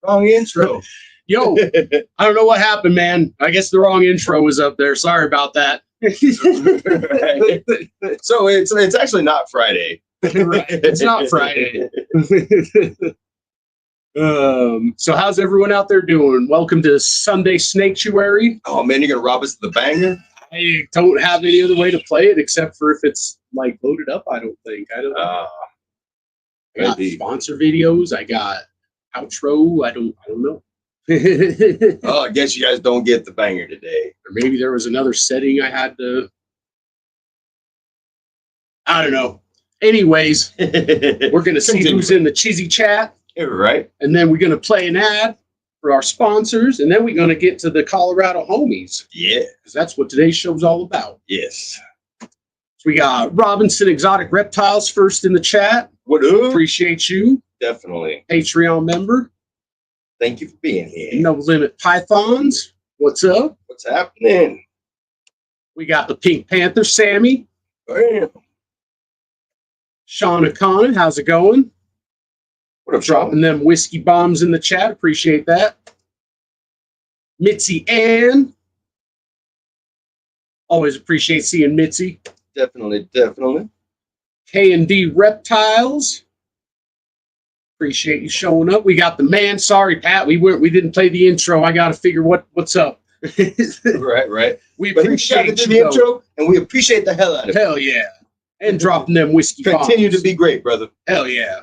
Wrong intro. Yo, I don't know what happened, man. I guess the wrong intro was up there. Sorry about that. So it's actually not Friday. Right. It's not Friday. So how's everyone out there doing? Welcome to Sunday Snaketuary. Oh man, you're gonna rob us of the banger? I don't have any other way to play it except for if it's like loaded up. I don't think. I don't know. I got sponsor videos. I got outro. I don't know. Oh, I guess you guys don't get the banger today. Or maybe there was another setting I had to. I don't know. Anyways, we're gonna see who's in the cheesy chat. Yeah, right. And then we're gonna play an ad for our sponsors, and then we're gonna get to the Colorado homies. Yeah, because that's what today's show's all about. Yes. So we got Robinson Exotic Reptiles first in the chat. What up? Appreciate you. Definitely. Patreon member. Thank you for being here. No Limit Pythons. What's up? What's happening? We got the Pink Panther, Sammy. Bam. Sean O'Connor, how's it going? What up, Dropping them whiskey bombs in the chat. Appreciate that. Mitzi Ann. Always appreciate seeing Mitzi. Definitely. K&D Reptiles. Appreciate you showing up. We got the man. Sorry, Pat. We didn't play the intro. I got to figure what's up. Right. We appreciate the intro, and we appreciate the hell out of it. Hell yeah. And dropping them whiskey bombs. Continue to be great, brother. Hell yeah.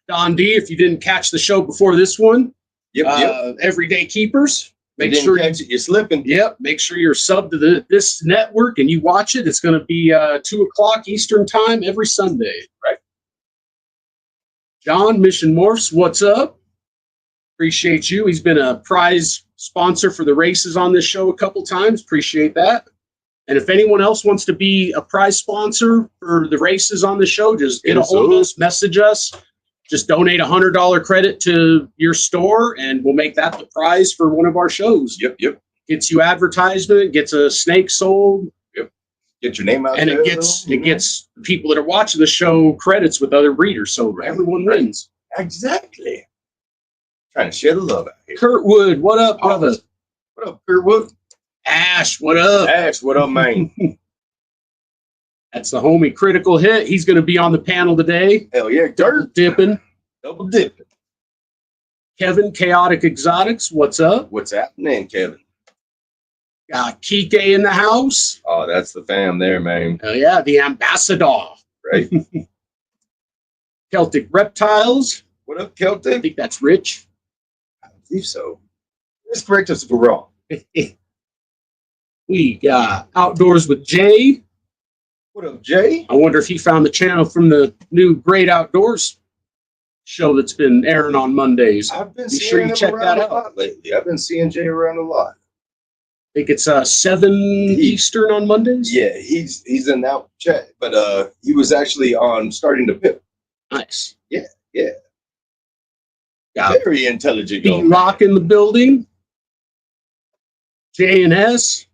Don D, if you didn't catch the show before this one, Yep. Everyday Keepers. Make sure you're slipping. Yep. Make sure you're subbed to this network and you watch it. It's going to be 2:00 Eastern time every Sunday. Right. John, Mission Morphs, what's up? Appreciate you. He's been a prize sponsor for the races on this show a couple times. Appreciate that. And if anyone else wants to be a prize sponsor for the races on the show, just get a hold of us, message us. Just donate $100 credit to your store, and we'll make that the prize for one of our shows. Yep. Gets you advertisement, gets a snake sold. Yep. Get your name out and there. And it gets people that are watching the show credits with other breeders, so everyone wins. Exactly. Trying to share the love out here. Kurtwood, what up, brother? What up, Kurtwood? Ash, what up? Ash, what up, man? That's the homie Critical Hit. He's going to be on the panel today. Hell yeah. Double dipping. Kevin, Chaotic Exotics, what's up? What's happening, Kevin? Got Kike in the house. Oh, that's the fam there, man. Oh, yeah, the ambassador. Right. Celtic Reptiles. What up, Celtic? I think that's Rich. I believe so. Just correct us if we're wrong. We got Outdoors with Jay. What up, Jay? I wonder if he found the channel from the new Great Outdoors show that's been airing on Mondays. I've been seeing him check that out lately. I've been seeing Jay around a lot. I think it's 7 Eastern on Mondays. Yeah, he's in that chat, but he was actually on Starting to Pip. Nice. Yeah. Got very intelligent. D-Rock in the building. J&S.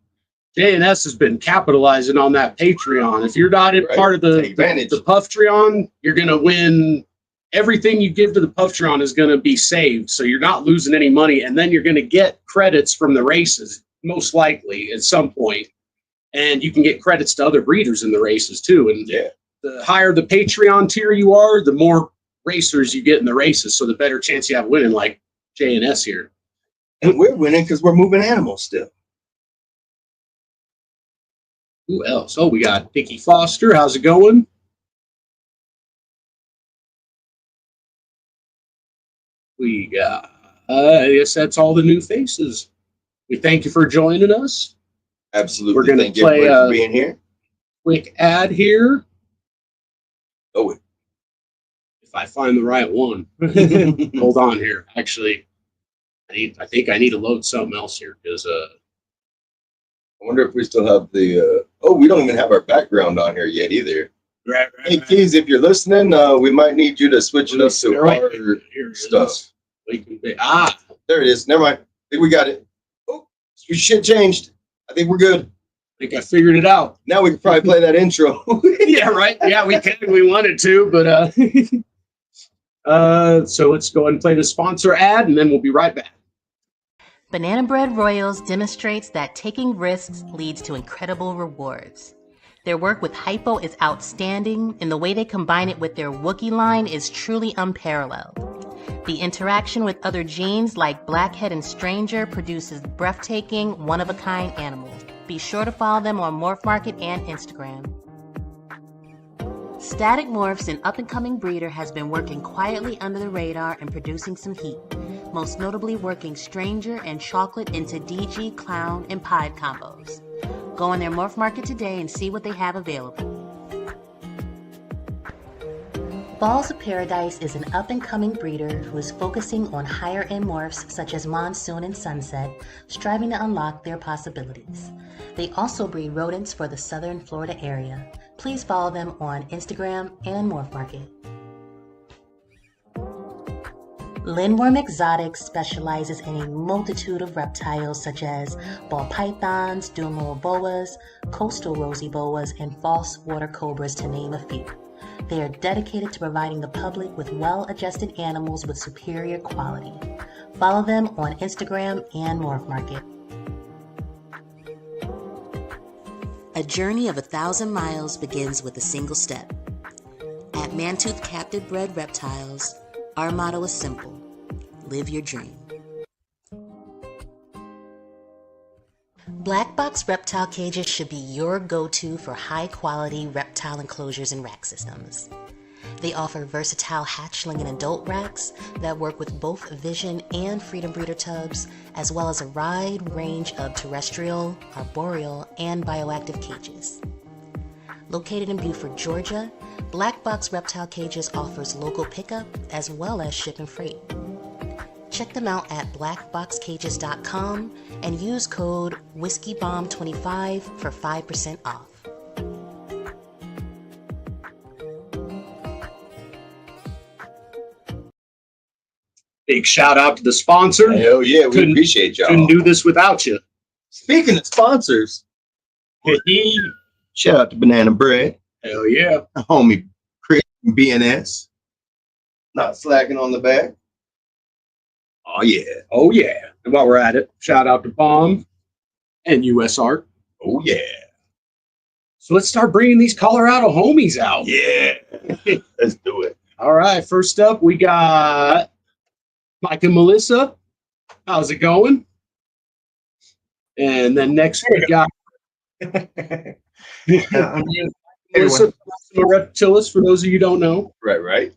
J&S has been capitalizing on that Patreon. If you're not part of the Puftreon, you're going to win. Everything you give to the Puftreon is going to be saved, so you're not losing any money, and then you're going to get credits from the races, most likely, at some point. And you can get credits to other breeders in the races, too. And the higher the Patreon tier you are, the more racers you get in the races, so the better chance you have winning, like J&S here. And we're winning because we're moving animals still. Who else? Oh, we got Dickie Foster. How's it going? We got, I guess that's all the new faces. We thank you for joining us. Absolutely. We're going to play for being here. Quick ad here. Oh, if I find the right one. Hold on here. Actually, I think I need to load something else here because I wonder if we still have the we don't even have our background on here yet either. Right. Hey Keys, if you're listeing, we might need you to switch it up to our stuff. There it is. Never mind. I think we got it. Oh, shit changed. I think we're good. I think I figured it out. Now we can probably play that intro. Yeah, right. Yeah, we can. We wanted to, but So let's go ahead and play the sponsor ad, and then we'll be right back. Banana Bread Royals demonstrates that taking risks leads to incredible rewards. Their work with Hypo is outstanding, and the way they combine it with their Wookiee line is truly unparalleled. The interaction with other genes like Blackhead and Stranger produces breathtaking, one-of-a-kind animals. Be sure to follow them on Morph Market and Instagram. Static Morphs, an up-and-coming breeder, has been working quietly under the radar and producing some heat, most notably working Stranger and Chocolate into DG, Clown, and Pied combos. Go on their Morph Market today and see what they have available. Balls of Paradise is an up-and-coming breeder who is focusing on higher-end morphs such as Monsoon and Sunset, striving to unlock their possibilities. They also breed rodents for the southern Florida area. Please follow them on Instagram and Morph Market. Lindworm Exotics specializes in a multitude of reptiles such as ball pythons, dumal boas, coastal rosy boas, and false water cobras, to name a few. They are dedicated to providing the public with well-adjusted animals with superior quality. Follow them on Instagram and Morph Market. A journey of 1,000 miles begins with a single step. At Mantooth Captive Bred Reptiles, our motto is simple: live your dream. Black Box Reptile Cages should be your go-to for high-quality reptile enclosures and rack systems. They offer versatile hatchling and adult racks that work with both Vision and Freedom Breeder tubs, as well as a wide range of terrestrial, arboreal, and bioactive cages. Located in Beaufort, Georgia, Black Box Reptile Cages offers local pickup as well as ship and freight. Check them out at blackboxcages.com and use code WhiskeyBomb25 for 5% off. Big shout out to the sponsor. Hell yeah, we appreciate y'all. Couldn't do this without you. Speaking of sponsors, shout out to Banana Bread. Hell yeah. Homie Chris from BNS. Not slacking on the back. Oh yeah. Oh yeah. And while we're at it, shout out to Bomb and US Art. Oh yeah. So let's start bringing these Colorado homies out. Yeah. Let's do it. All right. First up, we got Mike and Melissa. How's it going? And then next we got Melissa Reptilis, for those of you who don't know. Right.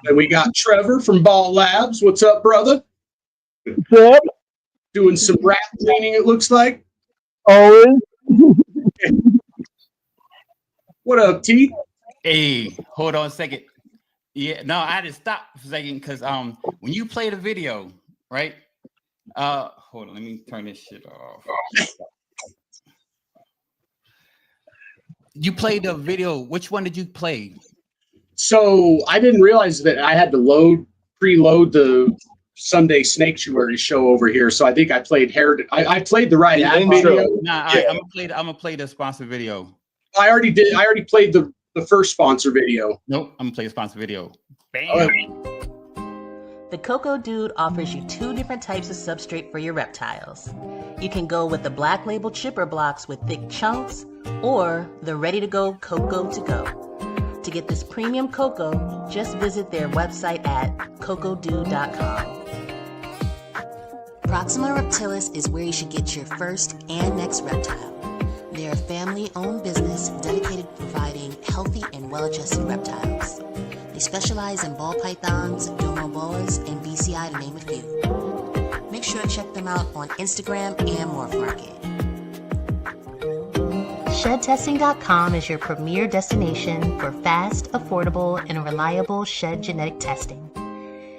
And we got Trevor from Ball Labs. What's up, brother? What's up? Doing some rat cleaning, it looks like. Always. What up, T? Hey, hold on a second. Yeah, no, I had to stop for a second because when you play the video, right? Hold on, let me turn this shit off. You played the video. Which one did you play? So I didn't realize that I had to preload the Sunday Snaketuary show over here. So I think I played I played the right ad video. Nah, yeah. I'm gonna play the sponsor video. I already did. I already played the first sponsor video. Nope, I'm gonna play the sponsor video. Bam. The Cocoa Dude offers you 2 different types of substrate for your reptiles. You can go with the black label chipper blocks with thick chunks, or the ready-to-go Cocoa to go. To get this premium cocoa, just visit their website at cocodude.com. Proxima Reptilis is where you should get your first and next reptile. They're a family-owned business dedicated to providing healthy and well-adjusted reptiles. They specialize in ball pythons, dumal boas, and BCI, to name a few. Make sure to check them out on Instagram and Morph Market. ShedTesting.com is your premier destination for fast, affordable, and reliable shed genetic testing.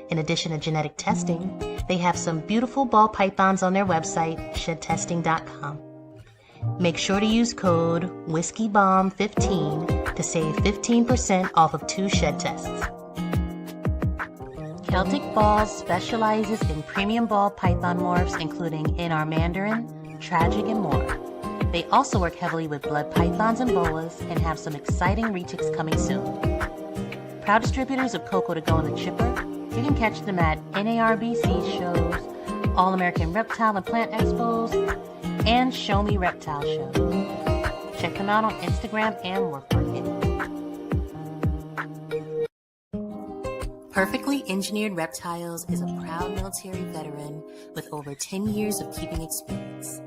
In addition to genetic testing, they have some beautiful ball pythons on their website, ShedTesting.com. Make sure to use code WhiskeyBomb15 to save 15% off of 2 shed tests. Celtic Balls specializes in premium ball python morphs, including NR Mandarin, Tragic, and more. They also work heavily with blood pythons and boas and have some exciting retics coming soon. Proud distributors of Cocoa to Go and the Chipper, you can catch them at NARBC shows, All American Reptile and Plant Expos, and Show Me Reptile shows. Check them out on Instagram and Work Market. Perfectly Engineered Reptiles is a proud military veteran with over 10 years of keeping experience.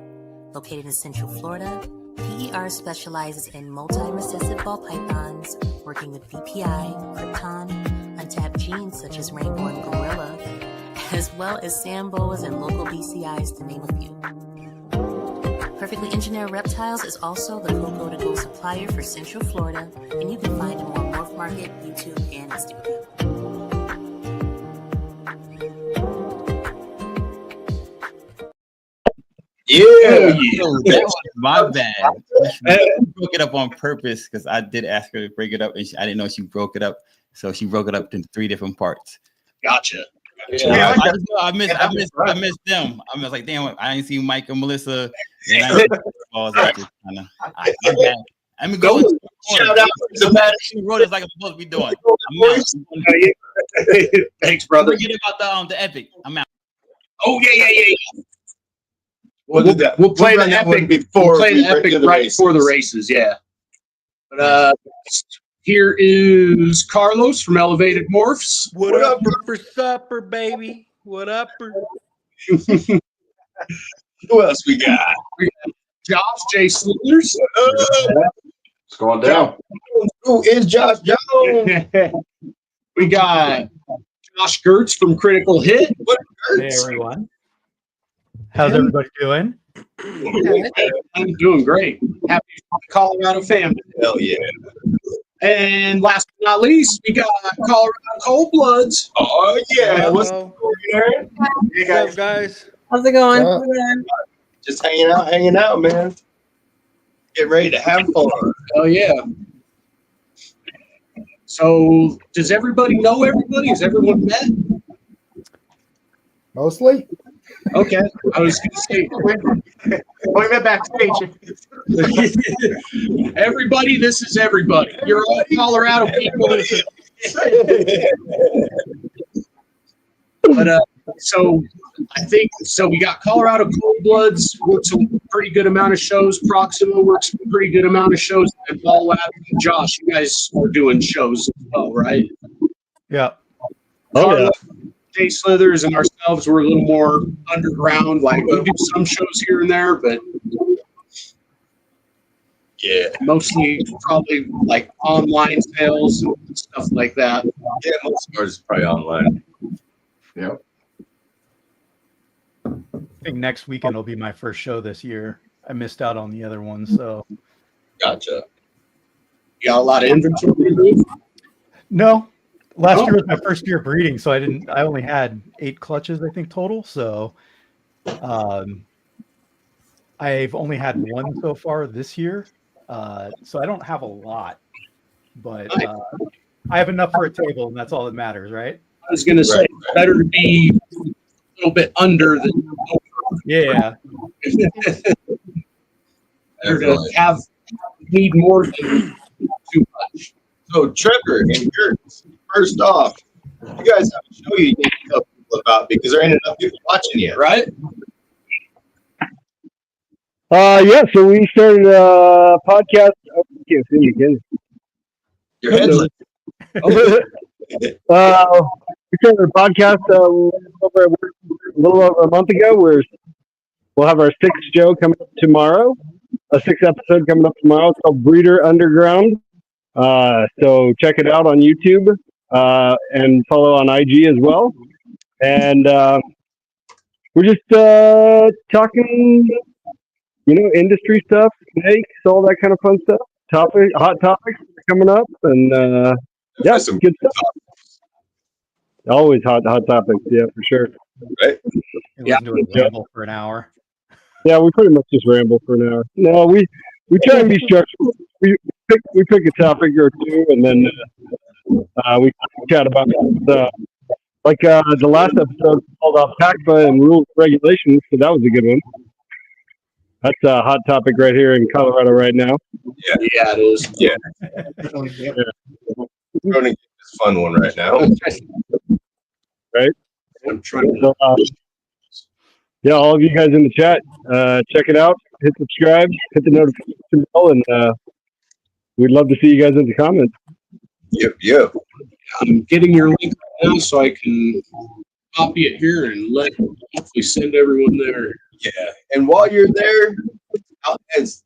Located in Central Florida, PER specializes in multi-recessive ball pythons, working with VPI, Krypton, untapped genes such as rainbow and gorilla, as well as sand boas and local BCIs, to name a few. Perfectly Engineered Reptiles is also the Cocoa to Go supplier for Central Florida, and you can find them on Morph Market, YouTube, and Instagram. Yeah. That was my bad. I broke it up on purpose because I did ask her to break it up, and I didn't know she broke it up. So she broke it up into 3 different parts. Gotcha. Yeah, I missed them. I was like, damn, I ain't seen Mike and Melissa. And I ain't balls. Let me go. Shout out to Matt. She wrote it like I'm supposed to be doing. Thanks, brother. Forget about the epic. I'm out. Oh yeah. We'll play the epic before right before the races. Yeah. But here is Carlos from Elevated Morphs. What up for supper, baby? What up for? Who else we got? Josh J. Slithers. It's going down. Who is Josh Jones? We got Josh Gertz from Critical Hit. What Hey everyone. How's everybody doing? I'm doing great. Happy Colorado family. Hell yeah. And last but not least, we got Colorado Cold Bloods. Oh yeah. What's Hello. going on? What's up, guys? How's it going? Just hanging out, man. Get ready to have fun. Oh yeah. So does everybody know everybody? Has everyone met? Mostly. Okay. I was gonna say We met backstage. everybody, this is everybody. You're all Colorado people. But so I think so. We got Colorado Cold Bloods works a pretty good amount of shows. Proxima works a pretty good amount of shows. And Ball Lab and Josh, you guys are doing shows as well, right? Yeah. Oh yeah. Jay Slithers and ourselves were a little more underground. Like we do some shows here and there, but Yeah. mostly probably like online sales and stuff like that. Yeah, most of ours is probably online. Yep. I think next weekend will be my first show this year. I missed out on the other one, so Gotcha. You got a lot of inventory. no. Last year was my first year breeding, so I only had 8 clutches, I think, total. So I've only had 1 so far this year. So I don't have a lot, but I have enough for a table, and that's all that matters, right? I was going to say, better to be a little bit under than over. Yeah. Better to need more than too much. So Trevor and Gertz, first off, you guys have a show you need to tell people about because there ain't enough people watching yet, right? Yeah, so we started a podcast. Oh, I can't see you again. Your headset. We started a podcast a little over a month ago. We'll have our 6th show coming up tomorrow. A 6th episode coming up tomorrow. It's called Breeder Underground. So check it out on YouTube and follow on IG as well. And we're just talking, industry stuff, snakes, all that kind of fun stuff. Hot topics coming up, and yeah, Some good stuff. Always hot topics, yeah, for sure. Right? Yeah. Do a ramble for an hour. Yeah, we pretty much just ramble for an hour. No, we try and be structured. We pick a topic or two, and then we chat about it. Like the last episode called off PACFA and rules and regulations, so that was a good one. That's a hot topic right here in Colorado right now. Yeah, it is. Yeah. Going to get as fun one right now. Right? I'm trying So, yeah, all of you guys in the chat, check it out. Hit subscribe, hit the notification bell, and we'd love to see you guys in the comments. Yep. I'm getting your link right now so I can copy it here and hopefully send everyone there. Yeah. And while you're there, as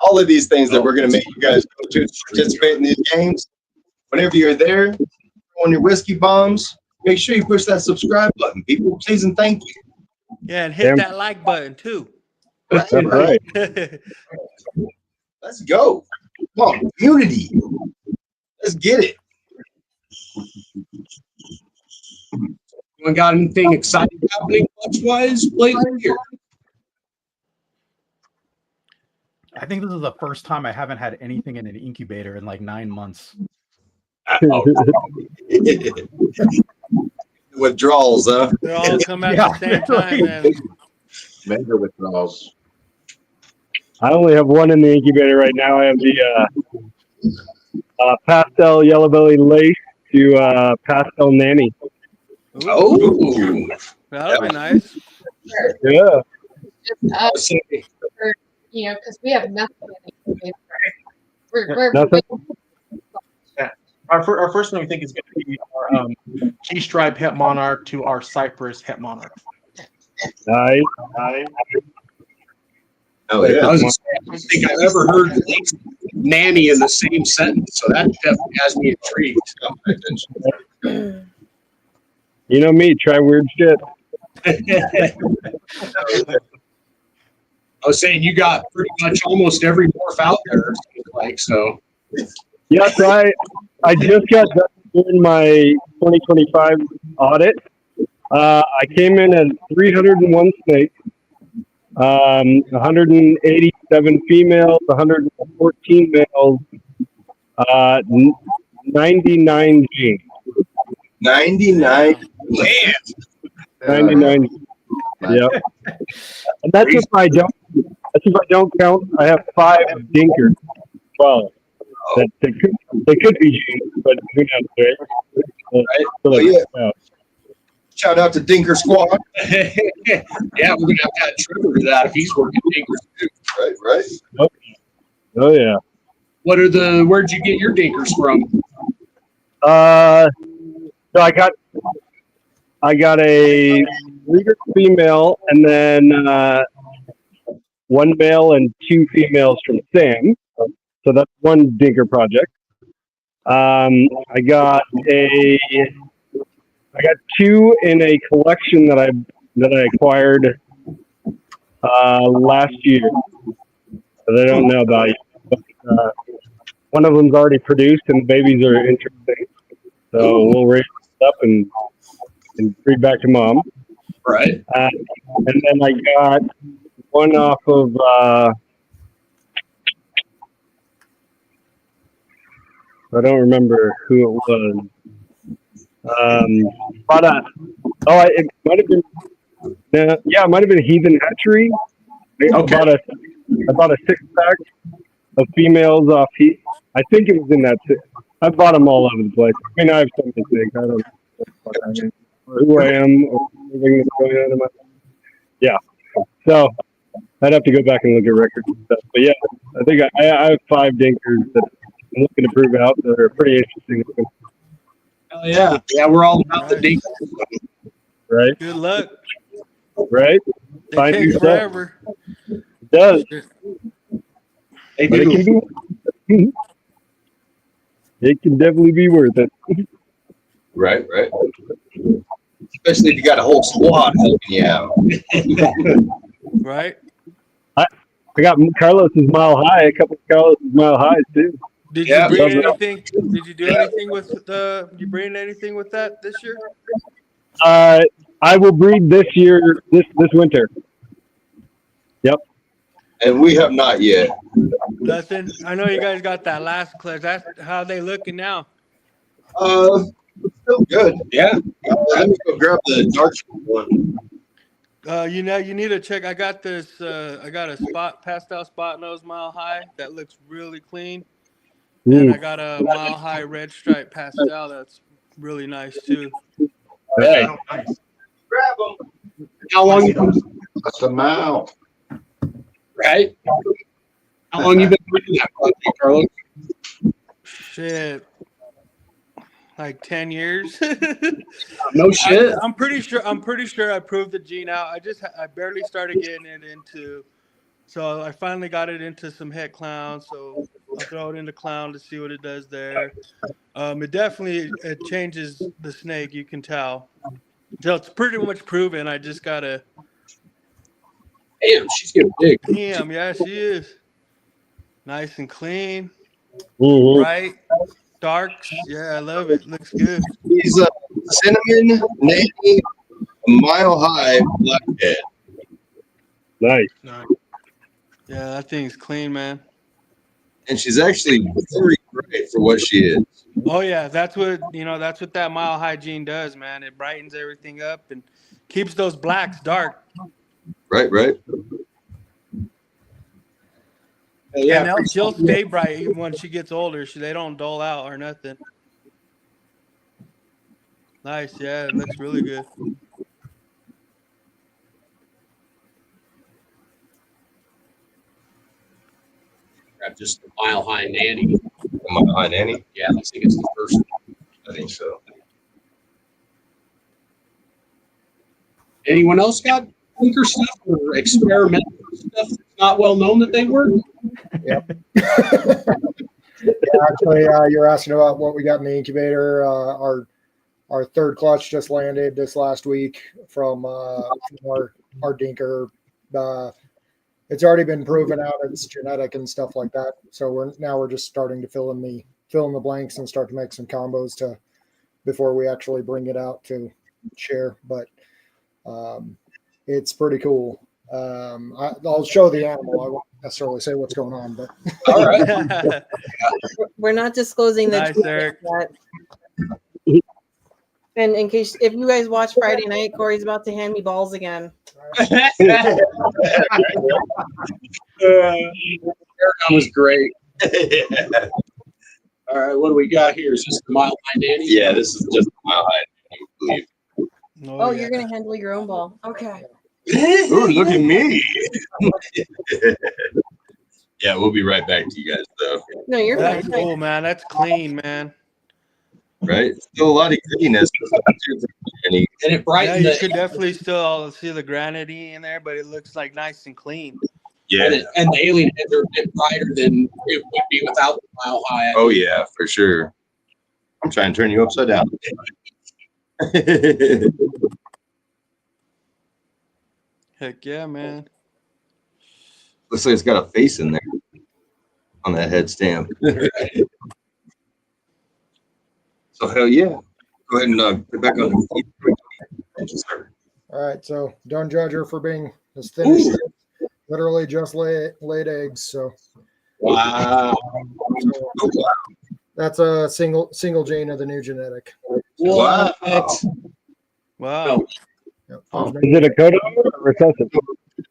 all of these things that we're going to make you guys go to participate in these games, whenever you're there on your whiskey bombs, make sure you push that subscribe button. People, please and thank you. Yeah, and hit that like button too. That's right. Let's go. Come on, community. Let's get it. Anyone got anything exciting happening clutch-wise lately here? I think this is the first time I haven't had anything in an incubator in like 9 months. Withdrawals, huh? They all come at the same time, man. Major withdrawals. I only have one in the incubator right now. I have the pastel yellow belly lace to pastel nanny. Oh, That'll be nice. Yeah. Because we have nothing. We're Nothing? Our first one we think is going to be our key stripe het monarch to our cypress het monarch. Nice. Oh, yeah. I don't think I've ever heard nanny in the same sentence, so that definitely has me intrigued. You know me, try weird shit. I was saying you got pretty much almost every morph out there, like so. Yes, I just got done doing my 2025 audit. I came in at 301 snakes, 187 females, 114 males, 99 genes. 99. Man. 99. Yep. And that's if I don't count. I have 5 dinkers. Well, they could be genes, but who knows, right? Yeah. Shout out to Dinker Squad. Yeah, we're gonna have to add Trevor to that if he's working dinkers too. Right. Oh yeah. Where'd you get your dinkers from? So I got a breeder female and then 1 male and 2 females from Sam. So that's one dinker project. I got 2 in a collection that I acquired last year that I don't know about yet. But, one of them's already produced and the babies are interesting. So we'll raise it up and breed back to mom. Right. And then I got one off of I don't remember who it was. It might have been. It might have been Heathen Hatchery. I bought a 6-pack of females off Heath. I think it was in that. I bought them all over the place. I mean, I have so many things. I don't know who I am or anything that's going on in my life. Yeah. So I'd have to go back and look at records and stuff. But yeah, I think I have 5 dinkers that I'm looking to prove out that are pretty interesting. Oh yeah. Yeah, we're all about the dinkers. Right? Good luck. Right? They Find take your stuff. forever. It does. They But do. it can definitely be worth it. Right. Especially if you got a whole squad helping you out. Right? I got Carlos's Mile High, a couple of Carlos's Mile Highs too. Did Yeah, you breed love anything? Did you do anything with you breed anything with that this year? I will breed this year, this winter. Yep. And we have not yet. Nothing. I know you guys got that last class. That's how they looking now. Still good. Yeah. Let me go grab the dark one. You need to check. I got this. I got a pastel spot nose Mile High that looks really clean. And I got a Mile High red stripe pastel that's really nice too. Hey, Nice. grab them. How long you been, That's the mouth. right? How long you been doing that, Carlos? Shit. Like 10 years. No shit. I'm pretty sure I proved the gene out. I barely started getting it into, so I finally got it into some het clown. So I'll throw it into clown to see what it does there. It changes the snake, you can tell. So it's pretty much proven. I just gotta. Damn, she's getting big. Damn, yeah, she is. Nice and clean, Mhm. bright, darks. Yeah, I love it. Looks good. He's a cinnamon, navy, mile high blackhead. Nice. Yeah, that thing's clean, man. And she's actually very great for what she is. Oh yeah, that's what that Mile High gene does, man. It brightens everything up and keeps those blacks dark. Right. Yeah, and she'll stay bright even when she gets older. They don't dull out or nothing. Nice, yeah, it looks really good. Grab just the Mile High Nanny. Mile High Nanny? Yeah, I think it's the first one. I think so. Anyone else got tinker stuff or experimental stuff that's not well known that they work? Actually, you're asking about what we got in the incubator. Our third clutch just landed this last week from our dinker. It's already been proven out it's genetic and stuff like that. So we're just starting to fill in the blanks and start to make some combos before we actually bring it out to share. But it's pretty cool. I'll show the animal. I won't necessarily say what's going on, but all right. We're not disclosing the Nice, Eric. yet. And in case if you guys watch Friday night, Corey's about to hand me balls again. That was great. All right, what do we got here? Is this the Mile High Nanny? Yeah, this is just Mile High, I believe. Oh, you're gonna handle your own ball. Okay. Ooh, look at me. Yeah, we'll be right back to you guys, though. No, you're fine. That's cool, man. That's clean, man. Right? Still a lot of greenness. And it Yeah, brightened you the could definitely still see the granity in there, but it looks like nice and clean. Yeah. and the alien heads are a bit brighter than it would be without the Mile High. Oh, yeah, for sure. I'm trying to turn you upside down. Heck yeah, man. Looks like it's got a face in there on that head stamp. So, hell yeah. Go ahead and get back on the feet. all right. So don't judge her for being as thin as she is. Literally just laid eggs. So Wow. that's a single gene of the new genetic. Wow. Wow. Yep. Is it a codon or recessive?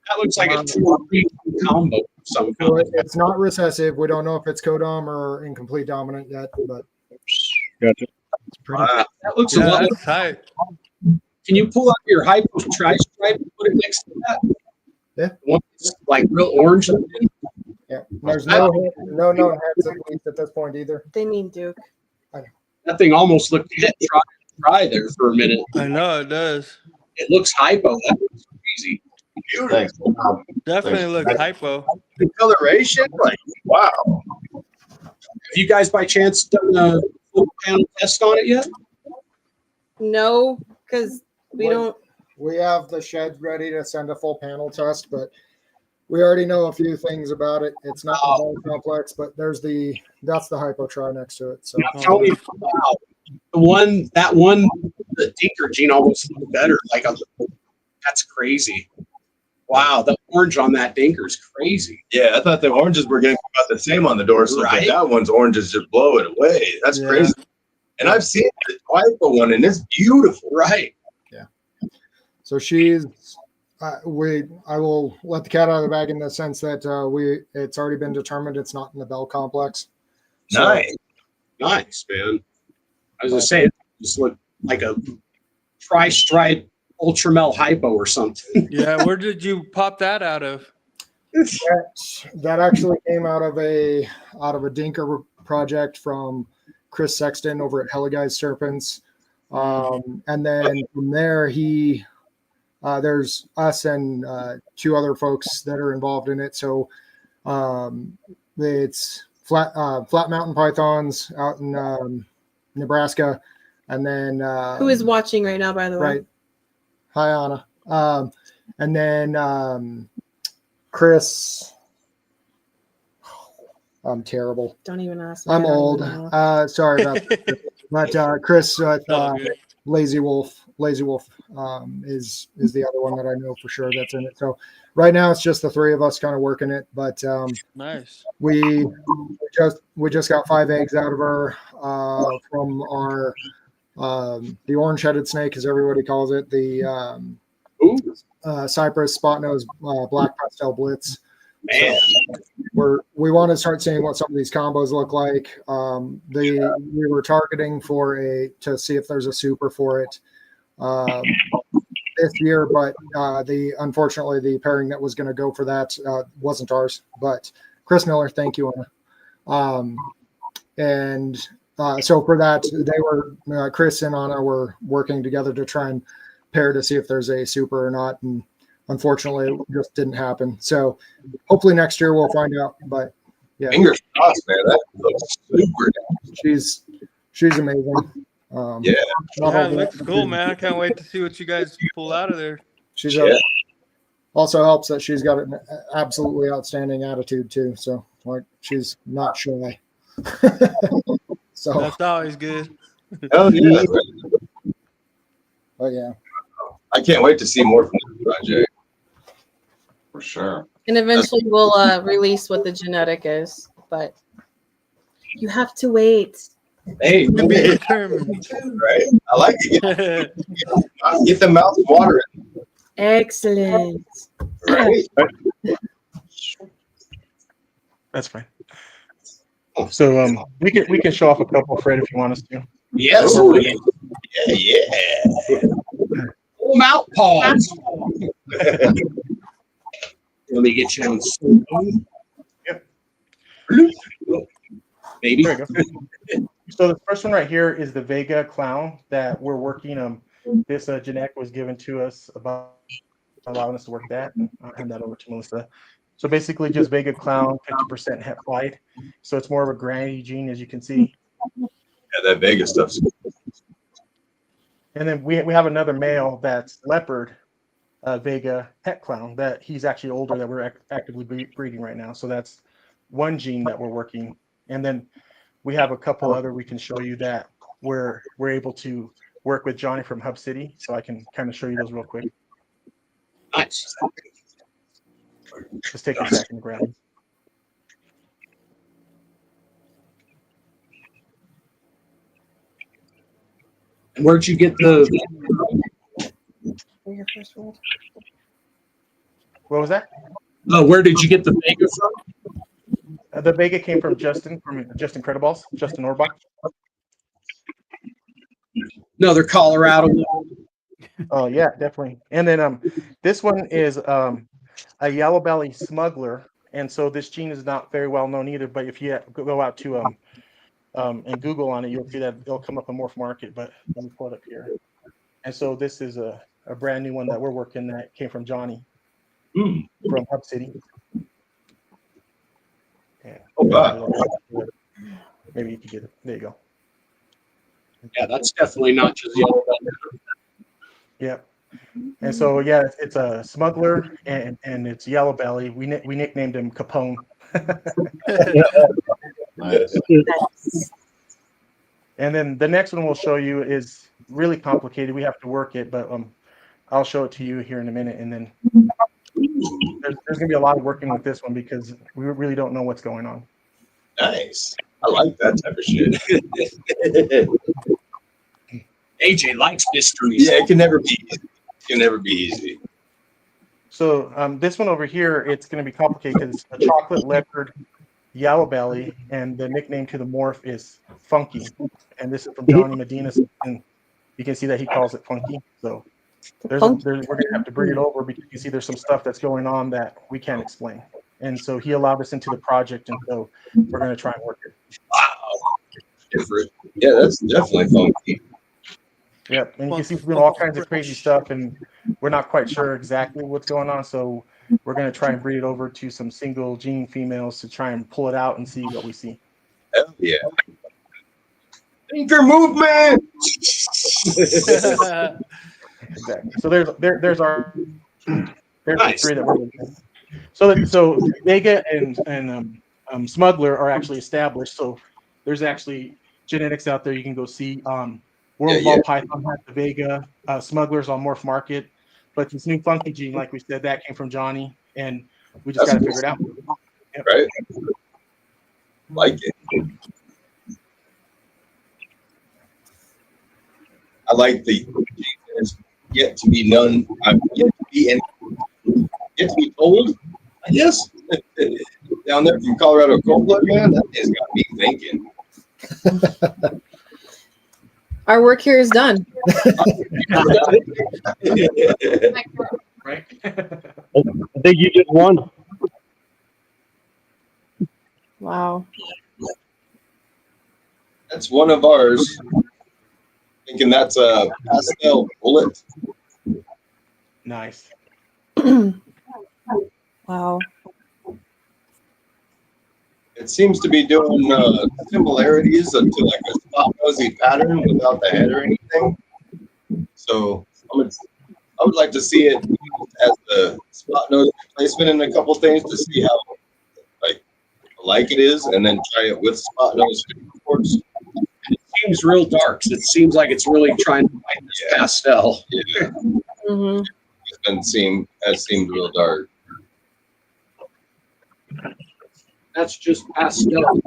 That looks like a 2 or 3 combo of some So kind. it's not recessive. We don't know if it's codom or incomplete dominant yet, but Gotcha. it's pretty. That looks a Yeah, lot. that's tight. Can you pull out your hypo tri-stripe and put it next to that? Yeah. One that's like real orange. Yeah. There's no known heads at this point either. They mean Duke. That thing almost looked dry there for a minute. I know it does. It looks hypo. That looks crazy. Thanks. Definitely looks hypo. The coloration, like, wow. Have you guys by chance done a full panel test on it yet? No, because we don't. We have the shed ready to send a full panel test, but we already know a few things about it. It's not very complex, but that's the hypotri next to it. So Now, tell me, wow, the Dinker gene almost looked better. That's crazy. Wow, the orange on that Dinker is crazy. Yeah, I thought the oranges were getting about the same on the dorsal, Right. but that one's oranges just blow it away. That's Yeah. crazy. And I've seen the hypo one, and it's beautiful. Right. So she's, I will let the cat out of the bag in the sense that it's already been determined it's not in the Bell complex. Nice, man. I was gonna say, it just looked like a tri-stripe Ultramel hypo or something. Yeah, where did you pop that out of? That actually came out of a Dinker project from Chris Sexton over at Helliguy's Serpents. And then from there, there's us and 2 other folks that are involved in it. So it's flat mountain pythons out in Nebraska, and then Who is watching right now, by the way? right. Hi, Anna. And then Chris. I'm terrible. Don't even ask me. I'm old. Sorry about that. But Chris Lazy Wolf is the other one that I know for sure that's in it. So right now it's just the 3 of us kind of working it. But nice. We just got 5 eggs out of her from our the orange-headed snake, as everybody calls it, the Cypress spot nose black pastel blitz. Man. So we want to start seeing what some of these combos look like. We were targeting to see if there's a super for it this year, but unfortunately the pairing that was going to go for that wasn't ours. But Chris Miller, thank you, Anna. So for that, they were Chris and Anna were working together to try and pair to see if there's a super or not, and unfortunately it just didn't happen. So hopefully next year we'll find out. But yeah, fingers crossed, man. That looks super. She's amazing. It looks cool, man. I can't wait to see what you guys pull out of there. She's also helps that she's got an absolutely outstanding attitude too. So like she's not shy. So that's always good. Oh yeah. Oh yeah. I can't wait to see more from this project. For sure. And eventually we'll release what the genetic is, but you have to wait. Hey, to be determined. Right. I like it. Get the mouth watering. Excellent. Right. That's fine. So we can show off a couple, Fred, if you want us to. Yes. Yeah. Mouth paws. Let me get you on. Yep. Baby. There you go. So the first one right here is the Vega clown that we're working. This genetic was given to us about allowing us to work that. I'll hand that over to Melissa. So basically just Vega clown, 50% het flight. So it's more of a granny gene, as you can see. Yeah, that Vega stuff's cool. And then we have another male that's leopard Vega het clown that he's actually older that we're actively breeding right now. So that's one gene that we're working. And then we have a couple other we can show you that we're able to work with Johnny from Hub City. So I can kind of show you those real quick. Nice. Just take a second to grab them. And where'd you get the? What was that? Where did you get the Vega from? The Vega came from Justin Crediballs, Justin Orbach. No, they're Colorado. Oh yeah, definitely. And then this one is a yellow belly smuggler, and so this gene is not very well known either. But if you go out to and Google on it, you'll see that it'll come up in Morph Market. But let me pull it up here. And so this is a brand new one that we're working that came from Johnny from Hub City. Yeah. Oh, wow. Maybe you can get it. There you go. Yeah, that's definitely not just yellow. Yep. And so yeah, it's a smuggler and it's yellow belly. We nicknamed him Capone. Nice. And then the next one we'll show you is really complicated. We have to work it, but I'll show it to you here in a minute. And then there's gonna be a lot of working with this one because we really don't know what's going on. Nice. I like that type of shit. AJ likes mysteries. Yeah, it can never be easy. It can never be easy. So this one over here, it's going to be complicated because it's a chocolate leopard yellow belly, and the nickname to the morph is Funky. And this is from Johnny Medina, and you can see that he calls it Funky. So we're gonna have to bring it over because you see there's some stuff that's going on that we can't explain. And so he allowed us into the project, and so we're gonna try and work it. Wow. Different. Yeah, that's definitely funky. Yep, and you can see we're doing all kinds of crazy stuff, and we're not quite sure exactly what's going on. So we're going to try and breed it over to some single gene females to try and pull it out and see what we see. Hell yeah. Anchor movement. Exactly. So there's our Nice. three that we're looking at. So Vega and Smuggler are actually established. So there's actually genetics out there you can go see. World Ball Python has the Vega, Smugglers on Morph Market, but this new funky gene, like we said, that came from Johnny, and we just got to figure it out. Yep. Right? Like it. I like the there's yet to be none. Yet to be told. I guess down there from Colorado Cold Blood, man, that has got me thinking. Our work here is done. Right? I think you just won. Wow. That's one of ours. Thinking that's a pastel bullet. Nice. Wow. It seems to be doing similarities to like a spot nosy pattern without the head or anything. So I would like to see it as the spot nose replacement in a couple things to see how like it is, and then try it with spot nose, of course. It seems real dark. So it seems like it's really trying to fight this pastel. Yeah. Mm-hmm. Has seemed real dark. That's just pastel.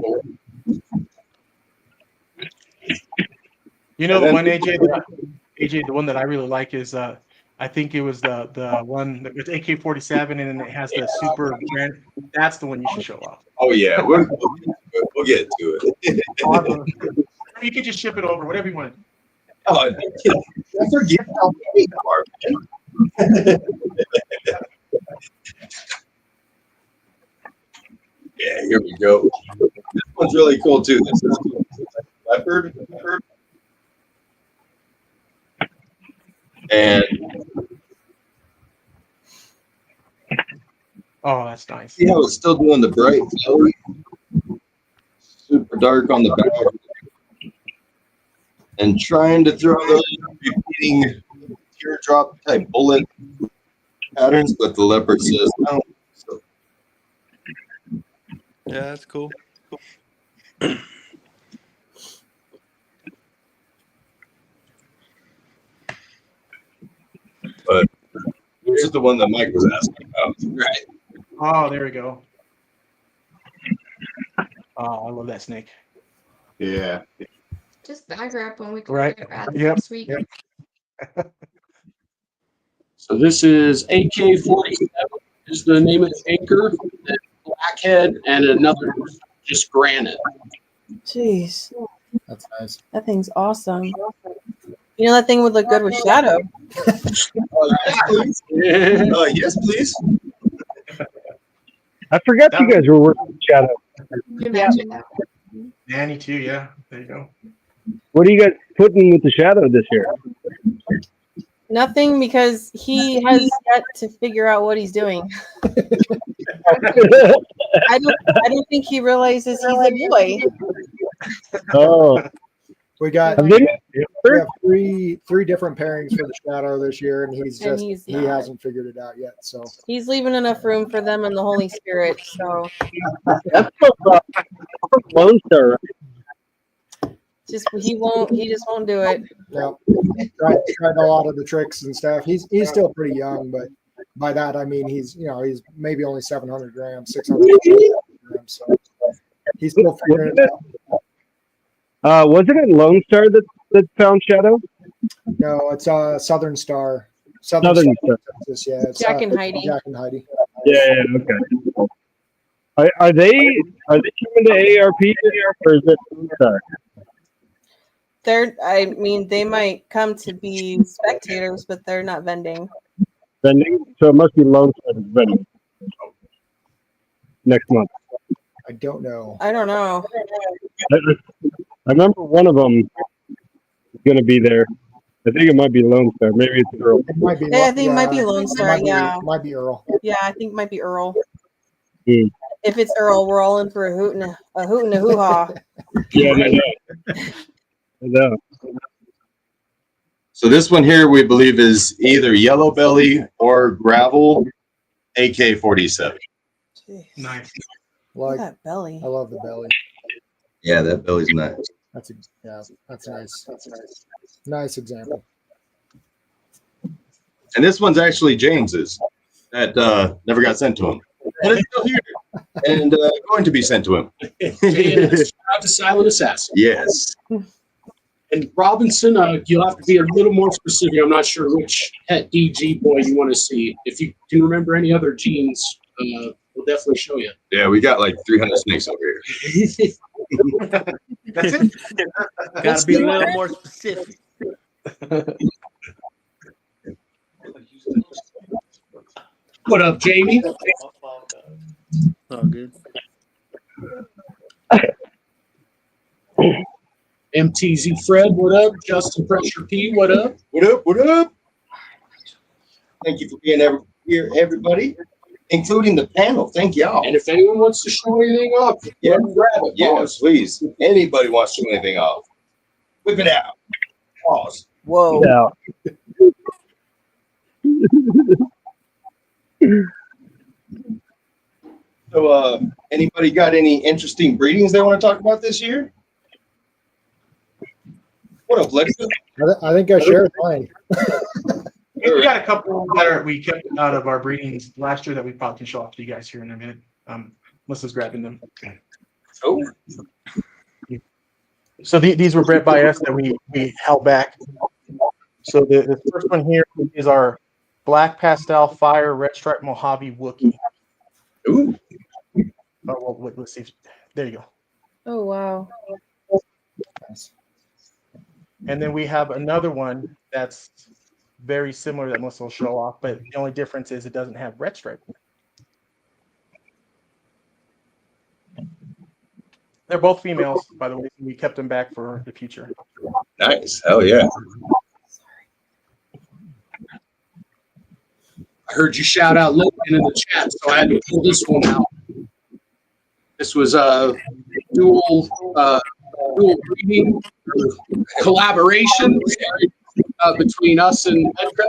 You know the one AJ, the one that I really like is I think it was the one that with AK-47 and it has the super brand. That's the one you should show off. Oh yeah, we'll get to it. You can just ship it over, whatever you want. Oh, I forget how big they are, man. Yeah, here we go. This one's really cool too. This is leopard. And oh, that's nice. see how it's still doing the bright belly? Super dark on the back. And trying to throw those repeating teardrop type bullet patterns, but the leopard says no. So Yeah, that's cool. but this is the one that Mike was asking about. Right. Oh, there we go. Oh, I love that snake. Yeah. Just bag wrap when we go Right. next week. Yep. So this is AK-47 is the name of the anchor, blackhead, and another just granite. Jeez. That's nice. That thing's awesome. You know that thing would look good with shadow. Yes, please. Yes, please. I forgot you guys were working with Shadow. Imagine that. Nanny too, yeah. There you go. What are you guys putting with the Shadow this year? Nothing, because he has yet to figure out what he's doing. I don't think he realizes he's a boy. Oh, We got have they- we have three different pairings for the Shadow this year, and he not. hasn't figured it out yet. So He's leaving enough room for them and the Holy Spirit. So that's Lone Star, right? he just won't do it. yeah, tried a lot of the tricks and stuff. He's still pretty young, but by that I mean he's maybe only 700 grams, 600 grams. So he's still figuring it out. Wasn't it Lone Star that found Shadow? No, it's Southern Star. Southern Star. Texas, yeah. It's, Jack and Heidi. Jack and Heidi. Yeah, okay. Are they coming to ARP or is it Star? I mean, they might come to be spectators, but they're not vending. Vending? So it must be Lone Star that's vending next month. I don't know. I don't know. I remember one of them is going to be there. I think it might be Lone Star. Maybe it's Earl. It might be. Yeah, I think it might be Lone Star. Might be Earl. Yeah, I think it might be Earl. Hmm. If it's Earl, we're all in for a hoot and a hoo-ha. Yeah, I know. So this one here, we believe, is either yellow belly or gravel AK-47. Nice. Look at that belly. I love the belly. Yeah, that belly's nice. That's nice. That's nice. Nice example. And this one's actually James's that never got sent to him. But it's still here and going to be sent to him. Shout out to Silent Assassin. Yes. And Robinson, you'll have to be a little more specific. I'm not sure which Het DG boy you want to see. If you can remember any other genes, we'll definitely show you. Yeah, we got like 300 snakes over here. That's it. Gotta be a little more specific. What up, Jamie? Oh, good. MTZ Fred, what up? Justin Pressure P, what up? What up? What up? Thank you for being here, everybody, including the panel. Thank y'all. And if anyone wants to show anything off, Yeah, grab it. yeah, Pause. please. Anybody wants to show anything off? Whip it out. Pause. Whoa. Yeah. So, anybody got any interesting breedings they want to talk about this year? What up, Lexa? I think I shared mine. We got a couple that we kept out of our breedings last year that we probably can show off to you guys here in a minute. Melissa's grabbing them. Oh. So these were bred by us that we held back. So the first one here is our Black Pastel Fire Red Stripe Mojave Wookie. Ooh. Oh, well, let's see. There you go. Oh, wow. And then we have another one that's very similar that Melissa will show off, but the only difference is it doesn't have red stripe. They're both females, by the way. We kept them back for the future. Nice. Hell yeah. I heard you shout out Logan in the chat, so I had to pull this one out. This was a dual breeding collaboration between us and Edka.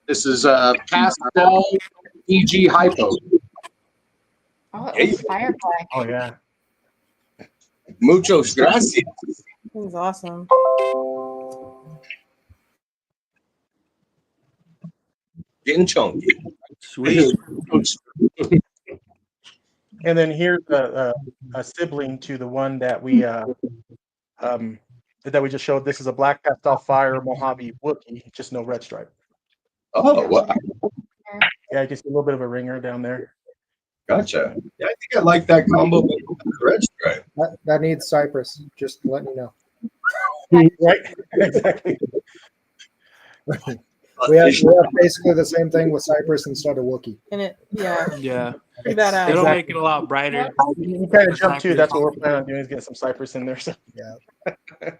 This is Pastel EG Hypo. Oh, it was Firefly. Oh, yeah. Muchos gracias. That was awesome. Getting chunky. Sweet. And then here's a sibling to the one that we just showed. This is a Black Pastel Fire Mojave Wookie, just no red stripe. Oh, wow. Yeah, just a little bit of a ringer down there. Gotcha. Yeah, I think I like that combo with the red stripe. That needs Cypress. Just letting you know. Right? Exactly. We have basically the same thing with Cypress instead of Wookiee. And yeah. Pretty badass. It'll make it a lot brighter. You kind of jump too. That's what we're planning on doing, is get some cypress in there. So. Yeah. I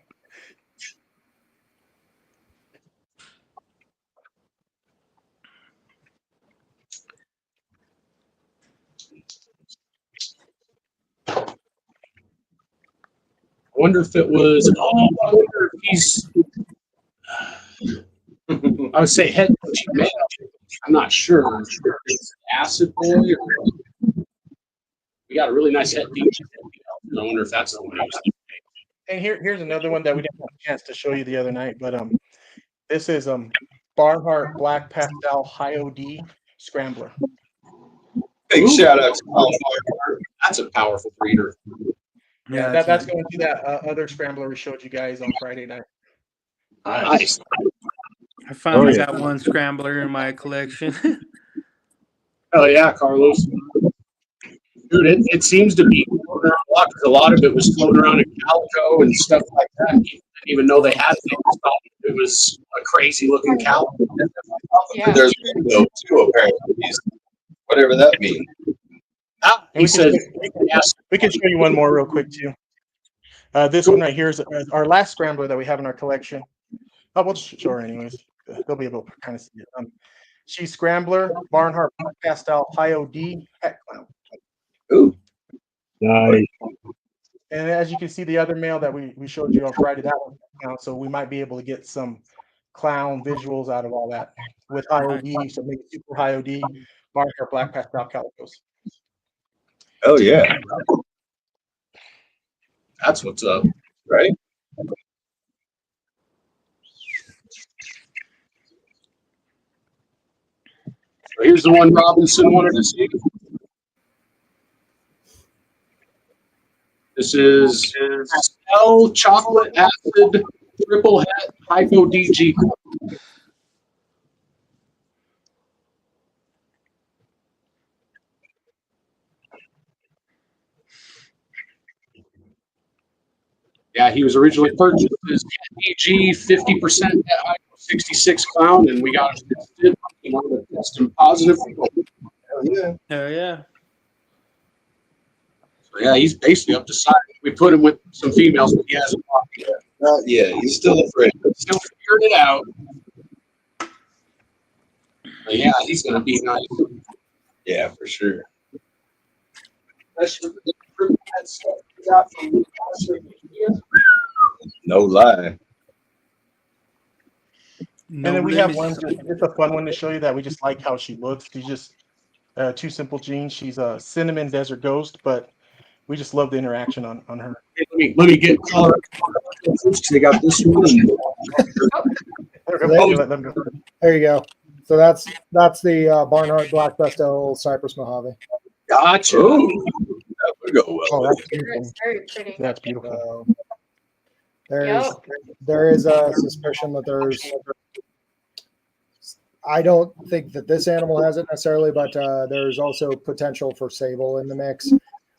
wonder if it was. Oh, I wonder if he's. I would say head. I'm not sure. It's Acid Boy. Or, we got a really nice head beach. I wonder if that's the one I was thinking. And here's another one that we didn't have a chance to show you the other night, but this is Barnhart Black Pastel High OD Scrambler. Big shout out to Tom Barnhart. That's a powerful breeder. Yeah, that's going to that other scrambler we showed you guys on Friday night. Nice. I finally got one scrambler in my collection. Oh yeah, Carlos. Dude, it seems to be floating around a lot because a lot of it was floating around in calico and stuff like that. People didn't even know they had it. They just thought it was a crazy looking cow. Yeah. There's bingo too, apparently. Whatever that means. He said, we can show you one more real quick too. This one right here is our last scrambler that we have in our collection. Oh, we'll just show her anyways. They'll be able to kind of see it. She's Scrambler, Barnhart Pastel, High OD, Het Clown. Ooh. Nice. And as you can see, the other male that we showed you on Friday, that one count. So we might be able to get some clown visuals out of all that with High OD, so maybe super High OD, Barnhart Black Pastel Calicos. Oh yeah. That's what's up. Right? So here's the one Robinson wanted to see. This is Cell Chocolate Acid Triple Het Hypo DG. Yeah, he was originally purchased as DG 50% at Hypo 66 Clown, and we got him tested. He wanted to test him positive. Hell yeah. Hell yeah. So yeah, he's basically up to side. We put him with some females, but he hasn't popped yet. Not yet. He's still afraid. Still figuring it out. But yeah, he's gonna be nice. Yeah, for sure. Especially with the fruit that stuff we got from No lie. And then we have one, it's a fun one to show you that we just like how she looks. She's just two simple jeans. She's a cinnamon desert ghost, but we just love the interaction on her. Let me get color. They got this one. There you go. So that's the Barnhart Black Pastel Cypress Mojave. Gotcha. Ooh, that would go well. Oh, that's It's beautiful. very pretty. That's beautiful. There is a suspicion that there's. I don't think that this animal has it necessarily, but there's also potential for sable in the mix,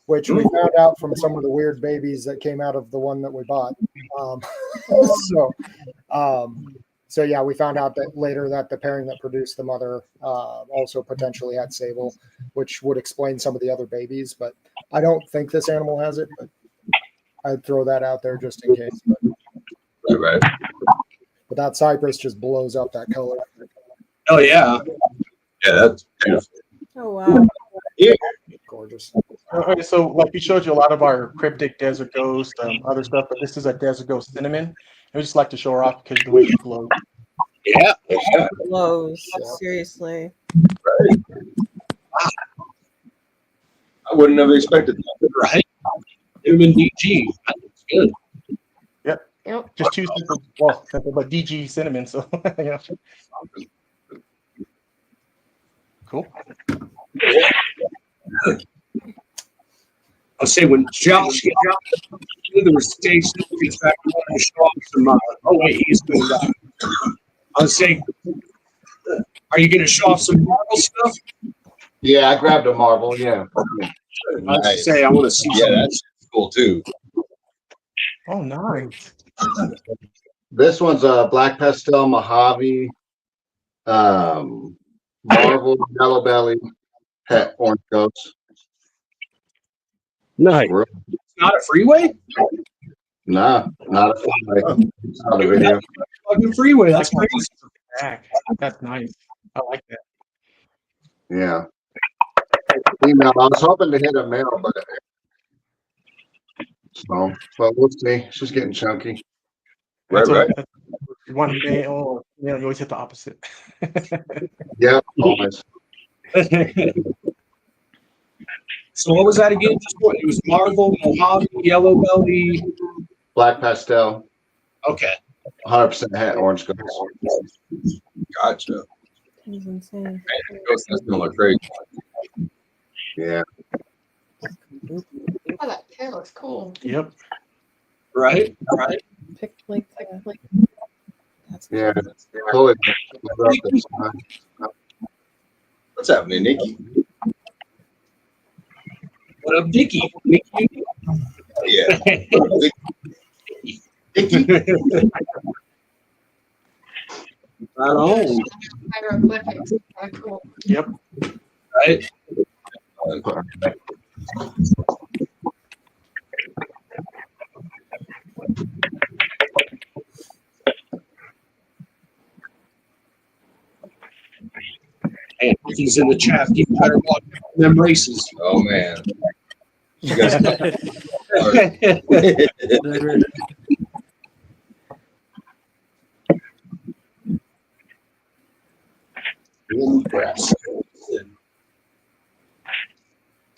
which we found out from some of the weird babies that came out of the one that we bought. So yeah, we found out that later that the pairing that produced the mother also potentially had sable, which would explain some of the other babies. But I don't think this animal has it, but I'd throw that out there just in case. Right. But that cypress just blows up that color. Oh yeah. Yeah, that's beautiful. Oh wow. Yeah. Gorgeous. Okay, so like we showed you a lot of our cryptic desert ghost, other stuff, but this is a desert ghost cinnamon. And we just like to show her off because the way she flows. Yeah. Blows. Seriously. Right. I wouldn't have expected that. Right. Him and DG. That's good. Yep. Just two simple, but DG cinnamon. So yeah. Cool. I'll say when Josh gets into the stage, gets back to show off some. Oh wait, he's going down. I'll say, are you going to show off some Marvel stuff? Yeah, I grabbed a Marvel. Yeah. I'll say I want to see. Yeah, that's cool too. Oh, nice. This one's a Black Pastel Mojave, Marvel Yellow Belly, Het Orange Ghost. Nice. It's not a freeway? Nah, not a freeway. It's not a video. Fucking freeway. That's crazy. That's nice. I like that. Yeah. Female. I was hoping to hit a male, but we'll see. She's getting chunky. Right. One male, you always hit the opposite. Yeah, always. So what was that again? Just what? It was Marvel, Mojave, Yellow Belly. Black Pastel. Okay. 100% Het Orange Ghost. Gotcha. He's insane. Man, that's gonna look great. Yeah. Oh, that hair looks cool. Yep. Right. Pick like that's Yeah. Totally. What's happening, Nikki? What up, Dickie? Yeah. Dickie. Right on. Hieroglyphics. Kind of cool. Yep. Right. And if he's in the chat, he better watch them races. Oh man. You guys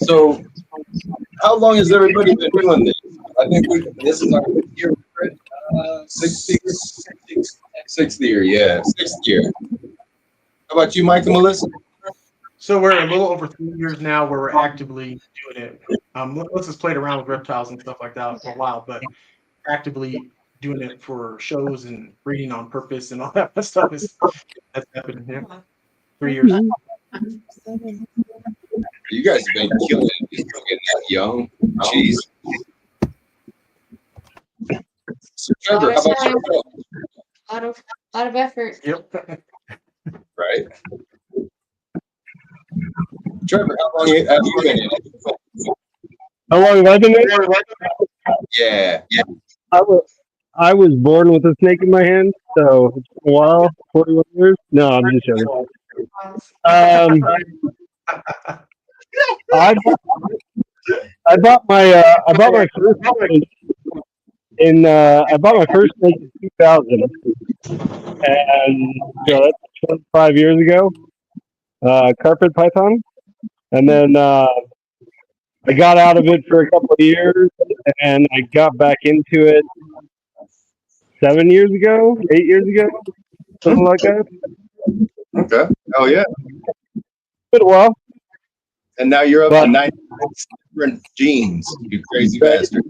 So, how long has everybody been doing this? I think this is our fifth year, sixth year, yeah, sixth year. How about you, Mike and Melissa? So we're a little over 3 years now where we're actively doing it. Melissa's played around with reptiles and stuff like that for a while, but actively doing it for shows and breeding on purpose and all that stuff that's happened here. 3 years. You guys have been killing it, just getting that young. Jeez. So, Trevor, how about you? Lot of effort. Yep. Right. Trevor, how long have you been in it? How long have I been in it? Yeah. I was born with a snake in my hand, so it's been a while. 41 years. No, I'm just joking. I bought my first snake I bought my first snake in 2000, and that's 25 years ago. Carpet python, and then I got out of it for a couple of years, and I got back into it 8 years ago, something like that. Okay. Oh yeah. Been a while. And now you're up to 9 different genes, you crazy bastard.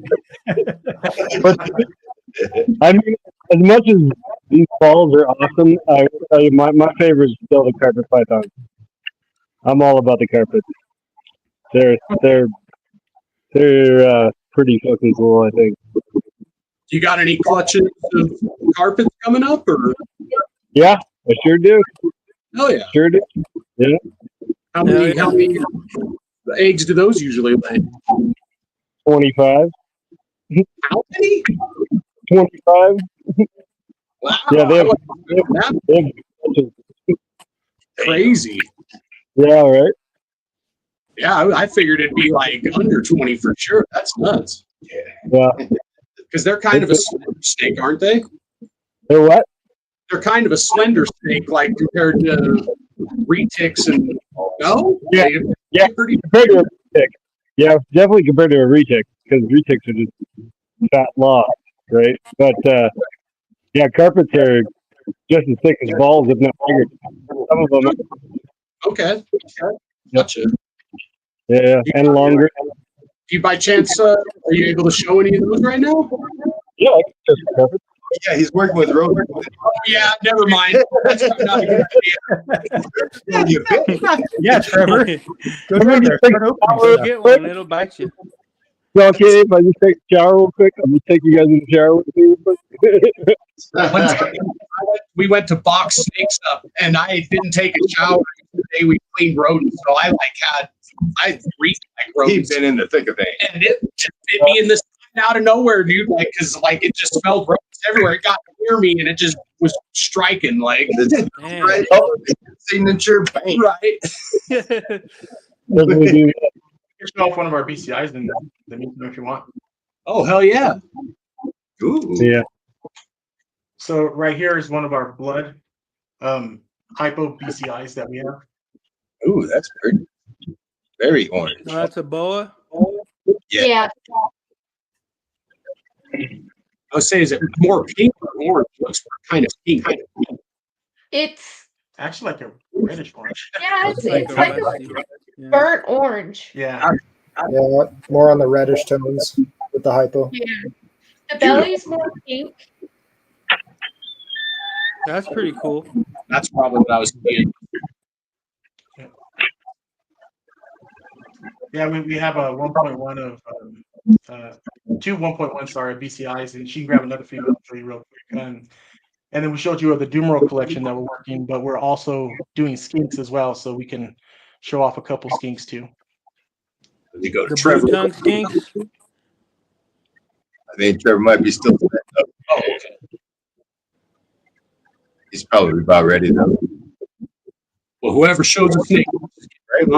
But, I mean, as much as these balls are awesome, I will tell you my favorite is still the carpet python. I'm all about the carpets. They're pretty fucking cool, I think. You got any clutches of carpets coming up, or? Yeah, I sure do. Oh yeah, sure do. Yeah. How many eggs do those usually lay? 25. How many? 25. Wow. Yeah, they have crazy. Yeah, right. Yeah, I figured it'd be like under 20 for sure. That's nuts. Yeah. Because they're kind of a slender snake, aren't they? They're what? They're kind of a slender snake, like compared to retics and no. Yeah. Yeah. Compared to a retic. Yeah, definitely compared to a retic, because retics are just fat lost, right? But yeah, carpets are just as thick as balls, if not bigger. Some of them. Okay. Gotcha. Yeah, and longer. Do you by chance are you able to show any of those right now? Yeah, I can just carpets. Yeah, he's working with Rover. Yeah, never mind. That's not a good idea. Yeah, Trevor. Go down there. Get one, it'll bite you. So, okay, if I just take a shower real quick, I'll just take you guys in the shower with me real quick. We went to box snakes up, and I didn't take a shower the day we cleaned rodents. So I breathed like rodents. He's been in the thick of things. And it just bit me in this out of nowhere, dude. Like, because like it just smelled rodents everywhere. It got near me, and it just was striking. Like, right? Signature paint. Right. You can show off one of our BCIs in the meantime if you want. Oh, hell yeah. Ooh. Yeah. So right here is one of our blood hypo BCIs that we have. Ooh, that's pretty. Very orange. Oh, that's a boa? Yeah. I would say, is it more pink or orange? It looks kind of pink. It's actually like a reddish orange. Yeah, it's like a burnt orange. Yeah. Yeah, more on the reddish tones with the hypo. Yeah. The belly's more pink. That's pretty cool. That's probably what I was seeing. Yeah, we have a 1.1 of two 1.1 sorry BCIs, and she can grab another female for you real quick. And then we showed you the Dumeral collection that we're working, but we're also doing skinks as well, so we can show off a couple skinks too. You go to The Trevor. blue tongue skinks. I think Trevor might be still set up. Oh, okay. He's probably about ready though. Well, whoever shows a snake, Right.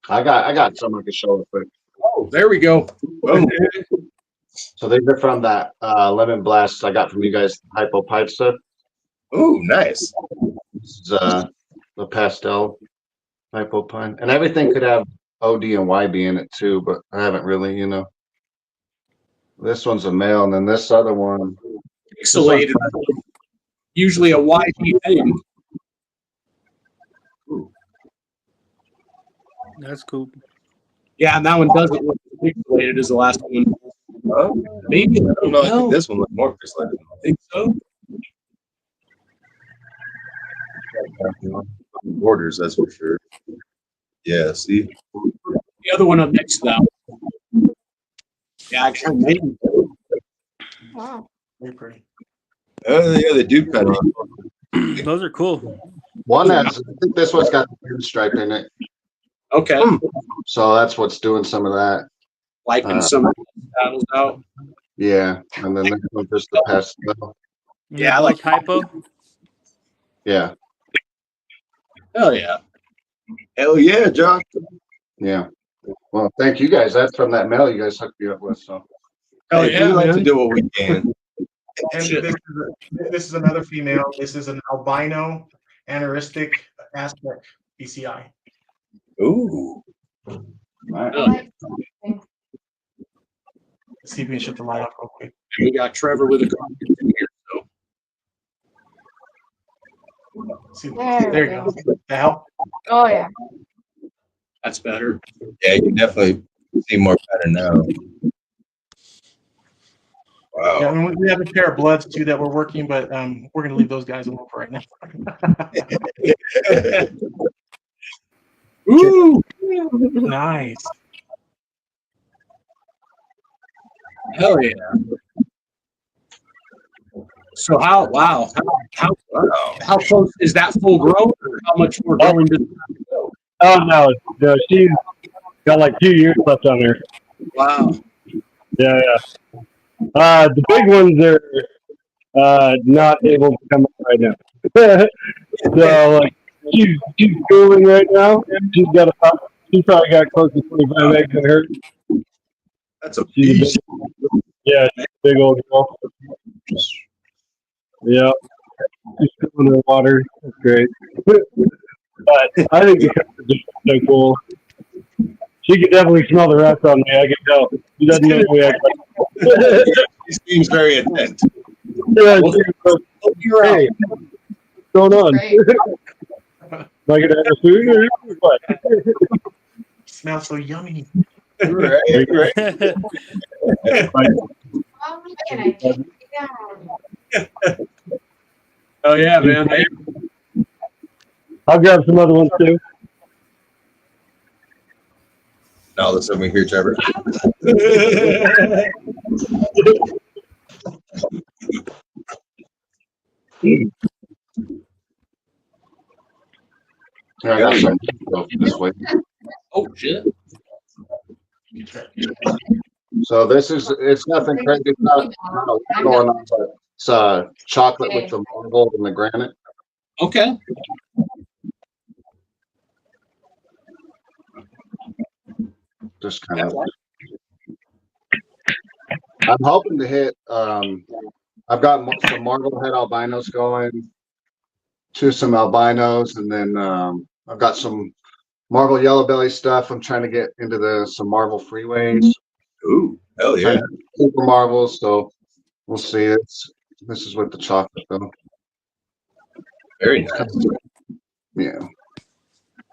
I got some I can show real quick. Oh, there we go. Boom. So these are from that lemon blast I got from you guys, hypo pipe stuff. Ooh, nice. This is the pastel hypo pine, and everything could have OD and YB in it too, but I haven't really, you know. This one's a male, and then this other one. Pixelated. Usually a YP thing. That's cool. Yeah, and that one doesn't look pixelated as the last one. Maybe. I don't know. I think this one looks more pixelated. I think so. Borders, that's for sure. Yeah, see? The other one up next to that one. Yeah, actually, maybe. Wow. Very pretty. Oh, yeah, they do kind of. Those are cool. One has, I think this one's got the pinstripe in it. Okay. So that's what's doing some of that. Wiping some of the saddles out. Yeah, and then this one's just the pastel. Yeah, I like hypo. Yeah. Hell yeah. Hell yeah, John. Yeah. Well, thank you guys. That's from that mail you guys hooked me up with. So. Hell Hey, yeah, we like man. to do what we can. And this is another female. This is an albino anoristic aspect BCI. Ooh. Right. Let's see if we can shut the light off real quick. And we got Trevor with a cartridge in here, so See, there you go. That help? Oh yeah. that's better. Yeah, you can definitely see more pattern now. Wow. Yeah, and we have a pair of bloods too that we're working, but we're gonna leave those guys alone for right now. Ooh, nice. hell yeah. So how close is that full grown, or how much more growing does it have to go? Oh no, she's got like 2 years left on her. Wow. Yeah. The big ones are not able to come up right now. So like she's schooling right now. She's probably got close to 25 eggs in her. That's a beast. Yeah, she's a big old girl. Yeah, she's still in her water. That's great. But I think the colors are just so cool. She could definitely smell the rest on me. I can tell. She doesn't know we act like. She seems very attentive. Yeah, hey, what's going on? Am I gonna have a food or what? Smells so yummy. Right. How can I take it down? Oh yeah, man. Hey, I'll grab some other ones too. Now let's over here, Trevor. I got some this way. oh shit. So it's nothing crazy. It's not going on, but it's chocolate with the marble and the granite. Okay. Just kind of. I'm hoping to hit. I've got some marble head albinos going to some albinos, and then I've got some marble yellow belly stuff. I'm trying to get into some marble freeways. Ooh, hell yeah. Super marbles. So we'll see. This is with the chocolate though. Very nice. Yeah.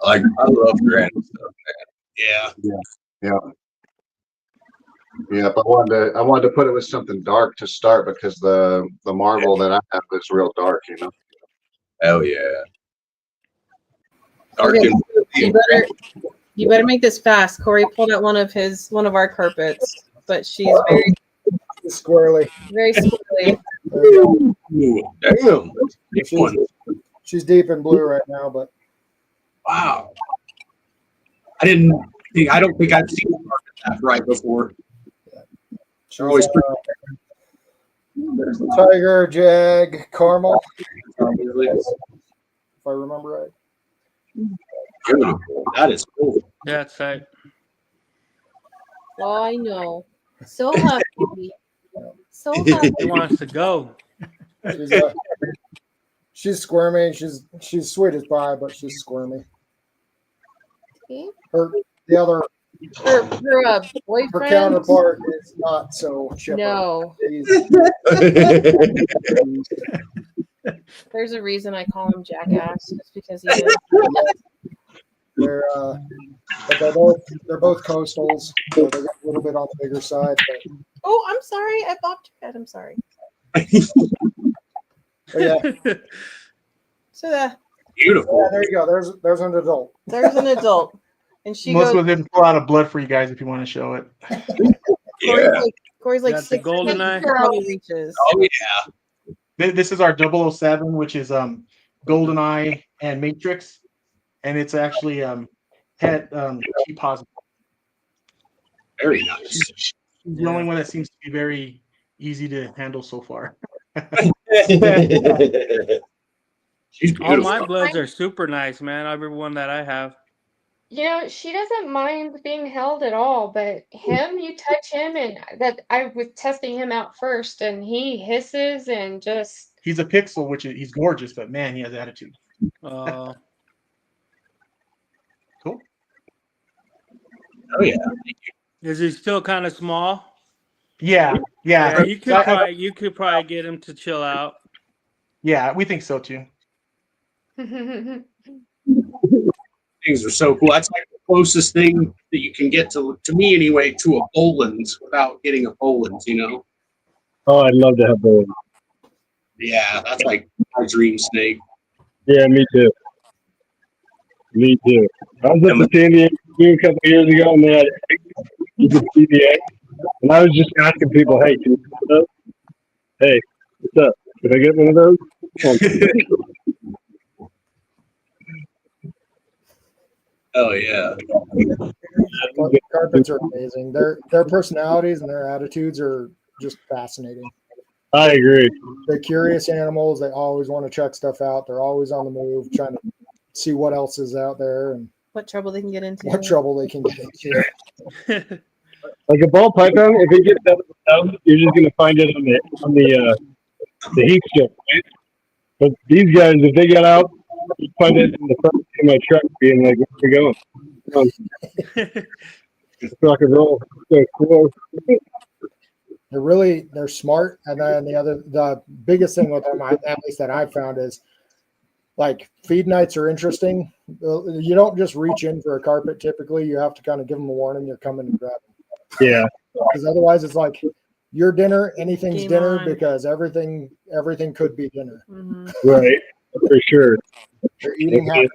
I love granite stuff, man. Yeah. But I wanted to put it with something dark to start because the marble that I have is real dark, you know. Hell yeah. Dark and You better make this fast. Corey pulled out one of our carpets, but she's very squirrely. Very squirrely. Damn. She's deep in blue right now, but wow. I don't think I've seen a carpet that bright before. They're always Tiger, Jag, Caramel. If I remember right. Beautiful. That is cool. Yeah, that's right. Oh, I know. So happy. So happy. He wants to go. She's squirmy. She's sweet as pie, but she's squirmy. Okay. Her boyfriend. Her counterpart is not so chipper. No. There's a reason I call him Jackass. It's because he is. They're both coastals, so they're a little bit on the bigger side. But... Oh, I'm sorry. I bopped your head. I'm sorry. Yeah. So that beautiful. Yeah, there you go. There's an adult. There's an adult, and she Most goes. of them pull out of blood for you guys if you want to show it. Corey's like That's the 6 golden eye. Probably reaches. Oh yeah. This is our 007, which is GoldenEye and Matrix, and it's actually had G positive. Very nice. She's the only one that seems to be very easy to handle so far. She's All beautiful. my bloods are super nice, man. Every one that I have. You know, she doesn't mind being held at all, but him, you touch him, and that I was testing him out first, and he hisses and just. He's a pixel, which he's gorgeous, but man, he has attitude. Oh. Cool. Oh yeah. Is he still kind of small? Yeah. You could probably get him to chill out. Yeah, we think so too. Things are so cool. That's like the closest thing that you can get to me anyway, to a Boland's without getting a Boland's, you know? Oh, I'd love to have Boland's. Yeah, that's like my dream snake. Yeah, me too. Me too. I was at the San Diego Zoo a couple of years ago, and they had the CBA, and I was just asking people, "Hey, can you get those? Hey, what's up? Can I get one of those?" Oh yeah. Carpets are amazing. Their personalities and their attitudes are just fascinating. I agree. They're curious animals. They always want to check stuff out. They're always on the move, trying to see what else is out there and what trouble they can get into. What trouble they can get into. Like a ball python, if it gets out of the house, you're just gonna find it on the heat strip, right? But these guys, if they got out, you find it in the front of my truck, being like, "Where are we going? Come on. Just rock and roll." So cool. They're smart, and then the biggest thing with them, at least that I've found, is like feed nights are interesting. You don't just reach in for a carpet. Typically, you have to kind of give them a warning. You're coming to grab them. Yeah, because otherwise it's like your dinner, anything's Game dinner on. because everything could be dinner. Mm-hmm. Right, for sure. They're eating half.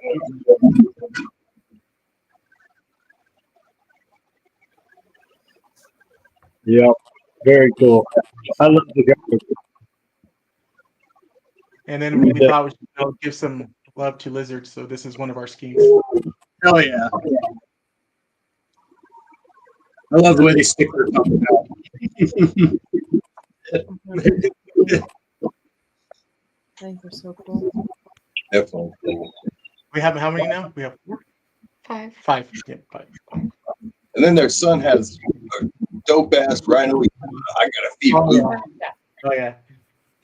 Yeah, very cool. I love the guys. And then we thought we should give some love to lizards, so this is one of our schemes. Hell yeah. I love the way they stick their tongue out. I think they're so cool. Definitely. We have how many now? We have 4? 5. 5. Yeah, 5. And then their son has a dope ass rhino. I gotta feed Blue. Oh yeah.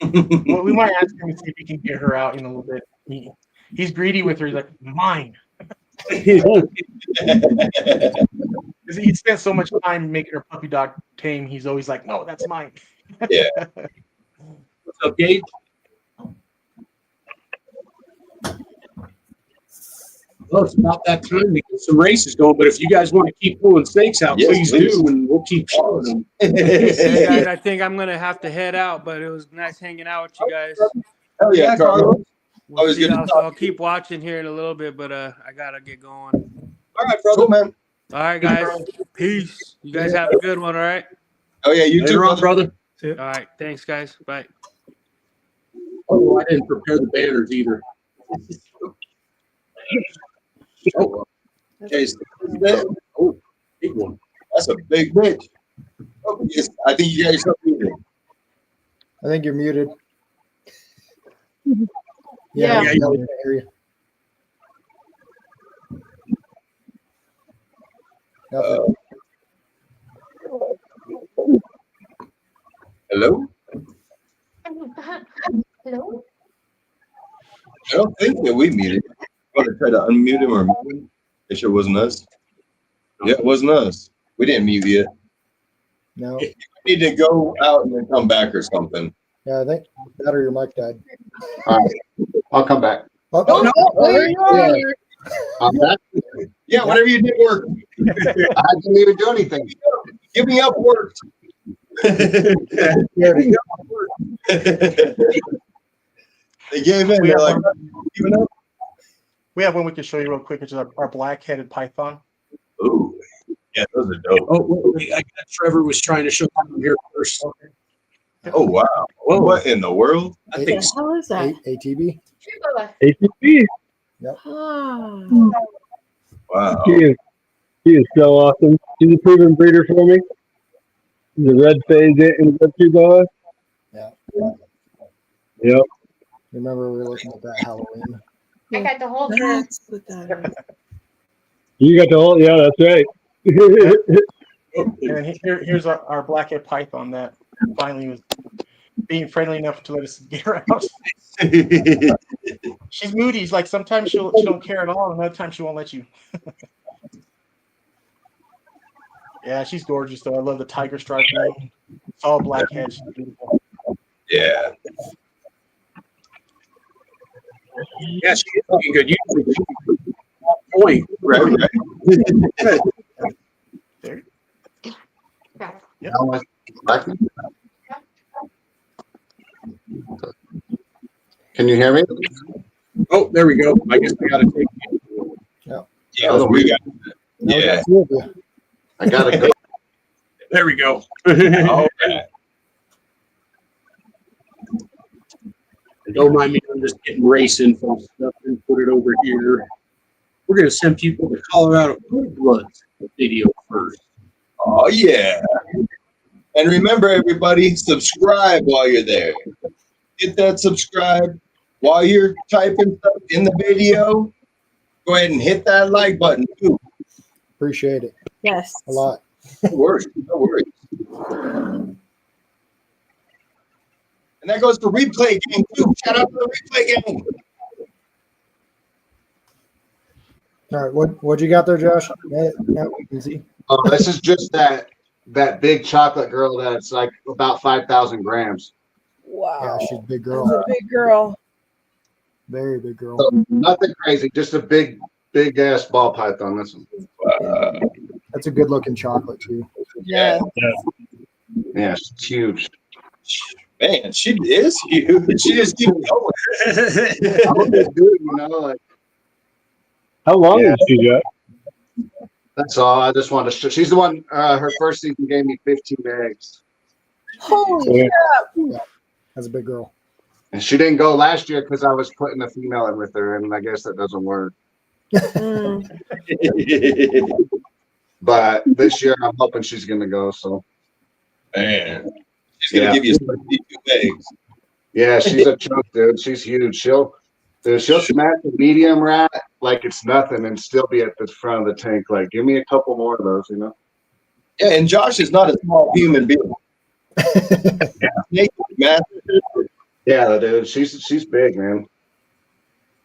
Well, we might ask him to see if he can get her out in a little bit. He's greedy with her. He's like, mine. Because he spent so much time making her puppy dog tame. He's always like, no, that's mine. Yeah. What's up, Gage? Well, it's about that time to get some races going, but if you guys want to keep pulling snakes out, Yes, please do, and we'll keep showing them. Hey guys, I think I'm gonna have to head out, but it was nice hanging out with you guys. Hell yeah, Carlos. We'll see. I'll keep watching here in a little bit, but I gotta get going. All right, brother, man. All right, guys. Peace. You guys have a good one. All right. Oh yeah, you too, brother. All right. Thanks, guys. Bye. Oh, I didn't prepare the banners either. Oh, Jason, oh, big one. That's a big bitch. Oh, yes, I think you got yourself muted. I think you're muted. Yeah. We can't hear you. Nothing. Hello? Hello? I don't think that we muted. I'm going to try to unmute him or mute him. Make sure it wasn't us. Yeah, it wasn't us. We didn't mute yet. No. You need to go out and then come back or something. Yeah, I think that or your mic died. All right. I'll come back. Oh, there you yeah. I'm back. Yeah, whatever you did worked. I didn't even do anything. Give me up worked. They gave in. They're like, giving up. We have one we can show you real quick, which is our black-headed python. Ooh, yeah, those are dope. Oh, wait, I got Trevor was trying to show them here first. Oh wow! Well, what in the world? I think so. How is that? ATB. ATB. Yep. Oh. Wow. She is so awesome. She's a proven breeder for me. The red phase and red two boa. Yeah. Yep. Remember we were looking at that Halloween. I got the whole thing. That's what that is. You got the whole. Yeah, that's right. And here's our black-headed python that finally was being friendly enough to let us get her out. She's moody. It's like sometimes she don't care at all, and other times she won't let you. Yeah, she's gorgeous though. I love the tiger stripe. It's all black head. She's beautiful. Yeah. Yeah, she's looking good. Usually, point. Right. There. Yep. Can you hear me? Oh, there we go. I guess we got to take it. Yeah, we got it. Yeah. I gotta go. There we go. All right. Don't mind me. I'm just getting race info stuff and put it over here. We're going to send people to Colorado Bloods video first. Oh yeah. And remember, everybody, subscribe while you're there. Hit that subscribe while you're typing stuff in the video. Go ahead and hit that like button too. Appreciate it. Yes. A lot. No worries. No worries. And that goes to replay game too. Shout out to the replay game. All right, what you got there, Josh? Now we can see. Oh, this is just that big chocolate girl that's like about 5,000 grams. Wow. Yeah, she's a big That's girl. a big girl. Very big girl. So nothing crazy, just a big ass ball python. That's a good looking chocolate too. Yeah. Yeah, it's huge. Man, she is huge. She just keeps going. I'm a big dude, you know. Like, How long is she got? that's all. I just wanted to show. She's the one. Her first season gave me 15 eggs, Holy crap. That's a big girl. and she didn't go last year because I was putting a female in with her, and I guess that doesn't work. Mm. But this year, I'm hoping she's gonna go. So, Man, she's gonna give you 22 eggs. yeah, she's a chunk, dude. She's huge. She'll smack the medium rat like it's nothing and still be at the front of the tank. Like, give me a couple more of those, you know? Yeah, and Josh is not a small human being. Snake is massive. Yeah, dude. She's big, man.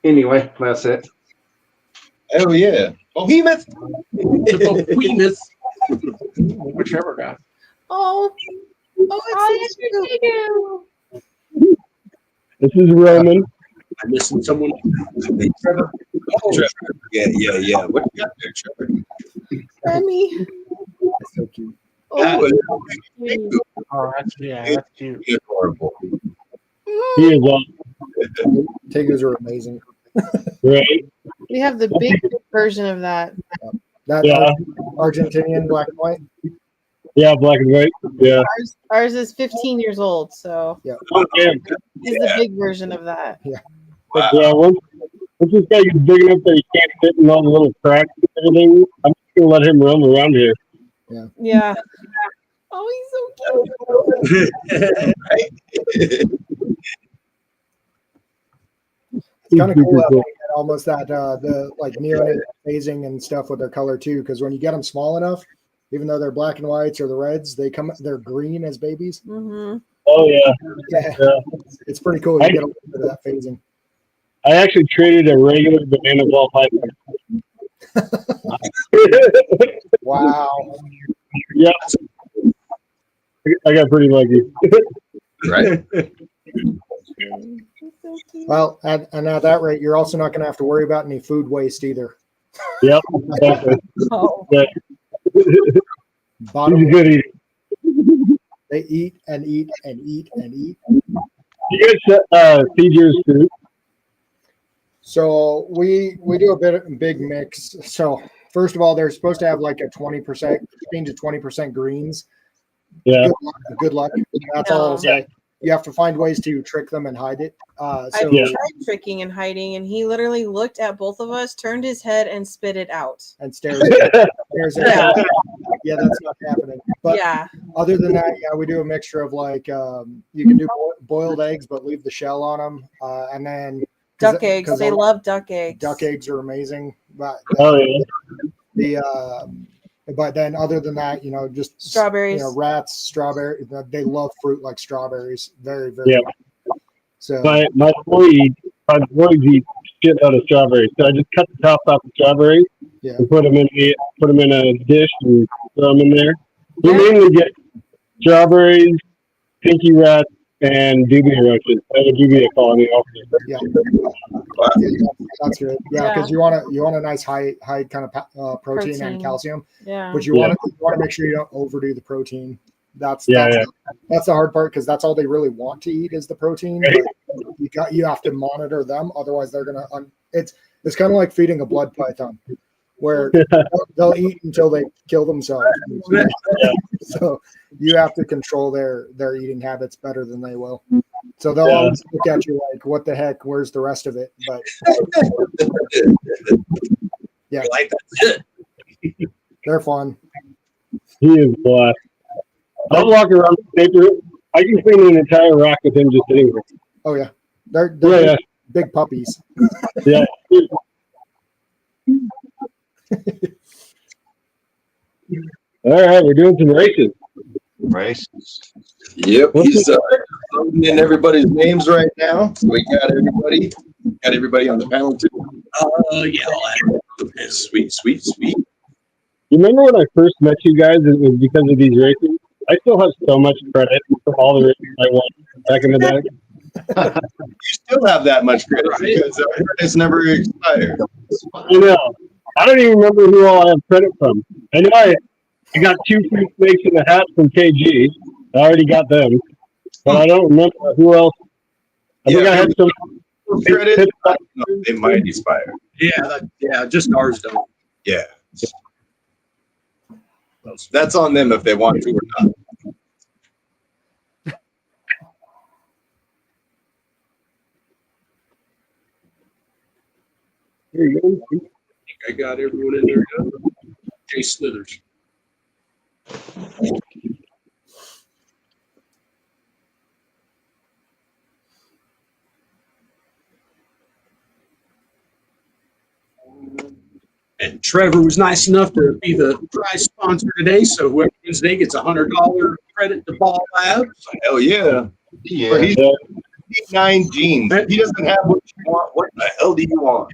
Anyway, that's it. Oh yeah, behemoth. Behemoth. Whichever guy. Oh, it's so cute. This is Roman. I'm missing someone. Trevor. Oh, Trevor. Yeah. What you got there, Trevor? Remy. That's so cute. Oh, Oh, that's cute. Adorable. He is awesome. Tegus are amazing. Right. We have the big version of that. That Argentinian black and white. Yeah, black and white. Yeah. Ours is 15 years old, so yeah. Okay. He's the big version of that. Yeah. Wow. Yeah. Once this guy gets big enough that he can't fit in all the little cracks and everything, I'm just gonna let him roam around here. Yeah. Yeah. Oh, he's so cute. It's kind of cool how they get almost that the like neonate phasing and stuff with their color too. Because when you get them small enough, even though they're black and whites or the reds, they're green as babies. Mm-hmm. Oh yeah. Yeah. It's pretty cool to get a little bit of that phasing. I actually traded a regular banana ball python. Wow. Yeah. I got pretty lucky. Right. Well, and at that rate, you're also not going to have to worry about any food waste either. Yep. Exactly. Oh. Yeah. Bottom He's a good eater. They eat and eat and eat and eat. You guys feed yours food? So we do a big mix. So first of all, they're supposed to have like a 20%, 15 to 20% greens. Yeah. Good luck. That's all I'll say. You have to find ways to trick them and hide it. I tried tricking and hiding, and he literally looked at both of us, turned his head, and spit it out. And stares at it. Yeah, that's not happening. But other than that, yeah, we do a mixture of like you can do boiled eggs, but leave the shell on them, and then duck eggs. They love duck eggs. Duck eggs are amazing. But yeah. But then other than that, just strawberries. Rats, strawberry. They love fruit like strawberries. Very, very. Yeah. Well. So my boys eat shit out of strawberries. So I just cut the top off the strawberries and put them in a dish and throw them in there. We mainly get strawberries, pinky rats, and dubia roaches. I have a dubia colony also. Yeah. That's good. Yeah, because you want a nice high kind of protein and calcium. Yeah. But you want to make sure you don't overdo the protein. That's the hard part, because that's all they really want to eat is the protein. But you have to monitor them, otherwise they're gonna. It's kind of like feeding a blood python, where they'll eat until they kill themselves. So you have to control their eating habits better than they will. So they'll always look at you like, "What the heck? Where's the rest of it?" But yeah, like that. They're fun. He is blessed. I'll walk around the paper. I can clean an entire rack with him just sitting there. Oh yeah, they're big puppies. Yeah. All right, we're doing some races. Yep, he's loading in everybody's names right now. So we got everybody on the panel too. Yeah, sweet. You remember when I first met you guys? It was because of these races. I still have so much credit for all the races I won back in the day. You still have that much credit because it's never expired. I know. I don't even remember who all I have credit from. I know I got 2 free snakes in the hat from KG. I already got them, but I don't remember who else. I think I had some credit. They might expire. Yeah, just ours don't. Yeah. That's on them if they want to or not. Here you go. I think I got everyone in there now. Jay Slithers. And Trevor was nice enough to be the prize sponsor today, so whoever wins today gets $100 credit to Ball Labs. Hell yeah. Yeah. He's 9 jeans. He doesn't have what you want. What the hell do you want?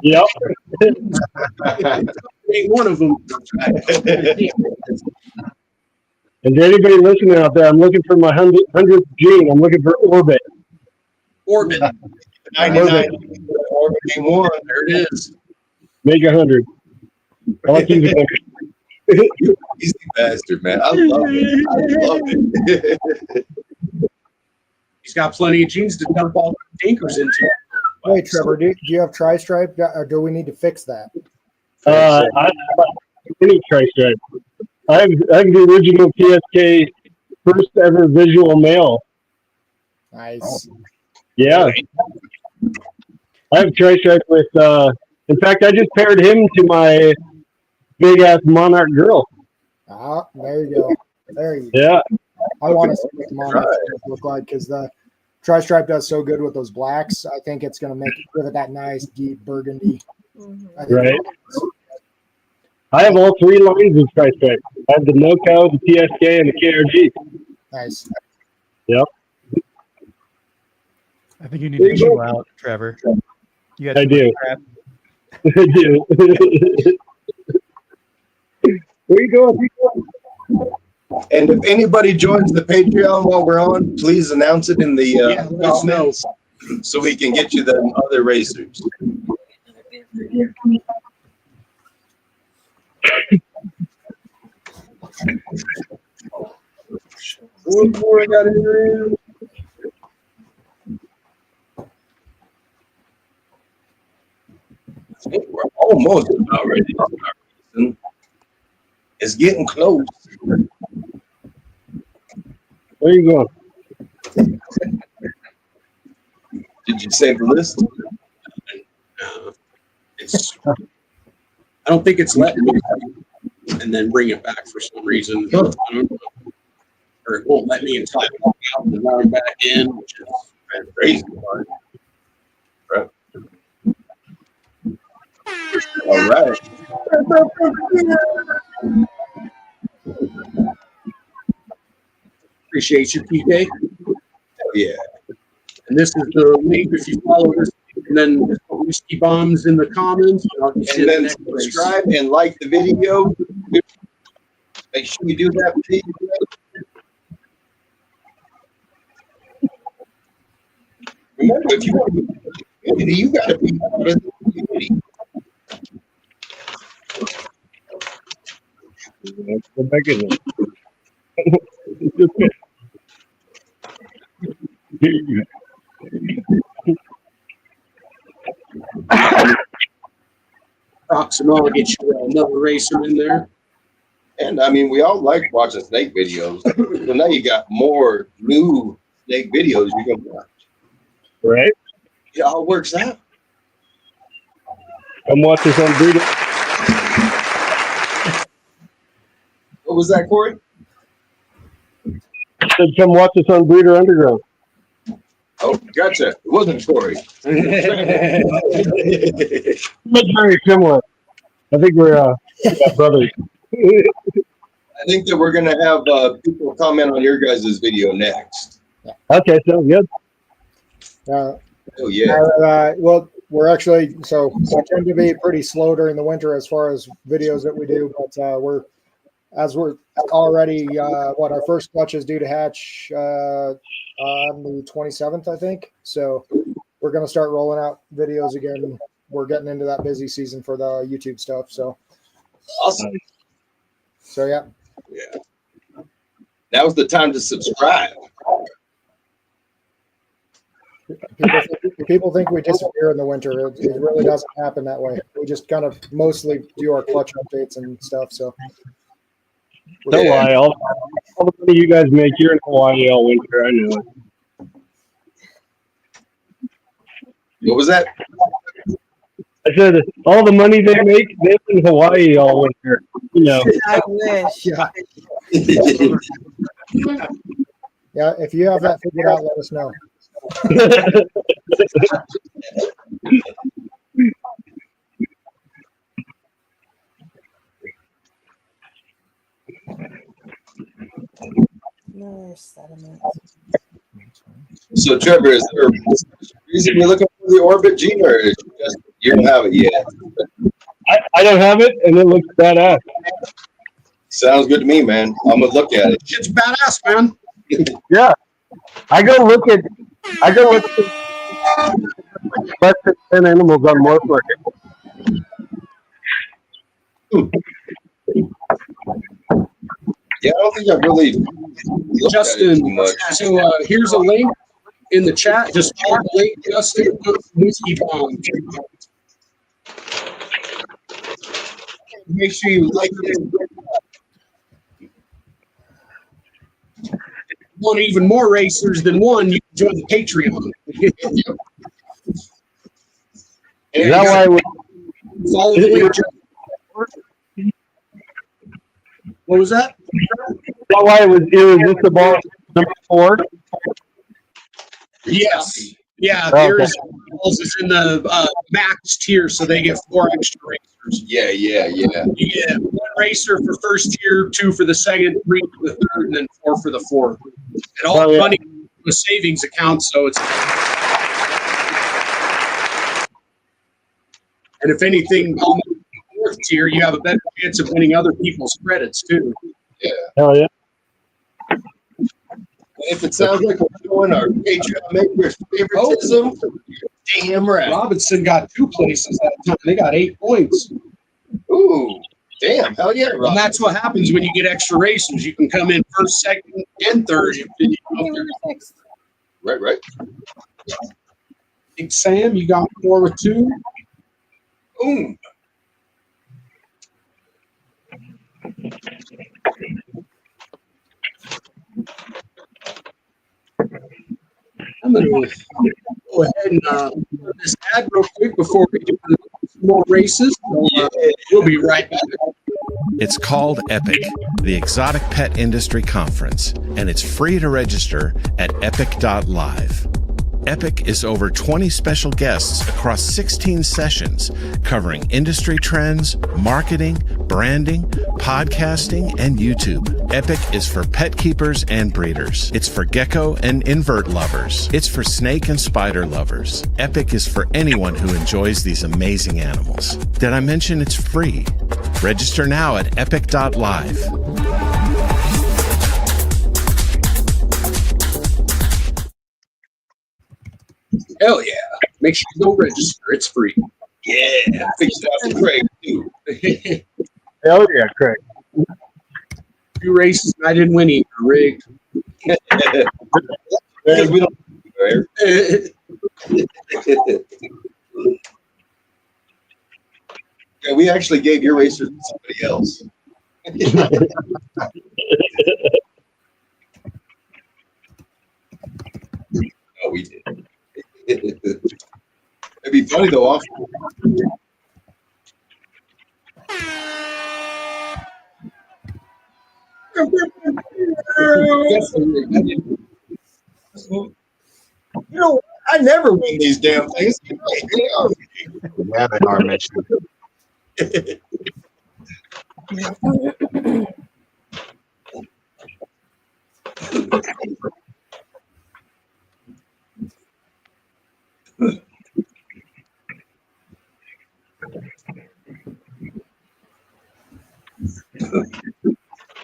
Yep. Ain't one of them. And to anybody listening out there, I'm looking for my 100th gene. I'm looking for Orbit. Orbit. 99. Orbit game 1. There it is. Make 100. I'll keep it. You easy bastard, man. I love it. He's got plenty of jeans to dump all tinkers into. Wait, Trevor, do you have tri-stripe, or do we need to fix that? I any tri-stripe. I have the original PSK first ever visual male. Nice. Yeah. I have tri-stripe with, in fact, I just paired him to my big ass monarch girl. Ah, there you go. There you go. Yeah. I want to see what the monarch look like because the tri-stripe does so good with those blacks. I think it's going to give it that nice deep burgundy. Right. I have all three lines of tri-stripe. I have the NoCo, the PSK, and the KRG. Nice. Yep. I think you need to chill out, Trevor. You got I too much do. crap. I do. Where you going? And if anybody joins the Patreon while we're on, please announce it in the comments so we can get you the other racers. What more I got in here? I think we're almost about ready to start racing. It's getting close. Where you going? Did you save the list? I don't think it's letting me, and then bring it back for some reason. I don't know. Or it won't let me until I walk out and now I'm back in, which is crazy. Right. All right. Appreciate you, PK. Yeah. And this is the link if you follow this, and then whiskey bombs in the comments. And then subscribe and like the video. Make sure you do that, please. Remember, if you want to be in the community, you got to be part of the community. Let's go back in there. Proximal, get you another racer in there. And I mean, we all like watching snake videos. So now you got more new snake videos you can watch. Right? It all works out. Come watch us on Breeder. What was that, Corey? I said, come watch us on Breeder Underground. Oh, gotcha. It wasn't Corey. But very similar. I think we're brothers. I think that we're going to have people comment on your guys' video next. Okay, sounds good. Oh, yeah. Well, we're actually, so we tend to be pretty slow during the winter as far as videos that we do, but we're already, our first clutch is due to hatch on the 27th, I think. So we're going to start rolling out videos again. We're getting into that busy season for the YouTube stuff. So awesome. So, yeah. Yeah. Now's the time to subscribe. People think we disappear in the winter. It really doesn't happen that way. We just kind of mostly do our clutch updates and stuff. So don't lie. All the money you guys make, you're in Hawaii all winter. I know it. What was that? I said all the money they make, they're in Hawaii all winter. You know. I wish. Yeah. Yeah. If you have that figured out, let us know. So, Trevor, is there a reason you're looking for the orbit gene, or is it just you don't have it yet? I don't have it, and it looks badass. Sounds good to me, man. I'm gonna look at it. It's badass, man. Yeah, I go look at less than 10 animals on Morph Market. Yeah, I don't think I've really looked Justin, at it too much. so here's a link in the chat. Just follow the link, Justin. Put whiskey bomb. Make sure you like it. Want even more racers than one, you can join the Patreon. Is that why we follow the link? What was that? Is that why it was Irresistible Ball number 4? Yes. Yeah, Okay. Irresistible Balls is in the max tier, so they get 4 extra racers. Yeah. You get 1 racer for first tier, 2 for the second, 3 for the third, and then 4 for the fourth. And all the money in a savings account, so it's. And if anything, on the 4th tier, you have a better chance of winning other people's credits too. Yeah. Hell yeah. If it sounds like we're doing our Patreon members favoritism, damn right. Robinson got 2 places that time. They got 8 points. Ooh, damn, hell yeah, Rob. And that's what happens when you get extra racers. You can come in first, second, and third. Right. Big Sam, you got 4 with 2. Boom. I'm going to go ahead and put this ad real quick before we do some more races. So, we'll be right back. It's called Epic, the Exotic Pet Industry Conference, and it's free to register at epic.live. Epic is over 20 special guests across 16 sessions covering industry trends, marketing, branding, podcasting, and YouTube. Epic is for pet keepers and breeders. It's for gecko and invert lovers. It's for snake and spider lovers. Epic is for anyone who enjoys these amazing animals. Did I mention it's free? Register now at epic.live. Hell yeah. Make sure you go register. It's free. Yeah. Fix it out for Craig, too. Hell yeah, Craig. 2 races, and I didn't win either. Rigged. Because we don't. Yeah, we actually gave your racers to somebody else. No, we didn't. It'd be funny though. Off. You know, I never win these damn things. Yeah, they are mentioned.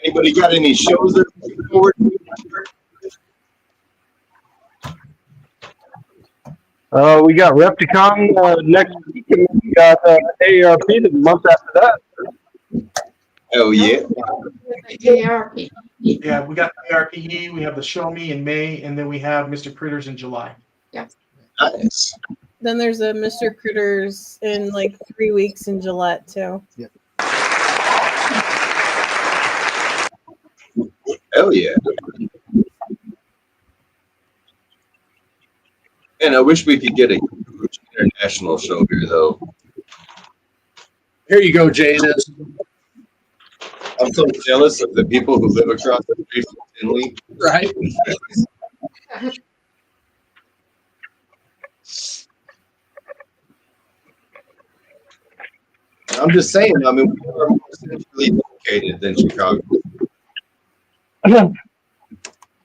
Anybody got any shows they're looking forward to? We got Repticon next week, and we got AARP the month after that. Oh yeah. ARP. Yeah, we got ARPE, we have the Show Me in May, and then we have Mr. Critters in July. Nice. Then there's a Mr. Critters in like 3 weeks in Gillette too. Hell yeah. And I wish we could get a huge international show here, though. Here you go, JNS. I'm so jealous of the people who live across the street from Tinley. Right? I'm just saying, I mean, we are more centrally located than Chicago.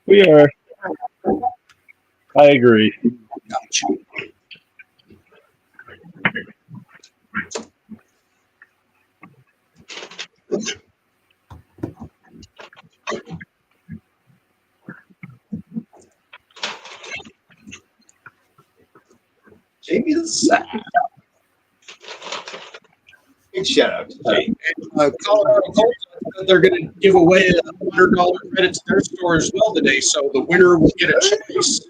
We are. I agree. Gotcha. Jamie the Sack. Big shout out to Jamie. Colorado Colts, they're going to give away a $100 credit to their store as well today, so the winner will get a choice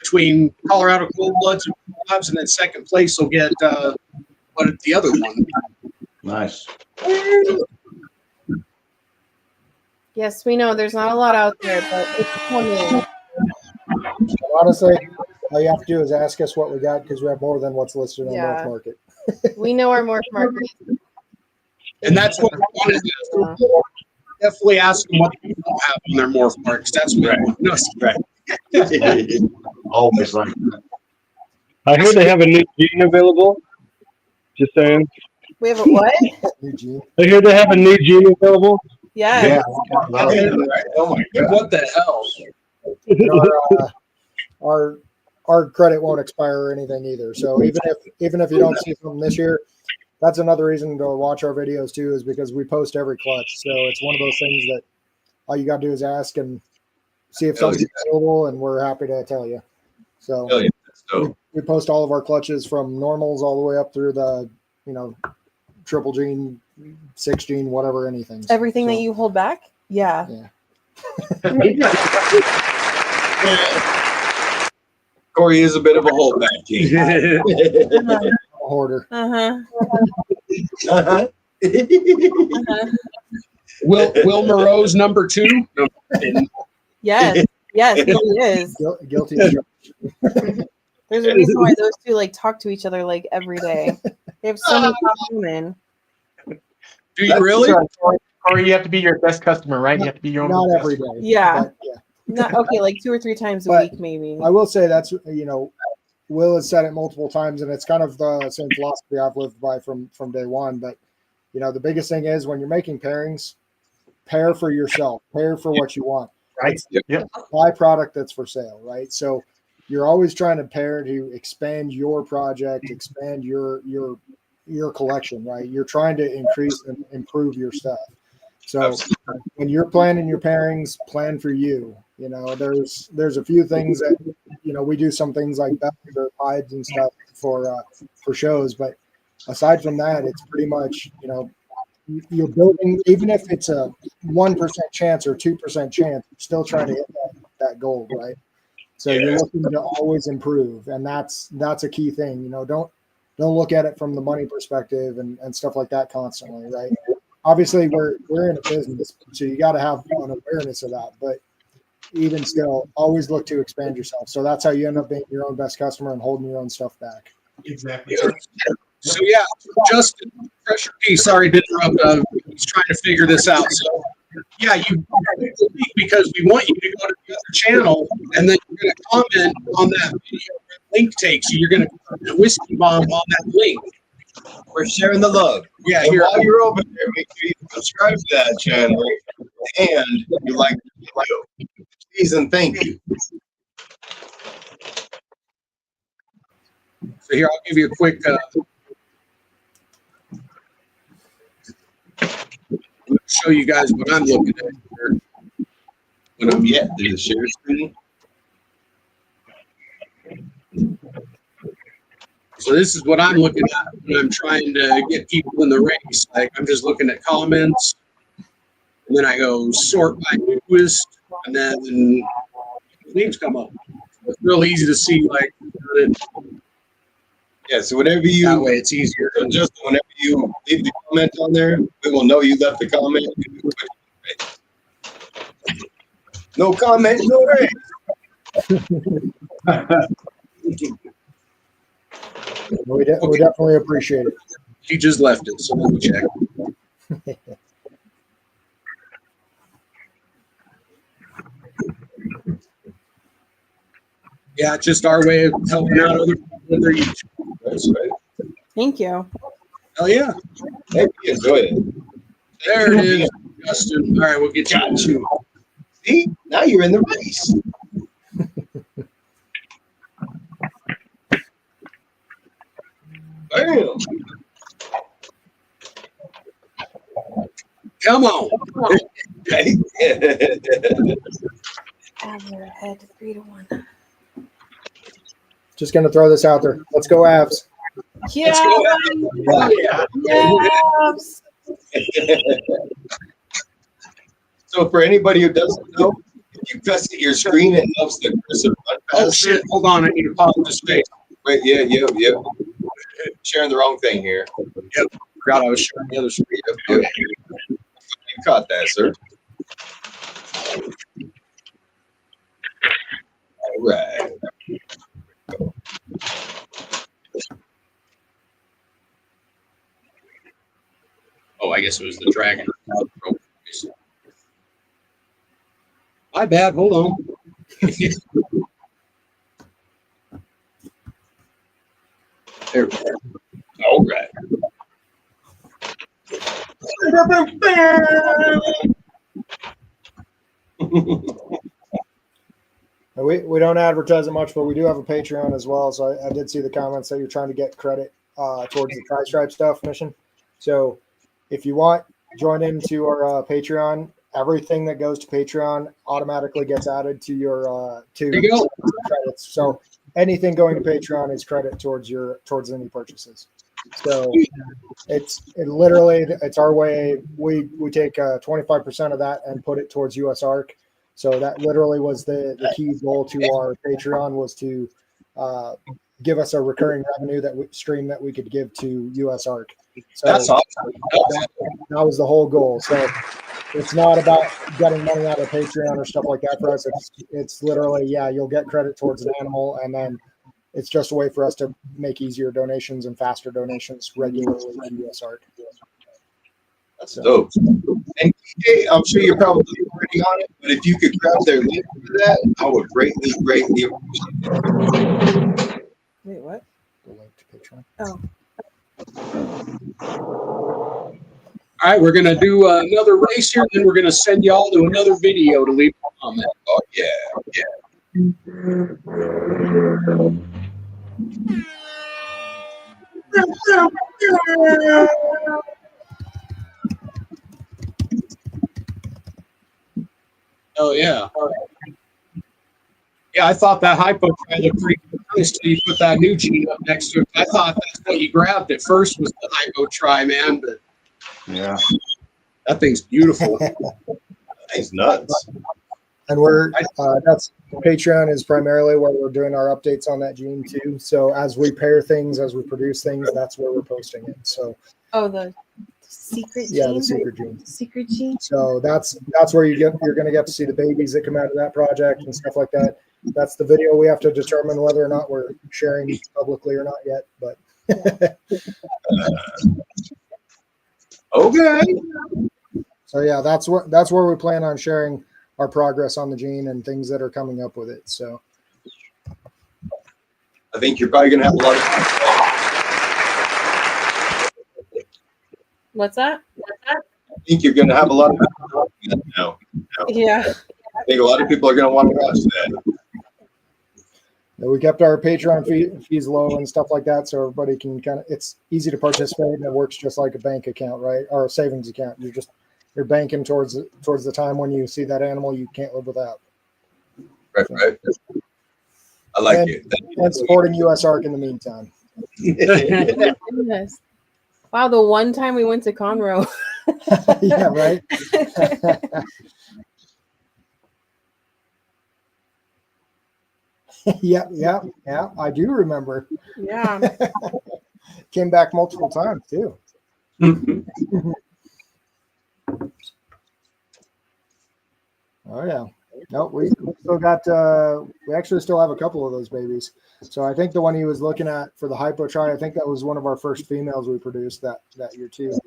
between Colorado Cold Bloods and Labs, and then second place will get the other one. Nice. Yes, we know there's not a lot out there, but it's coming. Honestly, all you have to do is ask us what we got because we have more than what's listed on Morph Market. We know our Morph Market. And that's what we wanted to do. Definitely ask them what they don't have on their Morph Marks. That's what I want to know. Right. Always like that. I hear they have a new gene available. Just saying. We have a what? New gene. I hear they have a new gene available. Yeah. Yeah. Oh my God. What the hell? Our credit won't expire or anything either. So even if you don't see something this year, that's another reason to watch our videos too, is because we post every clutch. So it's one of those things that all you got to do is ask and see if something's available, and we're happy to tell you. So we post all of our clutches from normals all the way up through the, triple gene, 6 gene, whatever, anything. Everything that you hold back? Yeah. Corey is a bit of a holdback king. Hoarder. Will Moreau's number 2? Yes, he is. Guilty. There's a reason why those two talk to each other every day. They have so much in common. Do you really? Corey, you have to be your best customer, right? You have to be your own. Not every day. Yeah. But, yeah. Not okay, 2 or 3 times a week, maybe. I will say that's Will has said it multiple times, and it's kind of the same philosophy I've lived by from day one. But the biggest thing is when you're making pairings, pair for yourself, pair for what you want. Right. Yep. Buy product that's for sale, right? So you're always trying to pair to expand your project, expand your collection, right? You're trying to increase and improve your stuff. So when you're planning your pairings, plan for you. There's a few things that we do some things like bells or hides and stuff for shows, but aside from that, it's pretty much you're building. Even if it's a 1% chance or 2% chance, you're still trying to hit that goal, right? So you're looking to always improve, and that's a key thing. Don't look at it from the money perspective and stuff like that constantly, right? Obviously, we're in a business, so you got to have an awareness of that. But even still, always look to expand yourself. So that's how you end up being your own best customer and holding your own stuff back. Exactly. So Justin, pressure P. Sorry to interrupt. He's trying to figure this out. So because we want you to go to the other channel, and then you're going to comment on that video where the link takes you. You're going to put a whiskey bomb on that link. We're sharing the love. Yeah, and while you're over there, make sure you subscribe to that channel and you like please and thank you. So here, I'll give you a quick. Let me show you guys what I'm looking at here. When I'm through the share screen. So this is what I'm looking at when I'm trying to get people in the race. I'm just looking at comments, and then I go sort by newest, and then names come up. It's real easy to see. So whenever you that way, it's easier. So just whenever you leave the comment on there, we will know you left the comment. No comment, no race. We definitely appreciate it. He just left it, so let me check. Yeah, it's just our way of helping out other people with their YouTube. That's right. Thank you. Hell yeah. Hey, enjoy it. There it is, Justin. All right, we'll get you. See, now you're in the race. Bam. Come on. Avs ahead 3-1. Just gonna throw this out there. Let's go Avs. Yeah. So for anybody who doesn't know, If you press your screen, it helps the cursor run Oh fast. shit! Hold on, I need to pause this space. Wait, yeah. Sharing the wrong thing here. Yep. Forgot I was sharing the other screen. Yep. You caught that, sir. All right. Oh, I guess it was the dragon. My bad. Hold on. There we go. All right. We don't advertise it much, but we do have a Patreon as well. So I did see the comments that you're trying to get credit towards the Tri-Stripe stuff mission. So if you want, join into our Patreon. Everything that goes to Patreon automatically gets added to your There you go. credits. So anything going to Patreon is credit towards any purchases. So it's our way. We take 25% of that and put it towards US Arc. So that literally was the key goal to our Patreon, was to give us a recurring revenue stream that we could give to US Arc. So That's awesome. that was the whole goal. So it's not about getting money out of Patreon or stuff like that for us. It's literally, you'll get credit towards an animal, and then it's just a way for us to make easier donations and faster donations regularly to US Arc. That's dope. And hey, I'm sure you're probably already on it, but if you could grab their link for that, I would greatly appreciate it. Wait, what? The link to Patreon. Oh. All right, we're gonna do another race here, then we're gonna send y'all to another video to leave a comment. Oh yeah. Oh yeah. Yeah, I thought that hypo try looked pretty nice till you put that new gene up next to it. I thought that's what you grabbed at first was the hypo try, man, but Yeah. that thing's beautiful. Thing's nuts. And we're that's Patreon is primarily where we're doing our updates on that gene too. So as we pair things, as we produce things, that's where we're posting it. So the secret gene. yeah, the secret gene. Secret gene. So that's where you're going to get to see the babies that come out of that project and stuff like that. That's the video. We have to determine whether or not we're sharing publicly or not yet, but okay. So yeah, that's where we plan on sharing our progress on the gene and things that are coming up with it. So I think you're probably going to have a lot of. What's that? I think you're going to have a lot of. No. Yeah. I think a lot of people are going to want to watch that. we kept our Patreon fees low and stuff like that, so everybody can it's easy to participate, and it works just like a bank account, right? Or a savings account. You're banking towards the time when you see that animal you can't live without. Right. I like it. And supporting US Arc in the meantime. Goodness. Wow, the one time we went to Conroe. Yeah, right. Yeah. I do remember. Yeah. Came back multiple times too. Oh yeah. No, we still got. We actually still have a couple of those babies. So I think the one he was looking at for the hypo try, I think that was one of our first females we produced that year too.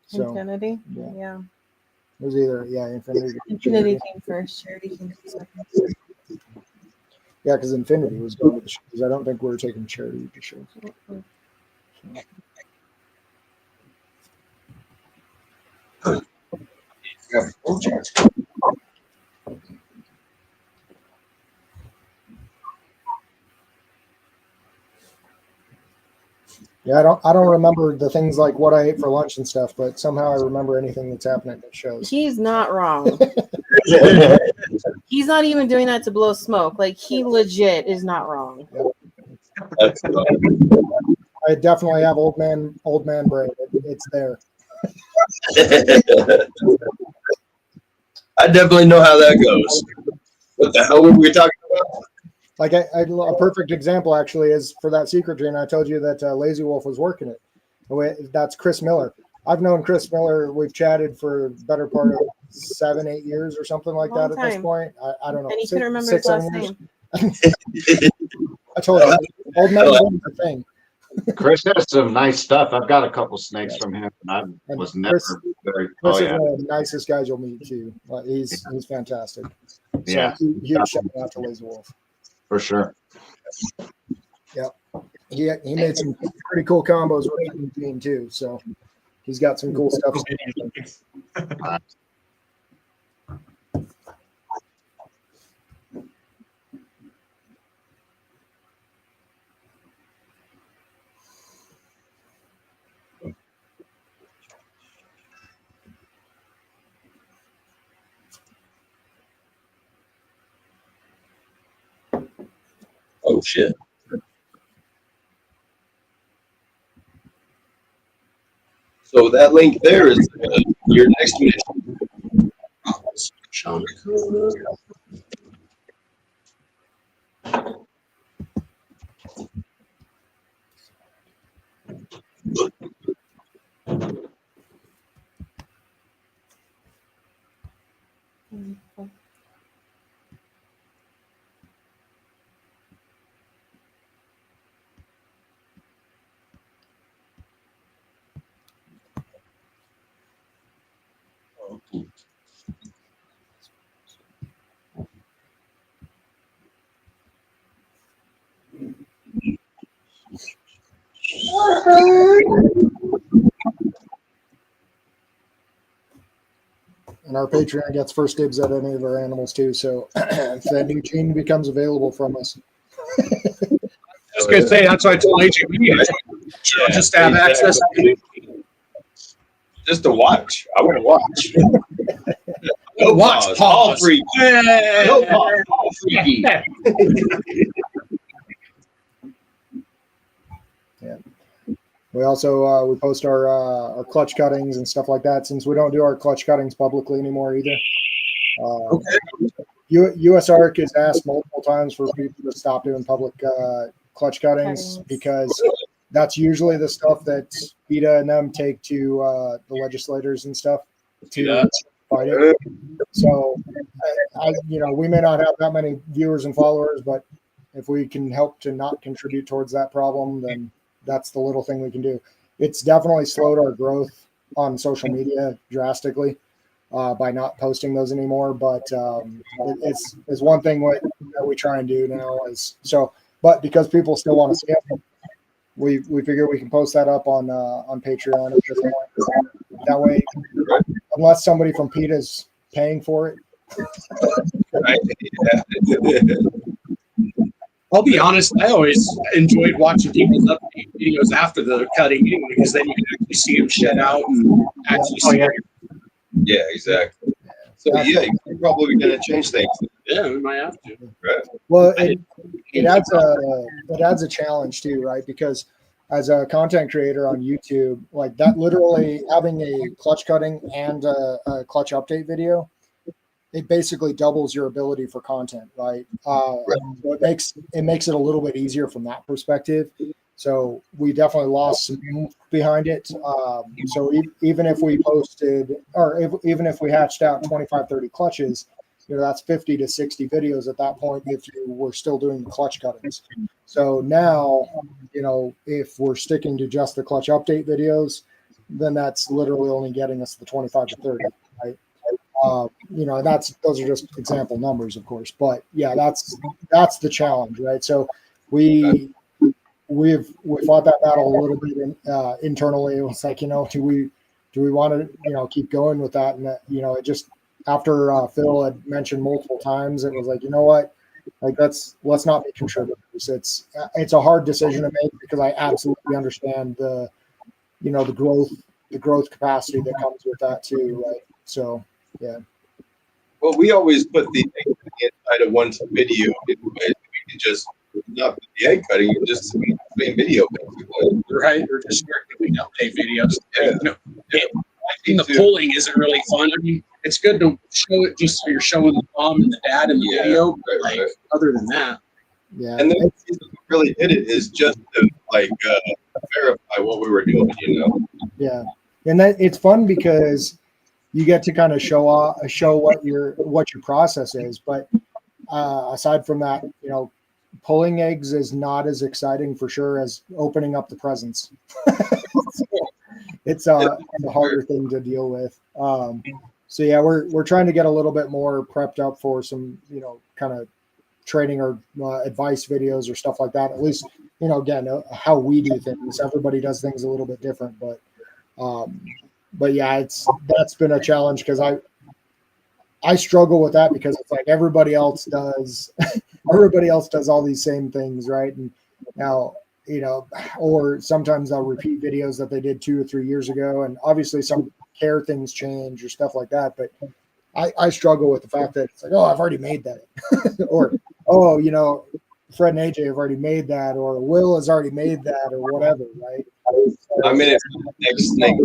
So, Infinity. Yeah. Yeah. It was either Infinity. Infinity came first. Charity came second. Yeah, because Infinity was going to the shows. I don't think we were taking Charity to shows. Yeah, I don't remember the things like what I ate for lunch and stuff, but somehow I remember anything that's happening at shows. He's not wrong. He's not even doing that to blow smoke. Like, he legit is not wrong. Yep. I definitely have old man brain. It's there. I definitely know how that goes. What the hell were we talking about? Like a perfect example actually is for that secret drain. I told you that Lazy Wolf was working it. That's Chris Miller. I've known Chris Miller. We've chatted for the better part of 7-8 years or something like that at this point. I don't know. And he couldn't remember his last name. I told you, old man is a thing. Chris has some nice stuff. I've got a couple snakes from him, and I was never very. Chris is one of the nicest guys you'll meet too. He's fantastic. So Yeah, huge shout out to Lazy Wolf. for sure. Yep. He made some pretty cool combos with the team too. So he's got some cool stuff. Oh shit. So that link there is your next mission. Sean. And our Patreon gets first dibs at any of our animals too. So if that new gene becomes available from us. I was going to say, that's why I told AJ, just to have access to it. Just to watch. I want to watch. No watch, pause. pause. All free. No pause. All free. Yeah. We also we post our clutch cuttings and stuff like that, since we don't do our clutch cuttings publicly anymore either. US Arc has asked multiple times for people to stop doing public clutch cuttings because that's usually the stuff that PETA and them take to the legislators and stuff to fight it. So, we may not have that many viewers and followers, but if we can help to not contribute towards that problem, then that's the little thing we can do. It's definitely slowed our growth on social media drastically by not posting those anymore. But it's one thing that we try and do now is so. But because people still want to see it, we figure we can post that up on Patreon. That way, unless somebody from PETA is paying for it. I'll be honest, I always enjoyed watching people's update videos after the cutting anyway, because then you can actually see them shed out and actually see. Yeah, exactly. So yeah, you're probably going to change things. Yeah, we might have to. Right. Well, it adds a challenge too, right? Because as a content creator on YouTube, like that, literally having a clutch cutting and a clutch update video, it basically doubles your ability for content, right? So it makes it a little bit easier from that perspective. So we definitely lost some oomph behind it. So even if we posted, or even if we hatched out 25, 30 clutches, that's 50 to 60 videos at that point if you were still doing the clutch cuttings. So now, if we're sticking to just the clutch update videos, then that's literally only getting us the 25 to 30, right? Those are just example numbers, of course, but yeah, that's the challenge, right? So we've fought that battle a little bit internally. It was like, do we want to keep going with that? And it just after Phil had mentioned multiple times, it was like, you know what, like let's not be contributors. It's a hard decision to make because I absolutely understand the growth capacity that comes with that too, right? So yeah. Well, we always put the egg cutting inside of one video. We can just not put the egg cutting, just the same video, basically. Right, or just doing update videos. Yeah. I think the pulling isn't really fun. I mean, it's good to show it just so you're showing the mom and the dad in the video. But like other than that, And the reason we really did it is just to verify what we were doing, Yeah, and that it's fun because you get to kind of show what your process is. But aside from that, pulling eggs is not as exciting for sure as opening up the presents. It's a harder thing to deal with. So yeah, we're trying to get a little bit more prepped up for some kind of training or advice videos or stuff like that. At least again how we do things. Everybody does things a little bit different, but yeah, that's been a challenge because I struggle with that because it's like everybody else does all these same things, right? And now, or sometimes they'll repeat videos that they did 2 or 3 years ago. And obviously some care things change or stuff like that. But I struggle with the fact that it's like, oh, I've already made that. Or, oh, Fred and AJ have already made that, or Will has already made that, or whatever, right? I mean, it's the next snake.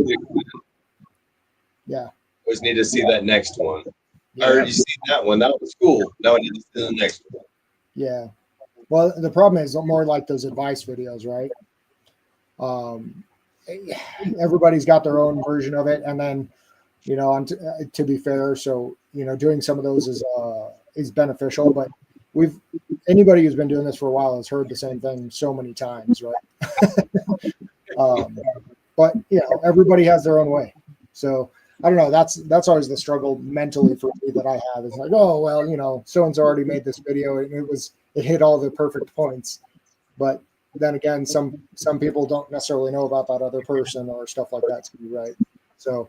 Yeah. Always need to see that next one. I already seen that one. That was cool. Now I need to see the next one. Yeah. Well, the problem is more like those advice videos, right? Everybody's got their own version of it, and then, to be fair, so doing some of those is beneficial. But anybody who's been doing this for a while has heard the same thing so many times, right? But everybody has their own way. So I don't know. That's always the struggle mentally for me that I have. It's like, oh well, so-and-so already made this video and it hit all the perfect points. But then again, some people don't necessarily know about that other person or stuff like that too, right? So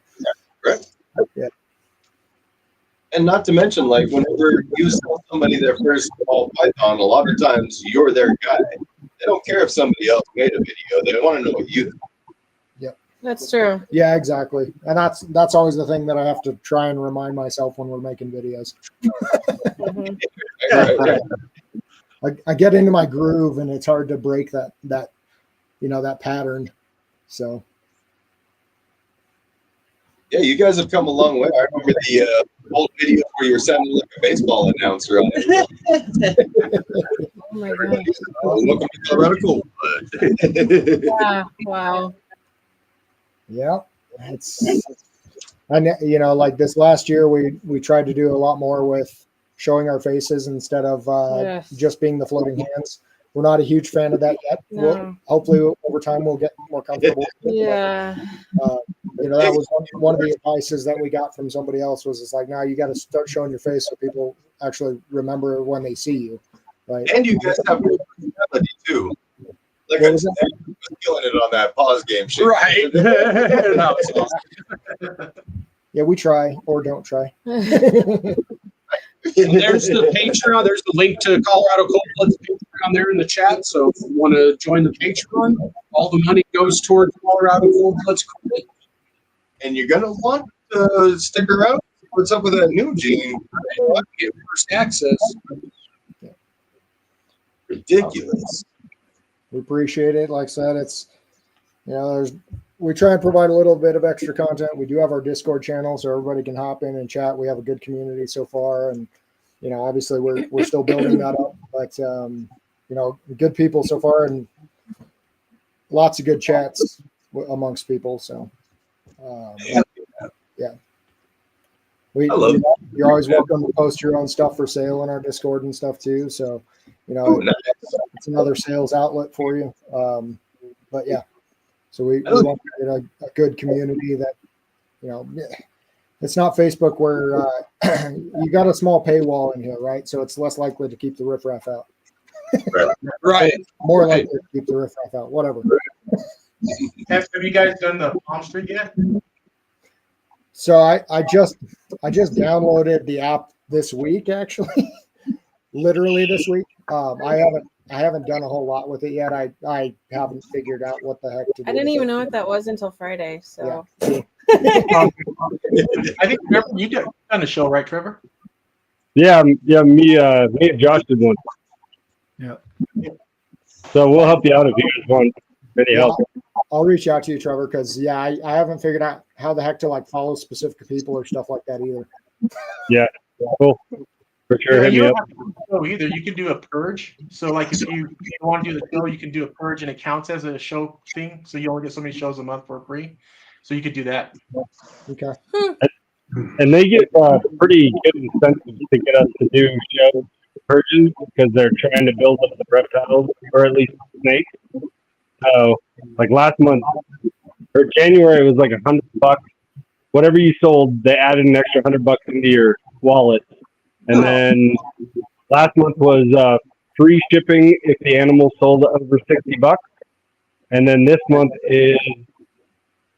right. Yeah. And not to mention, like, whenever you sell somebody their first ball python, a lot of times you're their guy. They don't care if somebody else made a video. They want to know what you think. That's true. Yeah, exactly. And that's always the thing that I have to try and remind myself when we're making videos. I get into my groove and it's hard to break that pattern. So yeah, you guys have come a long way. I remember the old video where you're sounding like a baseball announcer on it. Oh my god. Welcome to Colorado Cool. Yeah, wow. Yeah, like this last year, we tried to do a lot more with showing our faces instead of just being the floating hands. We're not a huge fan of that yet. No. Hopefully, over time, we'll get more comfortable. Yeah. That was one of the advices that we got from somebody else was it's like, now you got to start showing your face so people actually remember when they see you, right? And you guys have personality too. Like I was killing it on that pause game shit. Right. Yeah, we try or don't try. There's the Patreon. There's the link to Colorado Cold Blood's Patreon there in the chat. So if you want to join the Patreon, all the money goes toward Colorado Cold Blood's. And you're gonna want to stick around. What's up with that new gene? Get first access. Ridiculous. We appreciate it. Like I said, it's we try and provide a little bit of extra content. We do have our Discord channel so everybody can hop in and chat. We have a good community so far, and obviously we're still building that up. But good people so far, and lots of good chats amongst people. So yeah. You're always welcome to post your own stuff for sale in our Discord and stuff too. So, it's another sales outlet for you. But yeah, so we want to get a good community that, it's not Facebook where you got a small paywall in here, right? So it's less likely to keep the riffraff out. Right. More likely to keep the riffraff out, whatever. Have you guys done the Palm Street yet? So I just downloaded the app this week, actually, literally this week. I haven't done a whole lot with it yet. I haven't figured out what the heck to do. I didn't even know what that was until Friday. So yeah. I think Trevor, you done a show, right, Trevor? Yeah. Me and Josh did one. Yeah. So we'll help you out if you guys want any help. I'll reach out to you, Trevor, because yeah, I haven't figured out how the heck to like follow specific people or stuff like that either. Yeah, cool. For sure, Yeah, hit you me don't up. have to do show either. You can do a purge. So like if you want to do the show, you can do a purge and it counts as a show thing. So you only get so many shows a month for free. So you could do that. Okay. And they get pretty good incentives to get us to do show purges because they're trying to build up the reptiles or at least snakes. So, like last month or January was like $100. Whatever you sold, they added an extra $100 into your wallet. And then last month was free shipping if the animal sold over $60. And then this month is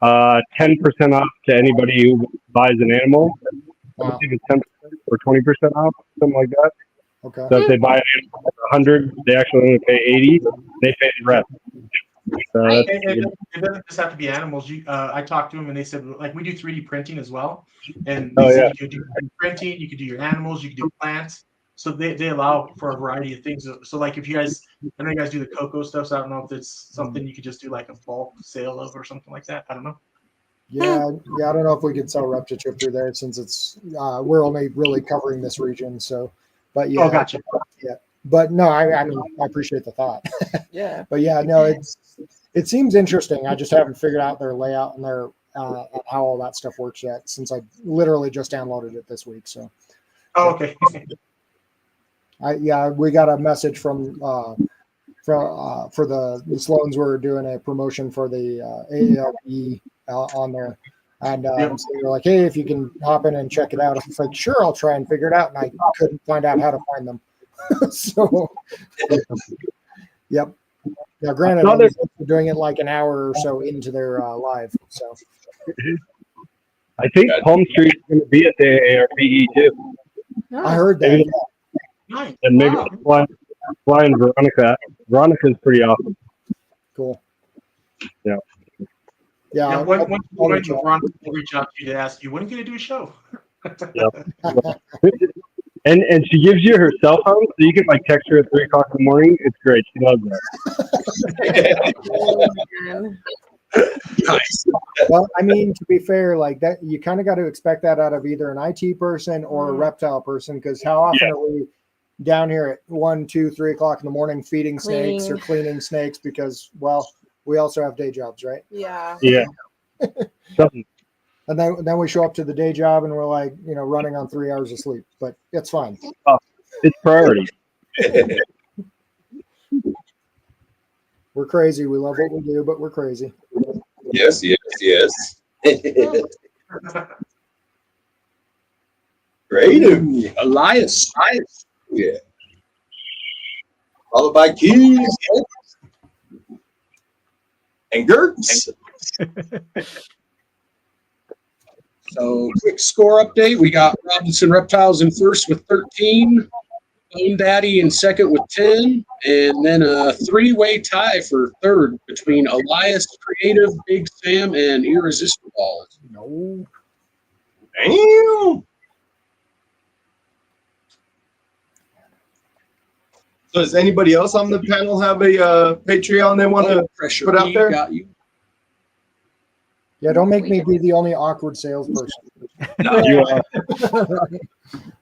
10% off to anybody who buys an animal. I think it's 10% or 20% off, something like that. Okay. So if they buy an animal for 100, they actually only pay 80. They pay the rest. So It doesn't just have to be animals. I talked to them and they said like we do 3D printing as well, and they said you could do 3D printing, you could do your animals, you could do plants. So they allow for a variety of things. So like if you guys, I know you guys do the cocoa stuff. So I don't know if it's something you could just do like a bulk sale of or something like that. I don't know. Yeah, I don't know if we could sell ReptiChip through there since it's we're only really covering this region. So, but yeah, gotcha. Yeah, but no, I mean I appreciate the thought. Yeah, but yeah, no, it seems interesting. I just haven't figured out their layout and their and how all that stuff works yet since I literally just downloaded it this week. So, okay. We got a message from for the Sloans were doing a promotion for the ALE on there. And so they're like, hey, if you can hop in and check it out. I was like, sure, I'll try and figure it out. And I couldn't find out how to find them. So, yep. Now, granted, I was doing it like an hour or so into their live. So, I think Palm Street's going to be at the ARPE too. I heard that. Nice. And maybe flying Veronica. Veronica's pretty awesome. Cool. Yeah. Yeah. When Veronica will reach out to you to ask you, when are you going to do a show? Yep. And she gives you her cell phone, so you can like text her at 3:00 in the morning. It's great. She loves that. Nice. Well, I mean, to be fair, like that, you kind of got to expect that out of either an IT person or a reptile person, because how often are we down here at 1, 2, 3 o'clock in the morning feeding snakes or cleaning snakes? Because, well, we also have day jobs, right? Yeah. Yeah. And then we show up to the day job and we're like, running on 3 hours of sleep, but it's fine. It's priority. We're crazy. We love what we do, but we're crazy. Yes. Great. Elias. Yeah. Followed by Keys and Gertz. So, quick score update. We got Robinson Reptiles in first with 13, Bone Daddy in second with 10, and then a three-way tie for third between Elias Creative, Big Sam, and Irresistible Balls. No. Damn. So does anybody else on the panel have a Patreon they want to put out there? Got you. Yeah, don't make me be the only awkward salesperson. No, you are.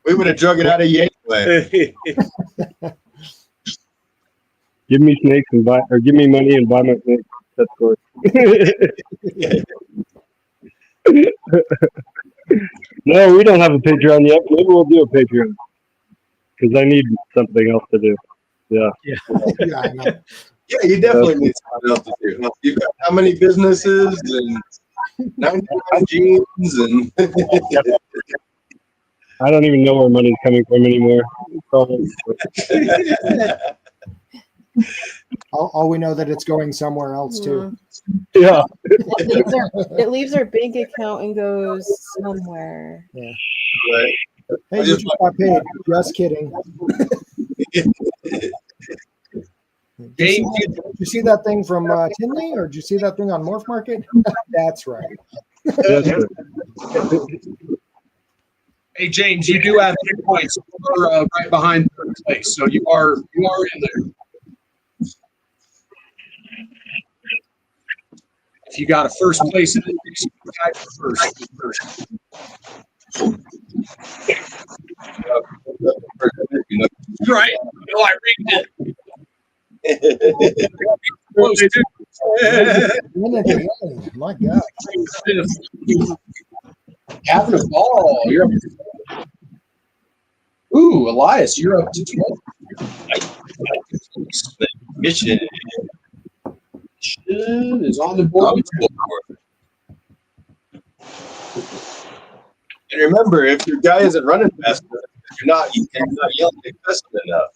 We would have drug it out of you anyway. Give me snakes or give me money and buy my snakes. That's good. No, we don't have a Patreon yet. Maybe we'll do a Patreon because I need something else to do. Yeah. Yeah, you definitely need something else to do. You've got how many businesses and 99 jeans and I don't even know where money's coming from anymore. All we know that it's going somewhere else too. Yeah. It leaves our bank account and goes somewhere. Yeah. Right. Hey, you just got paid. Just kidding. Did you see that thing from Tinley, or did you see that thing on Morph Market? That's right. Hey James, you do have 8 points. We're right behind third place, so you are in there. If you got a first place in it, you tied for first. Right. No, I rigged it. Close, dude. My God. Having a ball. You're up. Ooh, Elias, you're up to 12. Mission is on the board. And remember, if your guy isn't running fast enough, you're not yelling enough.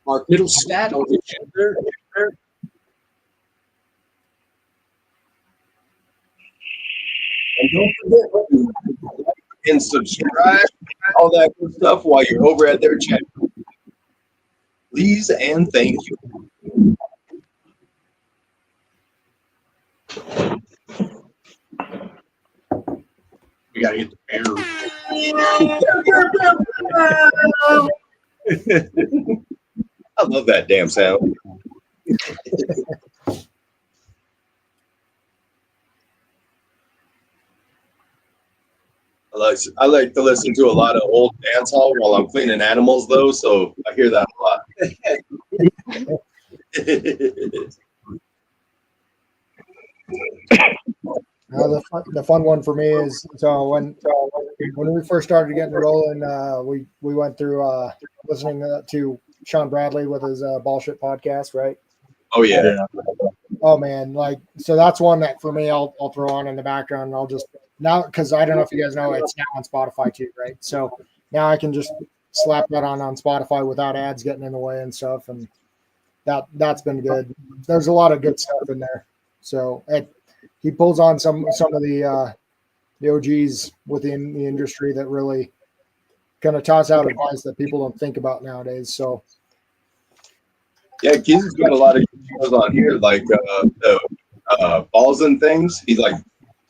Mark Middlestat over there. And don't forget and subscribe, all that good stuff while you're over at their channel. Please and thank you. We gotta get the bear. I love that damn sound. I like to listen to a lot of old dance hall while I'm cleaning animals, though, so I hear that a lot. The fun one for me is when we first started getting rolling, we went through listening to Sean Bradley with his Bullshit podcast, right? Oh yeah. Oh man, so that's one that for me I'll throw on in the background, and I'll just now, because I don't know if you guys know, it's now on Spotify too, right? So now I can just slap that on Spotify without ads getting in the way and stuff, and that's been good. There's a lot of good stuff in there. So he pulls on some of the OGs within the industry that really kind of toss out advice that people don't think about nowadays. So yeah, Keith's got a lot of shows on here, like the balls and things. He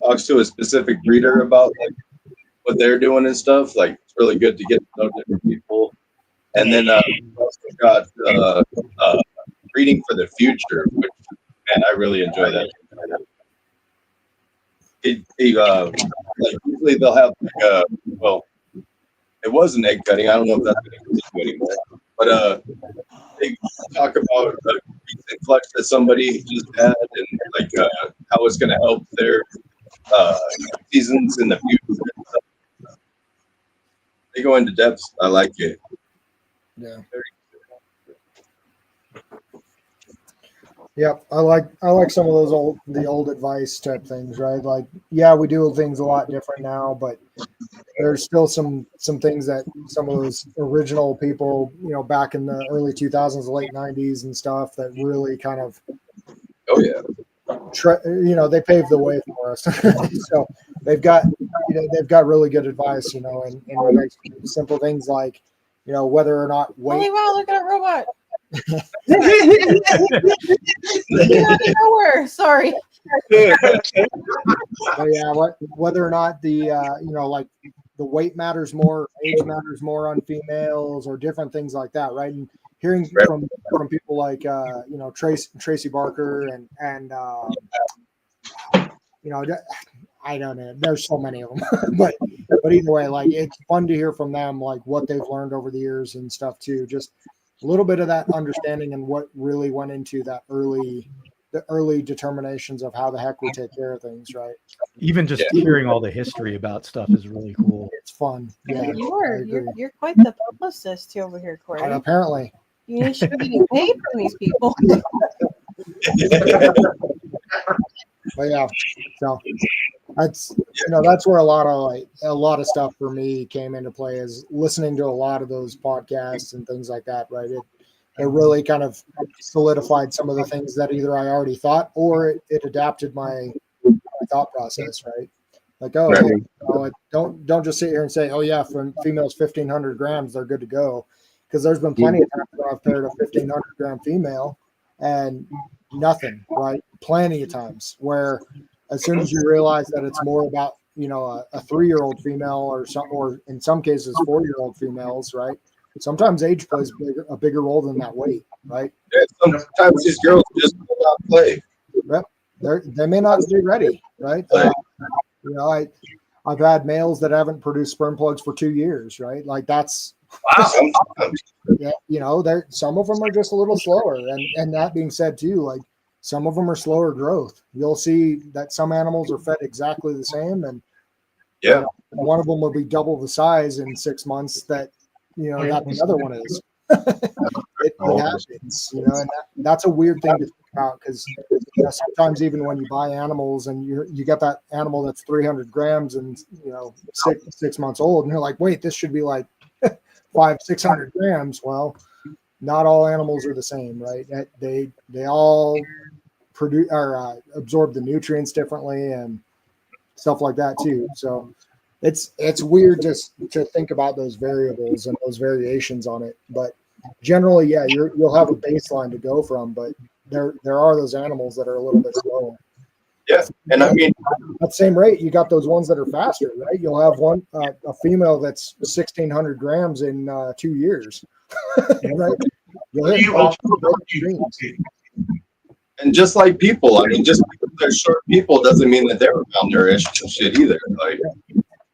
talks to a specific breeder about what they're doing and stuff. It's really good to get to know different people. And then we also got breeding for the future, which man, I really enjoy that. Usually they'll have it was an egg cutting. I don't know if that's going to continue anymore, but they talk about a recent clutch that somebody just had and how it's going to help their seasons in the future. They go into depth. I like it. Yeah. Yep, I like some of those old advice type things, right? We do things a lot different now, but there's still some things that some of those original people, back in the early 2000s, late 90s and stuff that really kind of, they paved the way for us. So they've got really good advice, in simple things like, whether or not weight. Holy wow, look at a robot. Nowhere. Sorry. Whether or not the the weight matters more, age matters more on females, or different things like that, right? And hearing from people like Tracy Barker and I don't know, there's so many of them, but either way, it's fun to hear from them, what they've learned over the years and stuff too. Just a little bit of that understanding and what really went into the early determinations of how the heck we take care of things, right? Even just hearing all the history about stuff is really cool. It's fun. Yeah, you're quite the publicist over here, Corey. Apparently, you should be getting paid from these people. But yeah, so that's where a lot of stuff for me came into play, is listening to a lot of those podcasts and things like that, right? It really kind of solidified some of the things that either I already thought, or it adapted my thought process, right? Don't just sit here and say, oh yeah, for females 1,500 grams, they're good to go. Because there's been plenty of times where I've paired a 1,500 gram female and nothing, right? Plenty of times where as soon as you realize that it's more about, a 3-year-old female or in some cases 4-year-old females, right? sometimes age plays a bigger role than that weight, right? Yeah, sometimes these girls just will not play. Yep. They may not be ready, right? You know, I've had males that haven't produced sperm plugs for 2 years, right? Like that's wow. Yeah, you know, some of them are just a little slower, and that being said too, like some of them are slower growth. You'll see that some animals are fed exactly the same, and yeah, you know, one of them will be double the size in 6 months that that the other one is. It happens, you know, and that's a weird thing to think about because sometimes even when you buy animals and you get that animal that's 300 grams and 6 months old, and you're like, wait, this should be like 500-600 grams. Well, not all animals are the same, right? They all produce or absorb the nutrients differently and stuff like that too. So it's weird just to think about those variables and those variations on it. But generally, yeah, you'll have a baseline to go from, but there are those animals that are a little bit slower. Yeah, and I mean, at the same rate, you got those ones that are faster, right? You'll have one a female that's 1,600 grams in 2 years, right? And just like people, I mean, just because they're short people doesn't mean that they're malnourished and shit either. Like,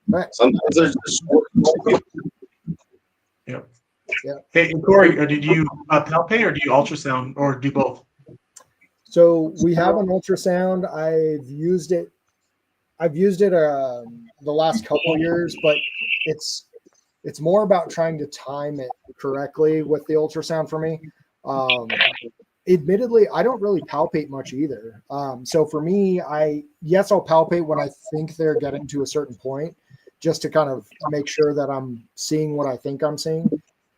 right. Sometimes they're just short people. Yeah. Yeah. Hey, Corey, did you palpate or do you ultrasound or do both? So we have an ultrasound. I've used it the last couple of years, but it's more about trying to time it correctly with the ultrasound for me. Admittedly, I don't really palpate much either. So for me, I'll palpate when I think they're getting to a certain point, just to kind of make sure that I'm seeing what I think I'm seeing.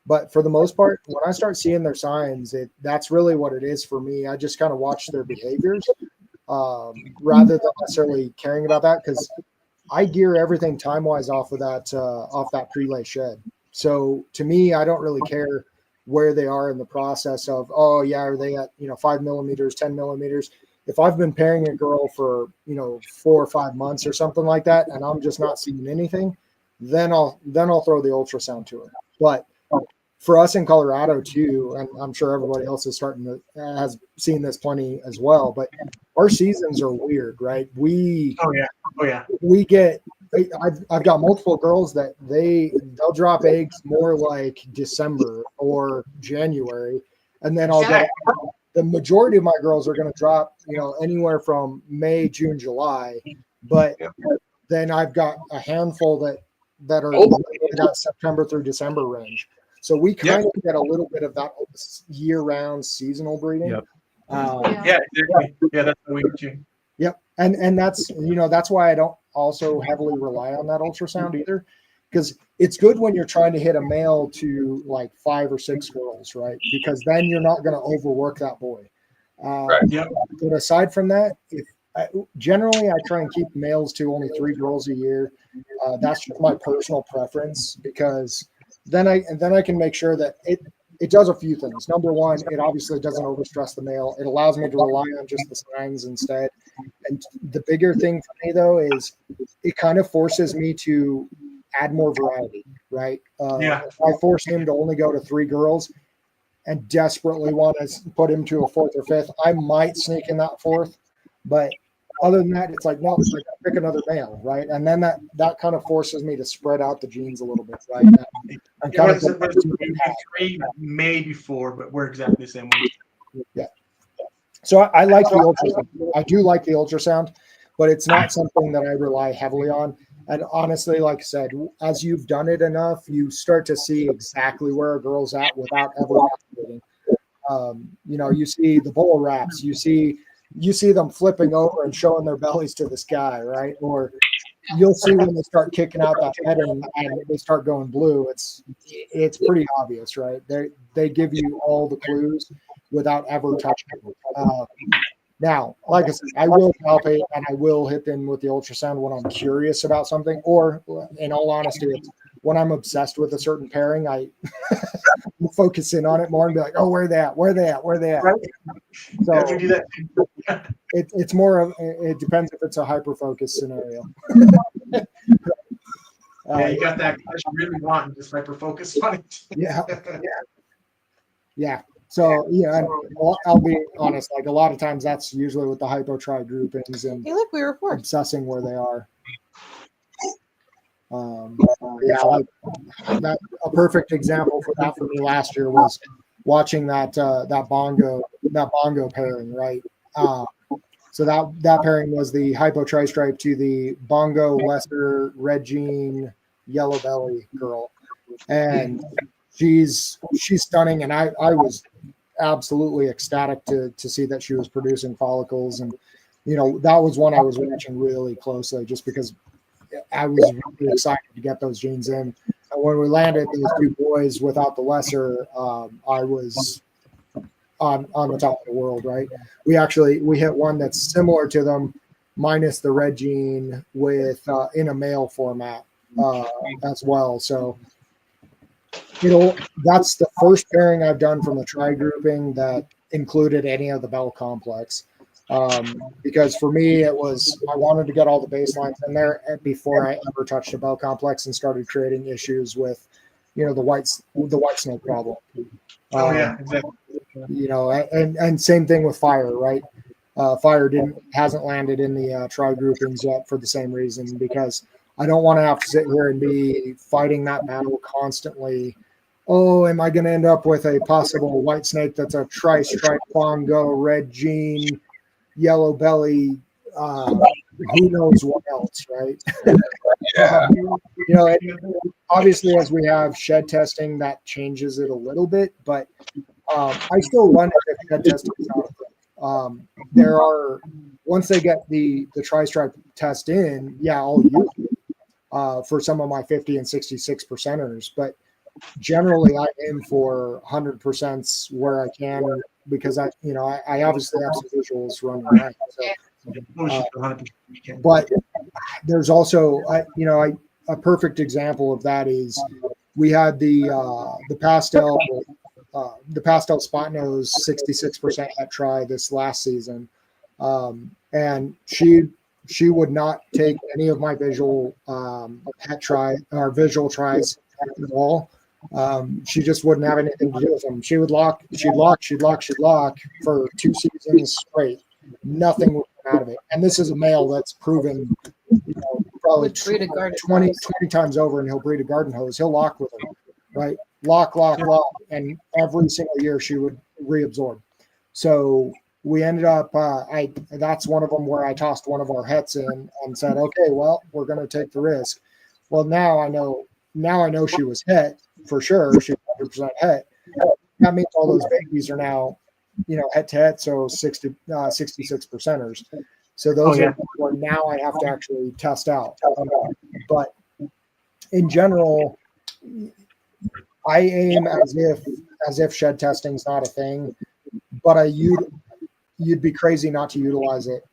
But for the most part, when I start seeing their signs, that's really what it is for me. I just kind of watch their behaviors rather than necessarily caring about that, because I gear everything time-wise off that prelay shed. So to me, I don't really care where they are in the process of, are they at 5 millimeters, 10 millimeters? If I've been pairing a girl for 4 or 5 months or something like that, and I'm just not seeing anything, then I'll throw the ultrasound to her. But for us in Colorado too, and I'm sure everybody else has seen this plenty as well, but our seasons are weird, right? We get, I've got multiple girls that they'll drop eggs more like December or January, and then I'll get the majority of my girls are going to drop, anywhere from May, June, July, but then I've got a handful that are in that September through December range. So we kind of get a little bit of that year-round seasonal breeding. Yep. Exactly. Yeah, that's how we get you. Yep, and that's that's why I don't also heavily rely on that ultrasound either, because it's good when you're trying to hit a male to like 5 or 6 girls, right? Because then you're not going to overwork that boy. But aside from that, generally I try and keep males to only 3 girls a year. That's just my personal preference, because then I can make sure that it does a few things. Number one, it obviously doesn't overstress the male. It allows me to rely on just the signs instead. And the bigger thing for me though is it kind of forces me to add more variety, right? If I force him to only go to 3 girls and desperately want to put him to a 4th or 5th, I might sneak in that 4th, but other than that, it's like, no, I gotta pick another male, right? And then that kind of forces me to spread out the genes a little bit, right? I'm kind of 3, maybe 4, but we're exactly the same way. Yeah. So I like the ultrasound. I do like the ultrasound, but it's not something that I rely heavily on. And honestly, like I said, as you've done it enough, you start to see exactly where a girl's at without ever activating. You see the bull wraps, you see them flipping over and showing their bellies to the sky, right? Or you'll see when they start kicking out that heading and they start going blue. It's pretty obvious, right? They give you all the clues without ever touching it. Now, like I said, I will palpate and I will hit them with the ultrasound when I'm curious about something, or in all honesty, it's when I'm obsessed with a certain pairing, I focus in on it more and be like, oh, where are they at? Where are they at? Where are they at? Right. So we do that. It's more of, it depends if it's a hyper focus scenario. Yeah, you got that gush you really want and just hyper focus on it. Yeah. So yeah, and I'll be honest. Like a lot of times, that's usually with the hypo-tri groupings and Hey, look, we were fourth. obsessing where they are. Yeah, like that. A perfect example for that for me last year was watching that bongo pairing, right? So that pairing was the hypo tri-stripe to the bongo lesser red jean yellow belly girl, and she's stunning, and I was absolutely ecstatic to see that she was producing follicles, and that was one I was watching really closely just because I was really excited to get those genes in. And when we landed those two boys without the lesser, I was on the top of the world, right? We hit one that's similar to them, minus the red gene with in a male format as well. So, that's the first pairing I've done from the tri grouping that included any of the Bell complex. Because for me, I wanted to get all the baselines in there before I ever touched a Bell complex and started creating issues with, the white snake problem. Oh yeah, exactly. And same thing with fire, right? Fire hasn't landed in the tri groupings yet for the same reason, because I don't want to have to sit here and be fighting that battle constantly. Oh, am I going to end up with a possible white snake that's a tri-stripe bongo, red gene, yellow belly, who knows what else, right? Obviously, as we have shed testing, that changes it a little bit, but I still run it if shed testing is not a thing. There are, once they get the tri-stripe test in, I'll use it for some of my 50 and 66 percenters, but generally I aim for 100% where I can, because I obviously have some visuals running right. So, but there's also a perfect example of that is we had the pastel spot nose 66% at try this last season, and she would not take any of my visual hat try or visual tries at all. She just wouldn't have anything to do with them. She'd lock for 2 seasons straight. Nothing would come out of it. And this is a male that's proven, probably 20 times over, and he'll breed a garden hose. He'll lock with her, right? Lock. And every single year she would reabsorb. So we ended up, that's one of them where I tossed one of our hets in and said, okay, well, we're going to take the risk. Well, now I know she was het for sure. She's 100% het. That means all those babies are now, het to het. So 66 percenters. So those are where now I have to actually test out. But in general, I aim as if shed testing is not a thing, but you'd be crazy not to utilize it.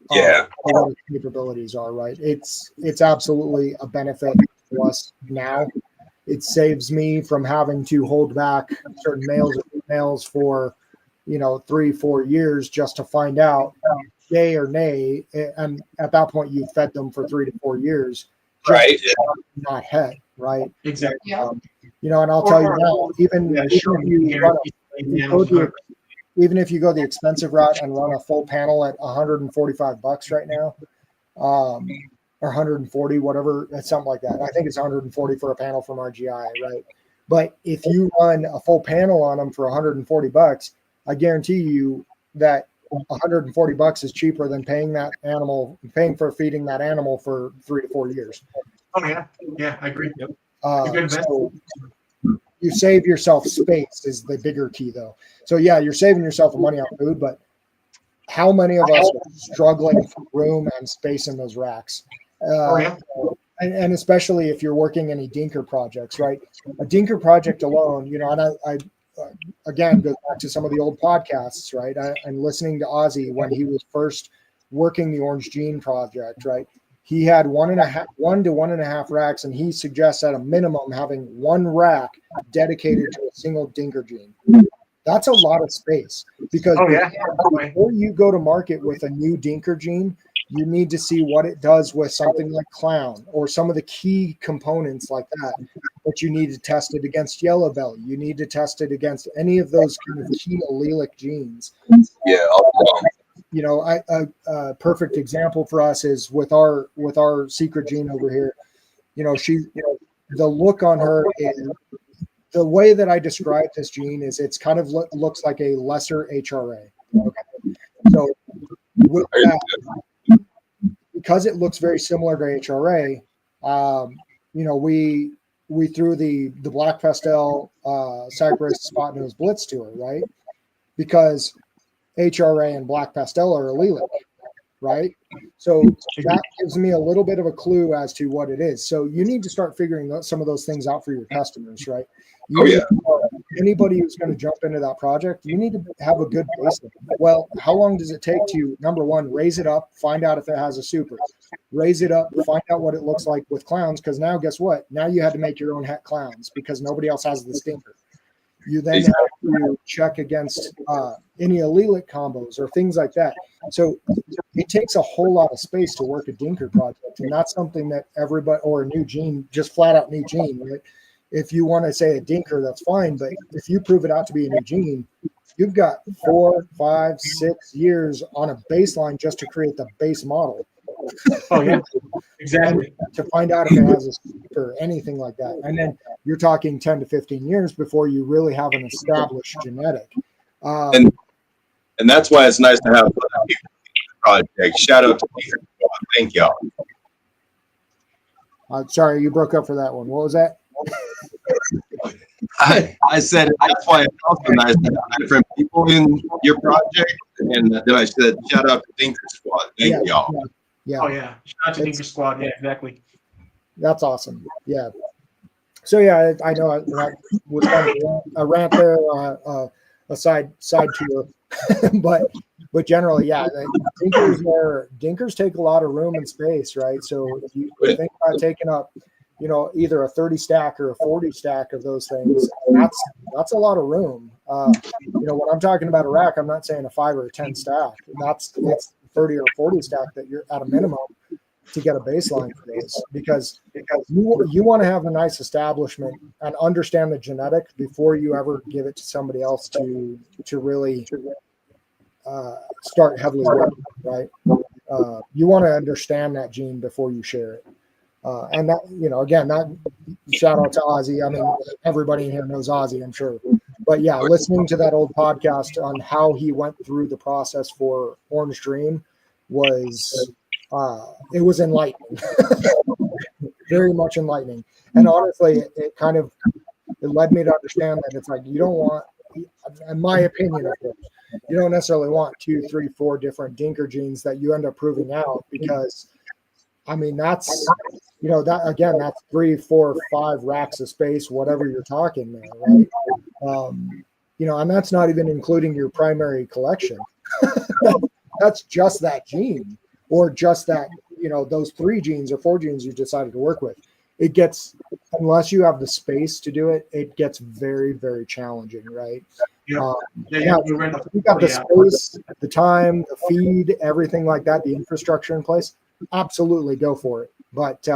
What its capabilities are, right? It's absolutely a benefit to us now. It saves me from having to hold back certain males or females for 3-4 years just to find out yay or nay, and at that point you fed them for 3 to 4 years, right? Not het, right? Exactly. And I'll tell you now, even if you go the expensive route and run a full panel at $145 right now, or 140, whatever, it's something like that. I think it's 140 for a panel from RGI, right? But if you run a full panel on them for $140, I guarantee you that $140 is cheaper than paying for feeding that animal for 3 to 4 years. Oh yeah, I agree. Yep. So you save yourself space is the bigger key, though. So you're saving yourself money on food, but how many of us are struggling for room and space in those racks? And especially if you're working any dinker projects, right? A dinker project alone, and I again goes back to some of the old podcasts, right? I'm listening to Ozzy when he was first working the Orange Gene project, right? He had 1 to 1.5 racks, and he suggests at a minimum having 1 rack dedicated to a single dinker gene. That's a lot of space, because before you go to market with a new dinker gene, You need to see what it does with something like clown or some of the key components like that. But you need to test it against yellow belly. You need to test it against any of those kind of key allelic genes. Yeah. You know, a perfect example for us is with our secret gene over here. You know, the look on her is, the way that I describe this gene is it's kind of looks like a lesser HRA. Okay. So with that, because it looks very similar to HRA, you know, we threw the black pastel Cypress spot nose blitz to her, right? Because HRA and black pastel are allelic, right? So that gives me a little bit of a clue as to what it is. So you need to start figuring some of those things out for your customers, right? Anybody who's going to jump into that project, you need to have a good baseline. Well, how long does it take to, number one, raise it up, find out if it has a super, raise it up, find out what it looks like with clowns, because now guess what? Now you had to make your own het clowns because nobody else has the stinker. You then have to check against any allelic combos or things like that. So it takes a whole lot of space to work a dinker project, and that's something that everybody, or a new gene, just flat out new gene, right? If you want to say a dinker, that's fine. But if you prove it out to be a new gene, you've got 4, 5, 6 years on a baseline just to create the base model. Oh, yeah, exactly. And to find out if it has a super or anything like that. And then you're talking 10 to 15 years before you really have an established genetic. And that's why it's nice to have other people in the project. Shout out to Peter. Thank y'all. Sorry, you broke up for that one. What was that? I said that's why it's also nice to have different people in your project. And then I said, shout out to Dinker Squad. Thank y'all. Yeah. Oh, yeah. Shout out to Dinker Squad. Yeah, exactly. That's awesome. Yeah. So, yeah, I know that was kind of a rant there, a side tour. but generally, yeah, dinkers take a lot of room and space, right? So if you think about taking up, you know, either a 30 stack or a 40 stack of those things, that's a lot of room. You know, when I'm talking about a rack, I'm not saying a 5 or a 10 stack. It's 30 or 40 stack that you're at a minimum to get a baseline for this, because you want to have a nice establishment and understand the genetic before you ever give it to somebody else to really start heavily working, right? You want to understand that gene before you share it. And that, you know, again, that shout out to Ozzy. I mean, everybody in here knows Ozzy, I'm sure. But yeah, listening to that old podcast on how he went through the process for Orange Dream was, it was enlightening, very much enlightening. And honestly, it led me to understand that it's like, you don't want, in my opinion, of course, you don't necessarily want 2, 3, 4 different dinker genes that you end up proving out, because I mean, that's, you know, that again, that's 3, 4, 5 racks of space, whatever you're talking there, right? You know, and that's not even including your primary collection. That's just that gene, or just that, you know, those 3 genes or 4 genes you decided to work with. It gets, unless you have the space to do it, it gets very, very challenging, right? You got the space, the time, the feed, everything like that, the infrastructure in place. Absolutely go for it. But,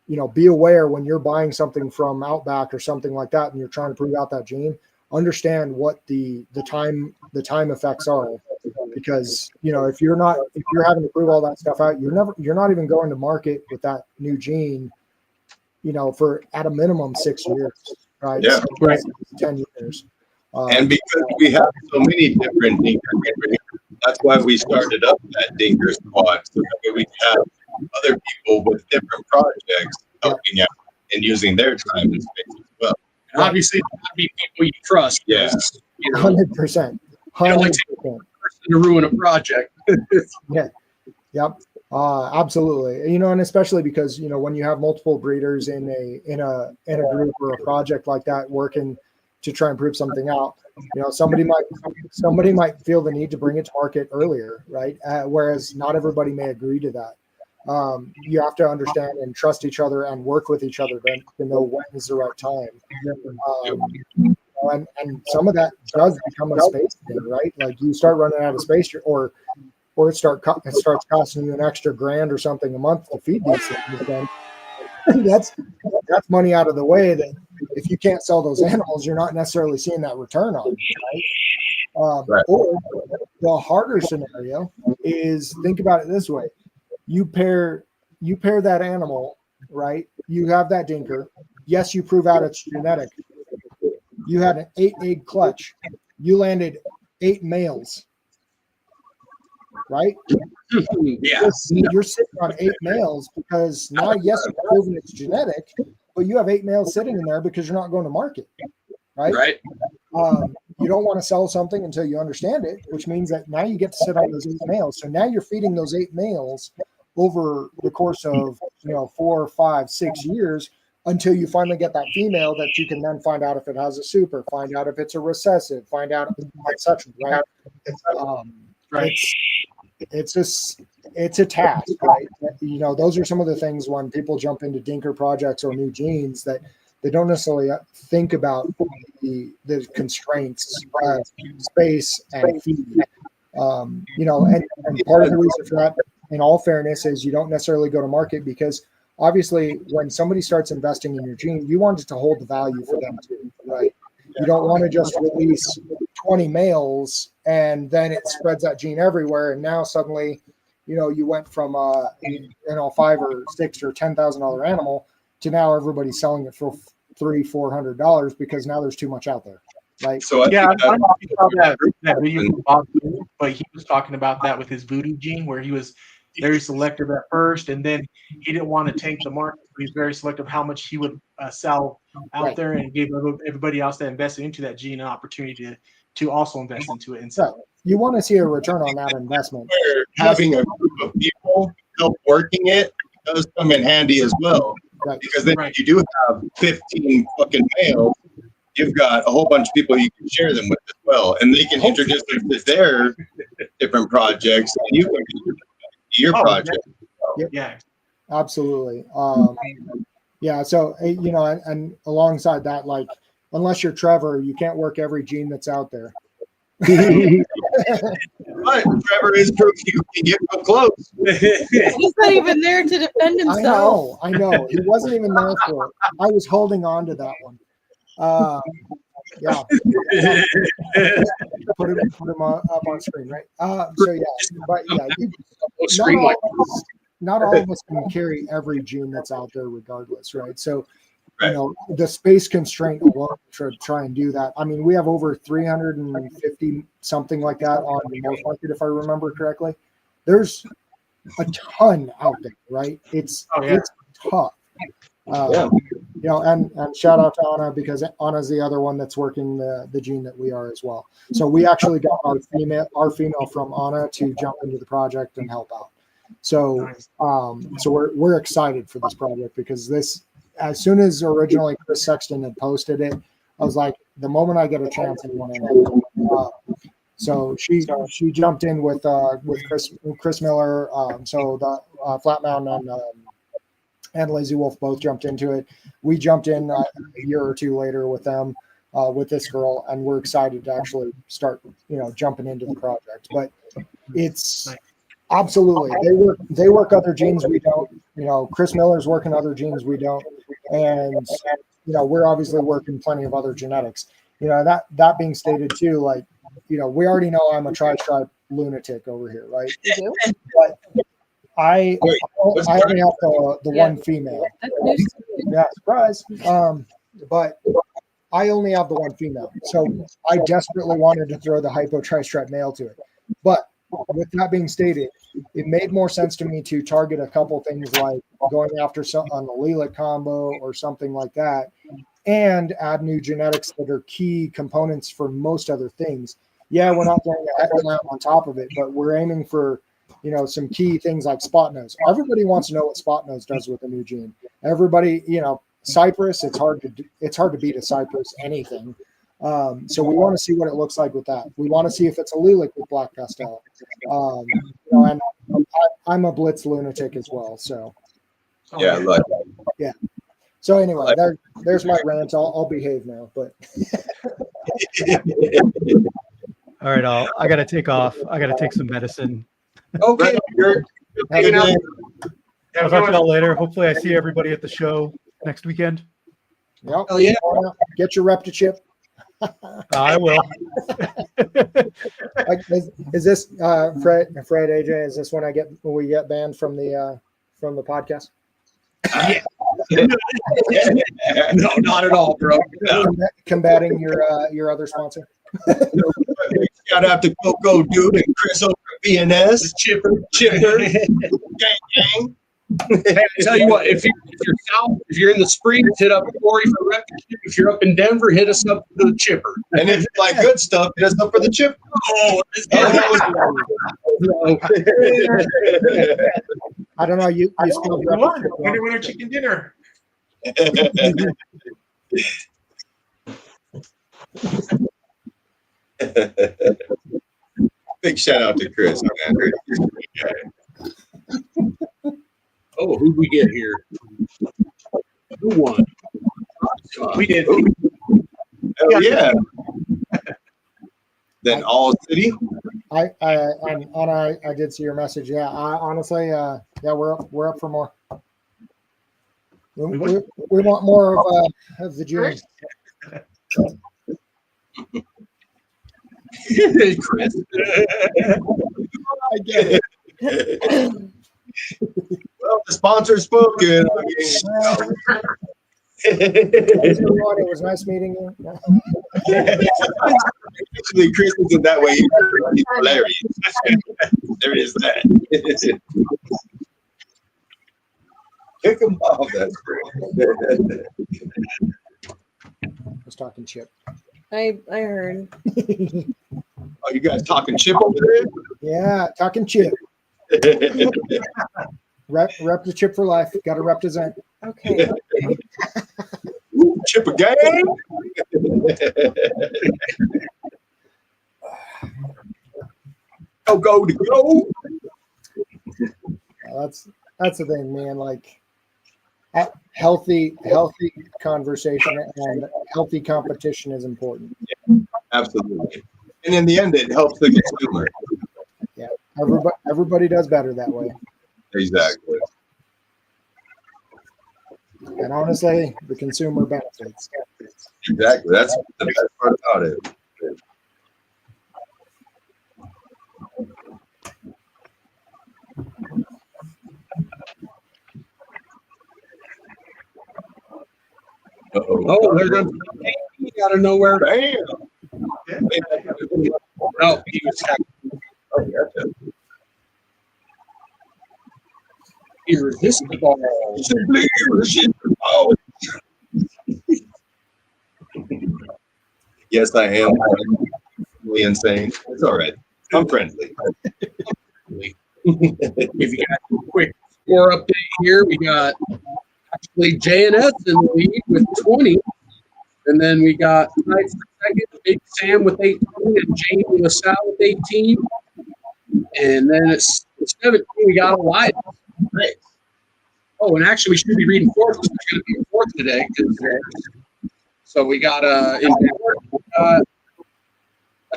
you know, be aware when you're buying something from Outback or something like that, and you're trying to prove out that gene, understand what the time effects are, because, you know, if you're having to prove all that stuff out, you're not even going to market with that new gene, you know, for at a minimum 6 years, right? Yeah, right. 10 years. And because we have so many different dinkers, that's why we started up that Dinker Squad, so that we have other people with different projects helping out and using their time and space as well. And obviously, it gotta be people you trust. Yeah, 100%. 100%. To ruin a project. Yeah. Yep. Absolutely. You know, and especially because, you know, when you have multiple breeders in a group or a project like that working to try and prove something out, you know, somebody might feel the need to bring it to market earlier, right? Whereas not everybody may agree to that. You have to understand and trust each other and work with each other to know when is the right time. And some of that does become a space thing, right? Like you start running out of space, or or it starts costing you an extra $1,000 or something a month to feed these things, then that's money out of the way that if you can't sell those animals, you're not necessarily seeing that return on, right? Right. Or the harder scenario is, think about it this way: you pair that animal, right? You have that dinker. Yes, you prove out its genetic. You had an 8-egg clutch. You landed 8 males, right? Yes. You're sitting on 8 males because now, yes, you've proven it's genetic, but you have 8 males sitting in there because you're not going to market, right? Right. You don't want to sell something until you understand it, which means that now you get to sit on those 8 males. So now you're feeding those 8 males over the course of 4, 5, 6 years until you finally get that female that you can then find out if it has a super, find out if it's a recessive, find out etc. Right? It's a task, right? Those are some of the things when people jump into dinker projects or new genes that they don't necessarily think about the constraints of space and feed. And part of the reason for that, in all fairness, is you don't necessarily go to market because obviously when somebody starts investing in your gene, you want it to hold the value for them too, right? You don't want to just release 20 males and then it spreads that gene everywhere. And now suddenly, you went from $5 or $6 or $10,000 animal to now everybody's selling it for $300-$400 because now there's too much out there. Right. So I don't know if you saw that video from Bob, but he was talking about that with his voodoo gene, where he was very selective at first, and then he didn't want to tank the market. So he's very selective how much he would sell out there, and gave everybody else that invested into that gene an opportunity to also invest into it. And so you want to see a return on that investment. Where having a group of people help working it does come in handy as well. Right. Because then if you do have 15 fucking males, you've got a whole bunch of people you can share them with as well. And they can introduce them to their different projects and you can introduce your project. Yeah. Absolutely. Yeah. So, and alongside that, like, unless you're Trevor, you can't work every gene that's out there. But Trevor is proof you can get so close. He's not even there to defend himself. I know. He wasn't even there for it. I was holding on to that one. Yeah. Put him up on screen, right? So yeah, but yeah, not all of us can carry every gene that's out there regardless, right? So the space constraint alone to try and do that. I mean, we have over 350 something like that on the North Market, if I remember correctly. There's a ton out there, right? It's tough. And shout out to Anna, because Anna's the other one that's working the gene that we are as well. So we actually got our female from Anna to jump into the project and help out. So we're excited for this project because this, as soon as originally Chris Sexton had posted it, I was like, the moment I get a chance, I want in. So she jumped in with Chris Miller. So the Flat Mountain and Lazy Wolf both jumped into it. We jumped in a year or two later with them, with this girl, and we're excited to actually start, jumping into the project. But it's absolutely, they work other genes we don't. Chris Miller's working other genes we don't, and we're obviously working plenty of other genetics. That being stated too, like, we already know I'm a tri-stripe lunatic over here, right? But I only have the one female. Yeah, surprise. But I only have the one female. So I desperately wanted to throw the hypo tri-stripe male to it. But with that being stated, it made more sense to me to target a couple things like going after some on the allelic combo or something like that, and add new genetics that are key components for most other things. Yeah, we're not going to add on top of it, but we're aiming for some key things like spot nose. Everybody wants to know what spot nose does with a new gene. Everybody, Cypress, it's hard to beat a Cypress anything. So we want to see what it looks like with that. We want to see if it's allelic with black pastel. And I'm a blitz lunatic as well. So yeah. So anyway, there's my rant. I'll behave now, but all right, I got to take off. I got to take some medicine. Okay. Have a good I'll talk to y'all later. Hopefully, I see everybody at the show next weekend. Yep. Oh yeah. Get your rep to chip. I will. Is this Fred AJ? Is this when we get banned from the podcast? Yeah. No, not at all, bro. No. Combating your other sponsor. Shout out to Coco Dude and Chris over at FnS. Chipper. Gang. Hey, I tell you what, if you're south, if you're in the Springs, hit up Corey for rep. If you're up in Denver, hit us up for the chipper. And if you like good stuff, hit us up for the chipper. Oh, I don't know. You spelled Winner chicken dinner. Big shout out to Chris, man. You're a great guy. Oh, who'd we get here? Who won? We did. Oh yeah. Then All City. I did see your message. Yeah, honestly, yeah, we're up for more. We want more of the June. Chris. I get it. Well, the sponsor's spoken. It was nice meeting you. Actually, Chris isn't that way. He's hilarious. There is that. Kick him off. That's great. I was talking chip. I heard. Oh, you guys talking chip over there? Yeah, talking chip. Rep the chip for life. Got to represent. Okay. Chip again. Go to go. That's the thing, man. Like healthy conversation and healthy competition is important. Yeah, absolutely. And in the end, it helps the consumer. Yeah, everybody does better that way. Exactly. And honestly, the consumer benefits. Exactly. That's the best part about it. Oh, they're going to out of nowhere. Bam. No, he was irresistible. Simply irresistible. Yes, I am. Really insane. It's all right. I'm friendly. If you got a quick score update here, we got actually J&S in the lead with 20. And then we got tied for second, Big Sam with 18 and Jamie LaSalle with 18. And then it's 17, we got Elias. Right. Oh, and actually we should be reading fourth because there's going to be a fourth today. So we got a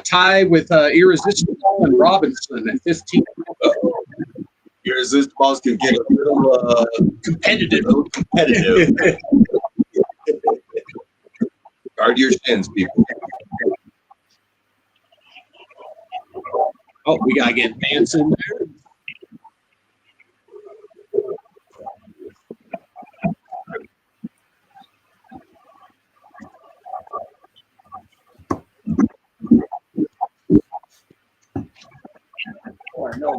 tie with Irresistible and Robinson at 15. Irresistibles can get a little competitive. Guard your shins, people. Oh, we got to get Vance in there. Oh, I know.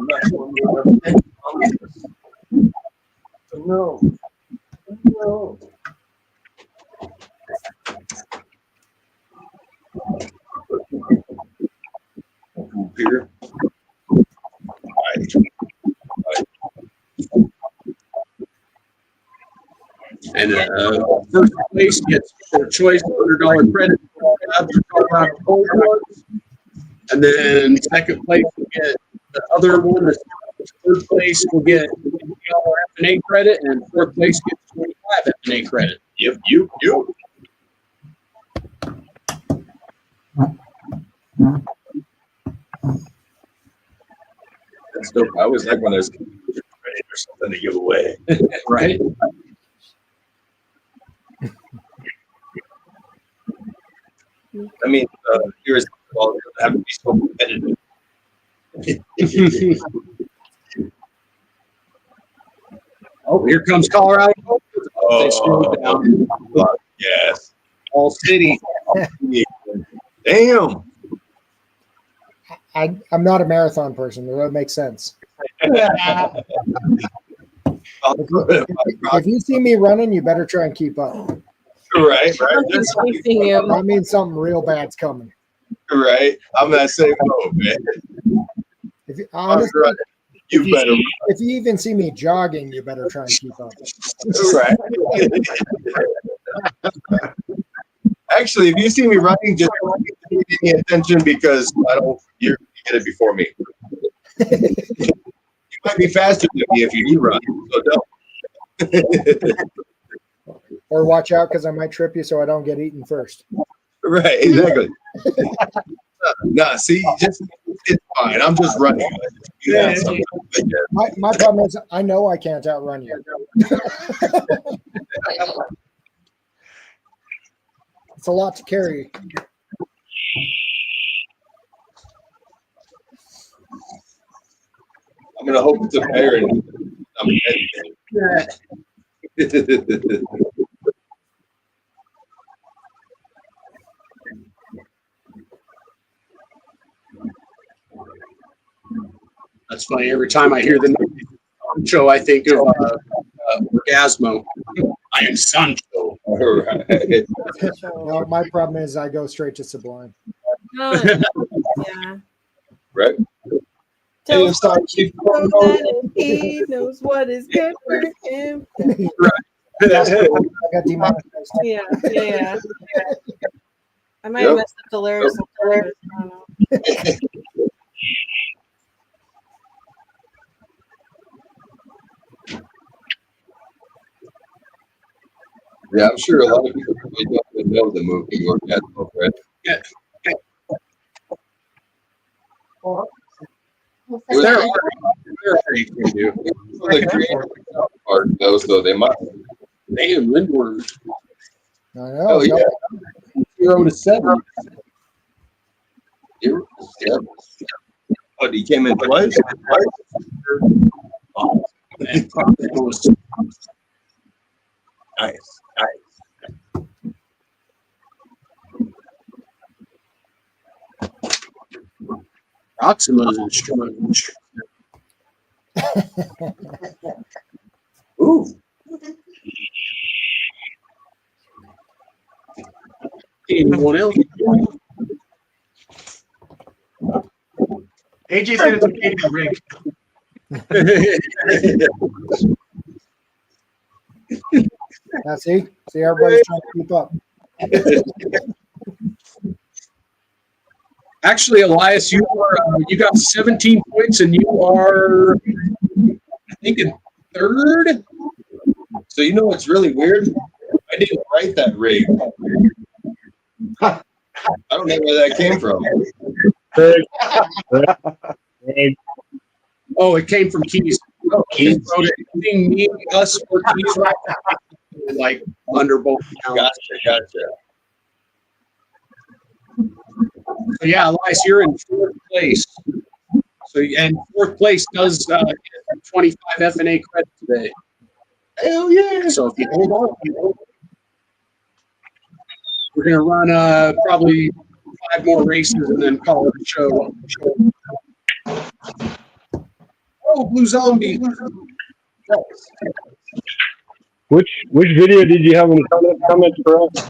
No. Here. And first place gets their choice $100 credit. And then second place will get the other one. Third place will get FnA credit, and fourth place gets 25 FnA credit. Yep. That's dope. I always like when there's or something to give away. Right? I mean, here's all have to be so competitive. Oh, here comes Colorado. They slowed down. Yes. All city. Damn. I'm not a marathon person, but that makes sense. If you see me running, you better try and keep up. Right. That means something real bad's coming. Right. I'm that same boat, man. Honestly, better. If you even see me jogging, you better try and keep up. Right. Actually, if you see me running, just pay any attention because you get it before me. You might be faster than me if you do run, so don't. Or watch out because I might trip you so I don't get eaten first. Right, exactly. Nah, see, it's fine. I'm just running. My problem is I know I can't outrun you. It's a lot to carry. I'm gonna hope it's a bear and I'm That's funny. Every time I hear the show, I think of Orgasmo. I am Sancho. Right. No, my problem is I go straight to Sublime. Yeah. Right. Tell him he knows what is good for him. I got demonetized. Yeah. I might have messed up the lyrics. I don't know. Yeah, I'm sure a lot of people really don't know the movie Orgasmo, right? Yeah. They're already the creator part though, so they must. Damn, Lindbergh. I know. Oh yeah. 0 to 7. 0 to 7. Oh, he came in twice. Oh, man. Nice. Proxima's instrument. Ooh. Anyone else? AJ said it's okay to rig. Now see everybody's trying to keep up. Actually, Elias, you got 17 points, and you are, I think, in third. So you know what's really weird? I didn't write that rig. I don't know where that came from. Oh, it came from Keys. Oh, Keys wrote it. Me, us, or Keys, like under both accounts. Gotcha. So yeah, Elias, you're in fourth place. So and fourth place does 25 FnA credit today. Hell yeah! So if you hold on, we're gonna run probably 5 more races and then call it a show. Oh, Blue Zombie! Which video did you have in the comments for us?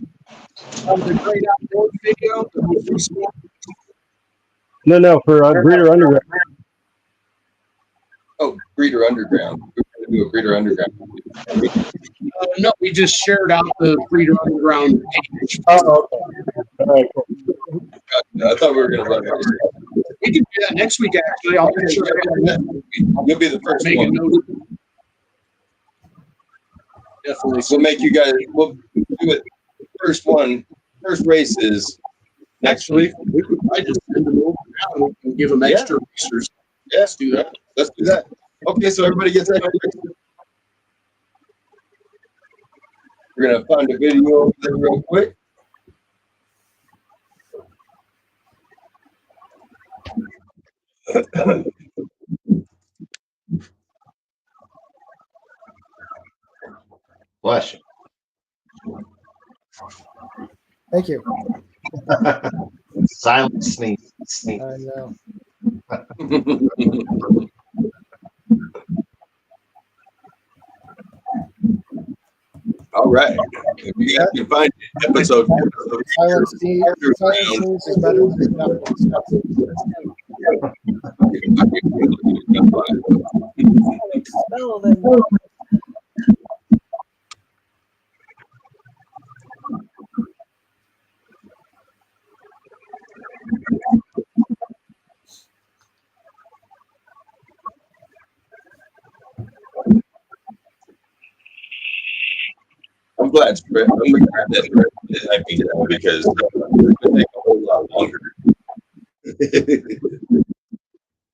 The Great Outdoors video. No, for Breeder Underground. Oh, Breeder Underground. We're going to do a Breeder Underground. No, we just shared out the Breeder Underground page. Oh, okay. All right, cool. I thought we were going to run. We can do that next week, actually. I'll make sure You'll be the first make one. a note. Definitely. We'll make you guys, we'll do it. First race is Actually, we could probably just send them over now and give them extra racers. Yeah, let's do that. Let's do that. Okay, so everybody gets that. We're gonna find a video over there real quick. Bless you. Thank you. Silent sneeze. I know. All right. If you guys can find episode Silent sneeze is better than Spell them. I'm glad Brett. I'm glad that Brett is typing that because it would take a whole lot longer.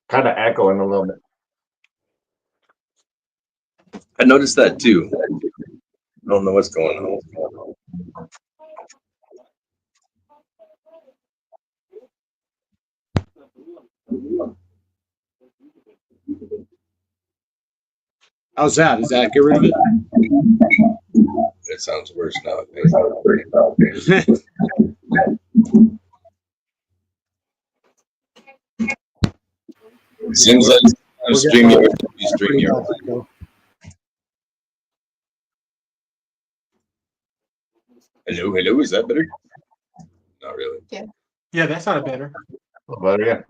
Kind of echoing a little bit. I noticed that too. I don't know what's going on. How's that? Does that get rid of it? It sounds worse now. I think. Seems like StreamYard. Hello, is that better? Not really. Yeah, that sounded better. A little better, yeah.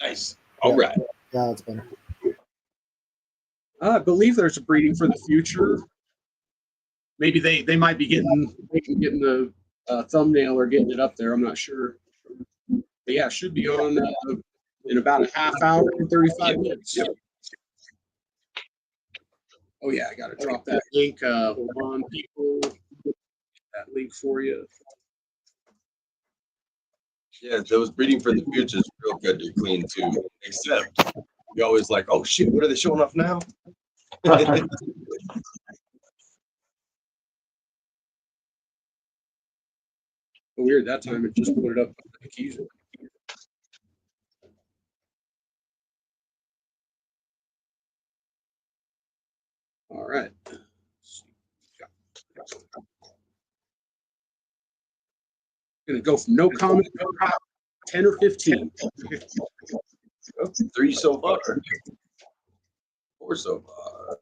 Nice. All right. Yeah, it's better. I believe there's a breeding for the future. Maybe they might be getting the thumbnail or getting it up there. I'm not sure. But yeah, it should be on in about a half hour and 35 minutes. Oh yeah, I gotta drop that link. Hold on, people. That link for you. Yeah, those breeding for the future is real good to clean too. Except you always like, oh shit, what are they showing off now? Weird, that time it just put it up on the keys. All right. Gonna go from no comment to 10 or 15. 3 so far. 4 so far.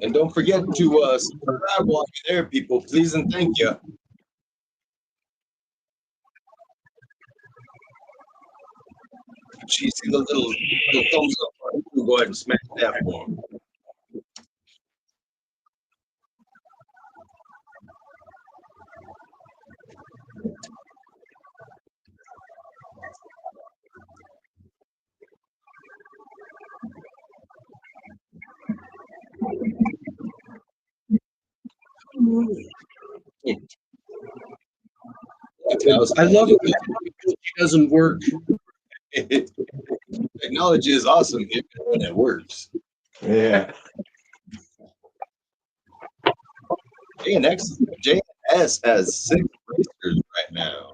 And don't forget to subscribe while you're there, people. Please and thank you. If you see the little thumbs up, go ahead and smash that for them. I love it when it doesn't work. Technology is awesome when it works. Yeah. JS has 6 racers right now.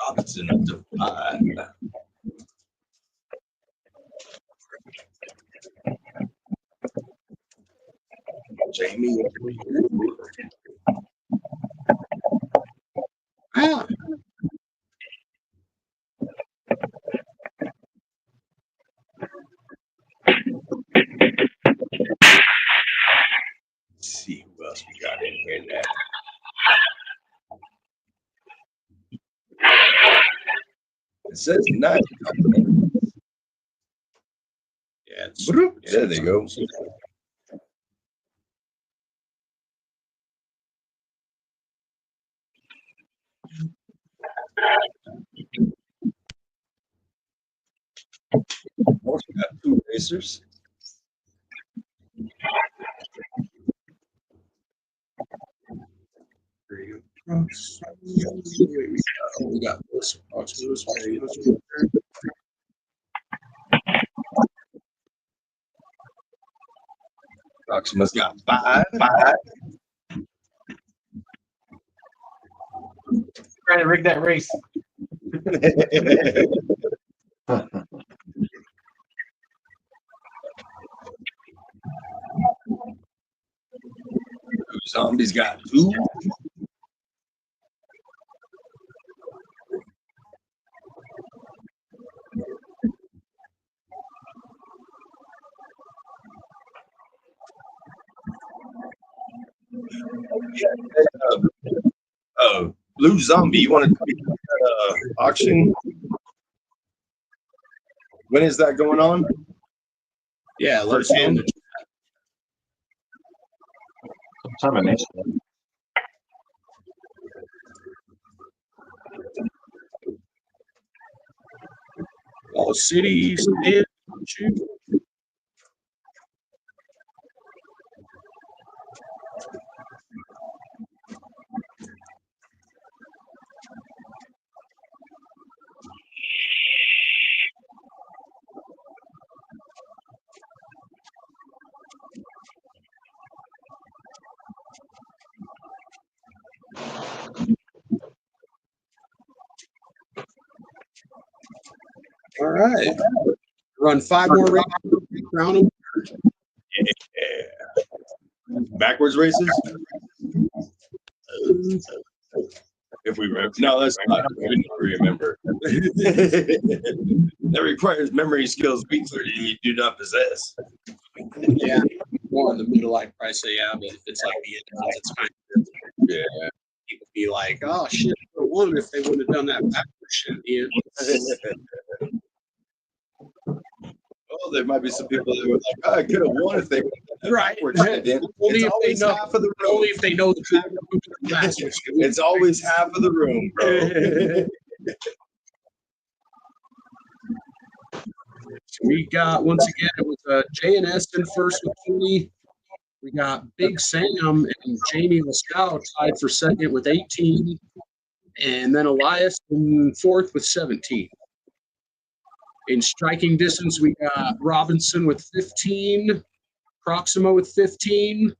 Robinson up to 5. Jamie. Ah. Let's see who else we got in here now. It says 9. Yeah, there they go. We got 2 racers. We got this. Proxima's got five. Trying to rig that race. Zombie's got two. Blue Zombie, you want to be auction? When is that going on? Yeah, let us know. Sometime next week. All cities and all right. Run 5 more races. Round them. Yeah. Backwards races? If we remember. No, that's not. We didn't remember. That requires memory skills we clearly do not possess. Yeah. More in the middle, like price say, yeah, but if it's like the end, it's kind of, yeah. People be like, oh shit, I won if they wouldn't have done that backwards shit. Yeah. Oh, there might be some people that were like, oh, I could have won if they would have done that right. backwards shit. Only It's if always they know, half of the room. only if they know the class. It's always half of the room, bro. We got, once again, it was J&S in first with 20. We got Big Sam and Jamie Lascow tied for second with 18. And then Elias in fourth with 17. In striking distance, we got Robinson with 15, Proxima with 15,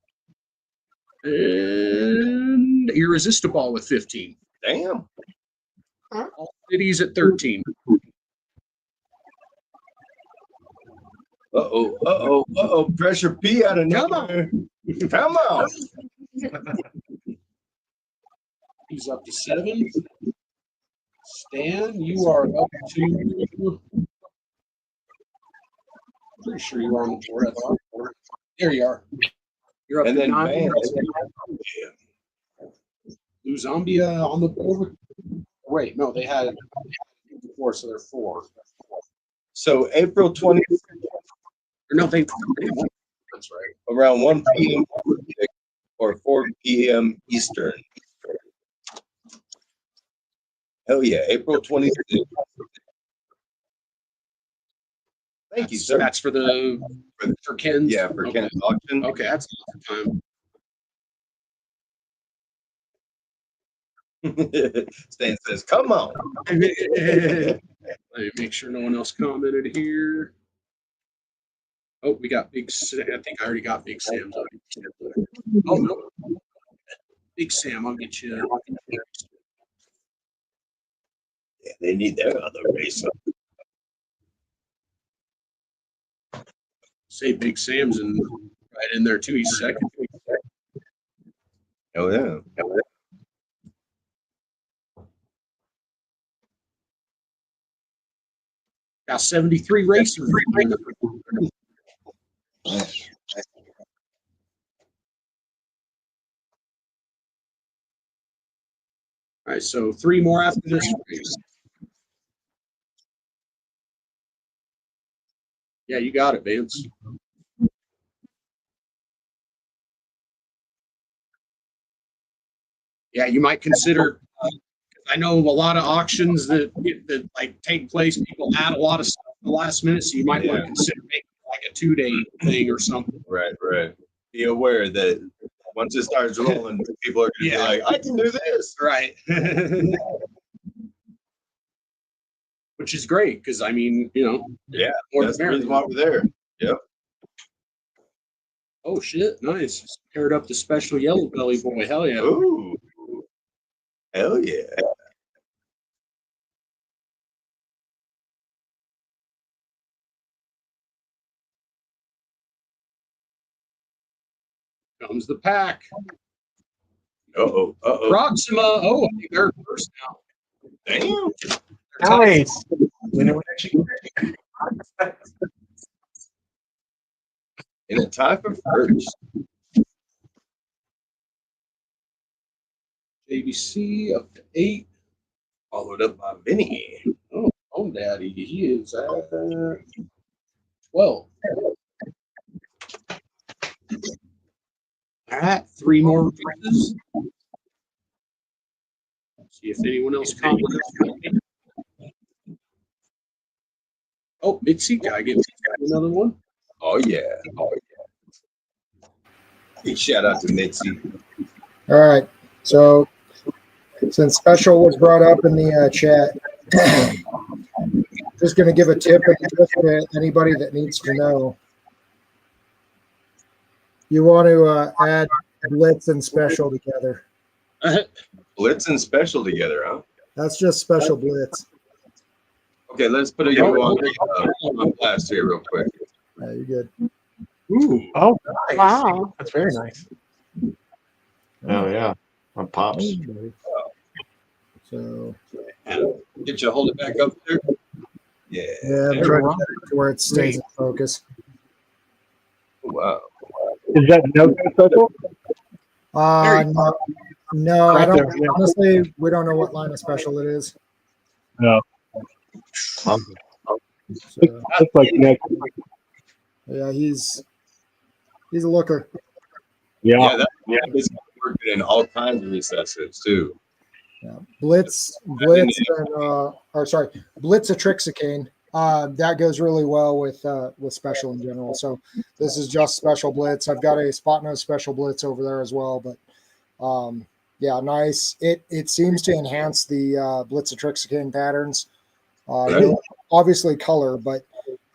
and Irresistible with 15. Damn. All cities at 13. Pressure P out of nowhere. Come on. He's up to 7. Stan, you are up to. Pretty sure you are on the board. There you are. You're up And to then 9. Blue Zombie on the board. Wait, no, they had it before, so they're 4. So April 20th. No, they. That's right. Around 1 p.m. or 4 p.m. Eastern. Hell yeah, April 26th. Thank you, sir. That's for Ken's. Yeah, for Ken's auction. Okay, that's the time. Stan says, "Come on." Let me make sure no one else commented here. Oh, we got Big Sam. I think I already got Big Sam's. Oh no, Big Sam, I'll get you. Yeah, they need their other race. Say Big Sam's right in there too. He's second. Oh yeah. Got 73 racers. All right, so 3 more after this race. Yeah, you got it, Vance. Yeah, you might consider. I know a lot of auctions that like take place. People add a lot of stuff at the last minute, so you might want to consider making like a 2-day thing or something. Right. Be aware that Once it starts rolling, people are going to be like, I can do this. Right. Which is great because, I mean, Yeah, more that's the the reason merrier. why we're there. Yep. Oh, shit. Nice. Paired up the special yellow belly boy. Hell yeah. Ooh. Hell yeah. Comes the pack. Uh-oh. Uh-oh. Proxima. Oh, I think they're first now. Damn. Nice. Winner chicken. In a tie for first. JBC up to 8. Followed up by Vinny. Oh, daddy. He is at 12. All right, 3 more races. See if anyone else comments. Oh, mid-seat guy gets another one. Oh, yeah. Oh, yeah. Big shout out to Mitzi. All right. So since special was brought up in the chat, just going to give a tip and trick to anybody that needs to know. You want to add blitz and special together. Blitz and special together, huh? That's just special blitz. Okay, let's put you on blast here real quick. Yeah, you're good. Ooh. Oh, nice. Wow. That's very nice. Oh yeah, my pops. So Get you hold it back up there. Yeah. yeah, I'm trying to get it to where it stays in focus. Wow. Is that no special? No, I Right don't. there, yeah. Honestly, we don't know what line of special it is. No. So, Looks like next. yeah, he's a looker. Yeah. Yeah, this working in all kinds of recessives too. Yeah. Blitz, and Blitz-a-trixicane. That goes really well with special in general. So this is just special blitz. I've got a spot nose special blitz over there as well, but yeah, nice. It seems to enhance the Blitz-a-trixicane patterns. Obviously color, but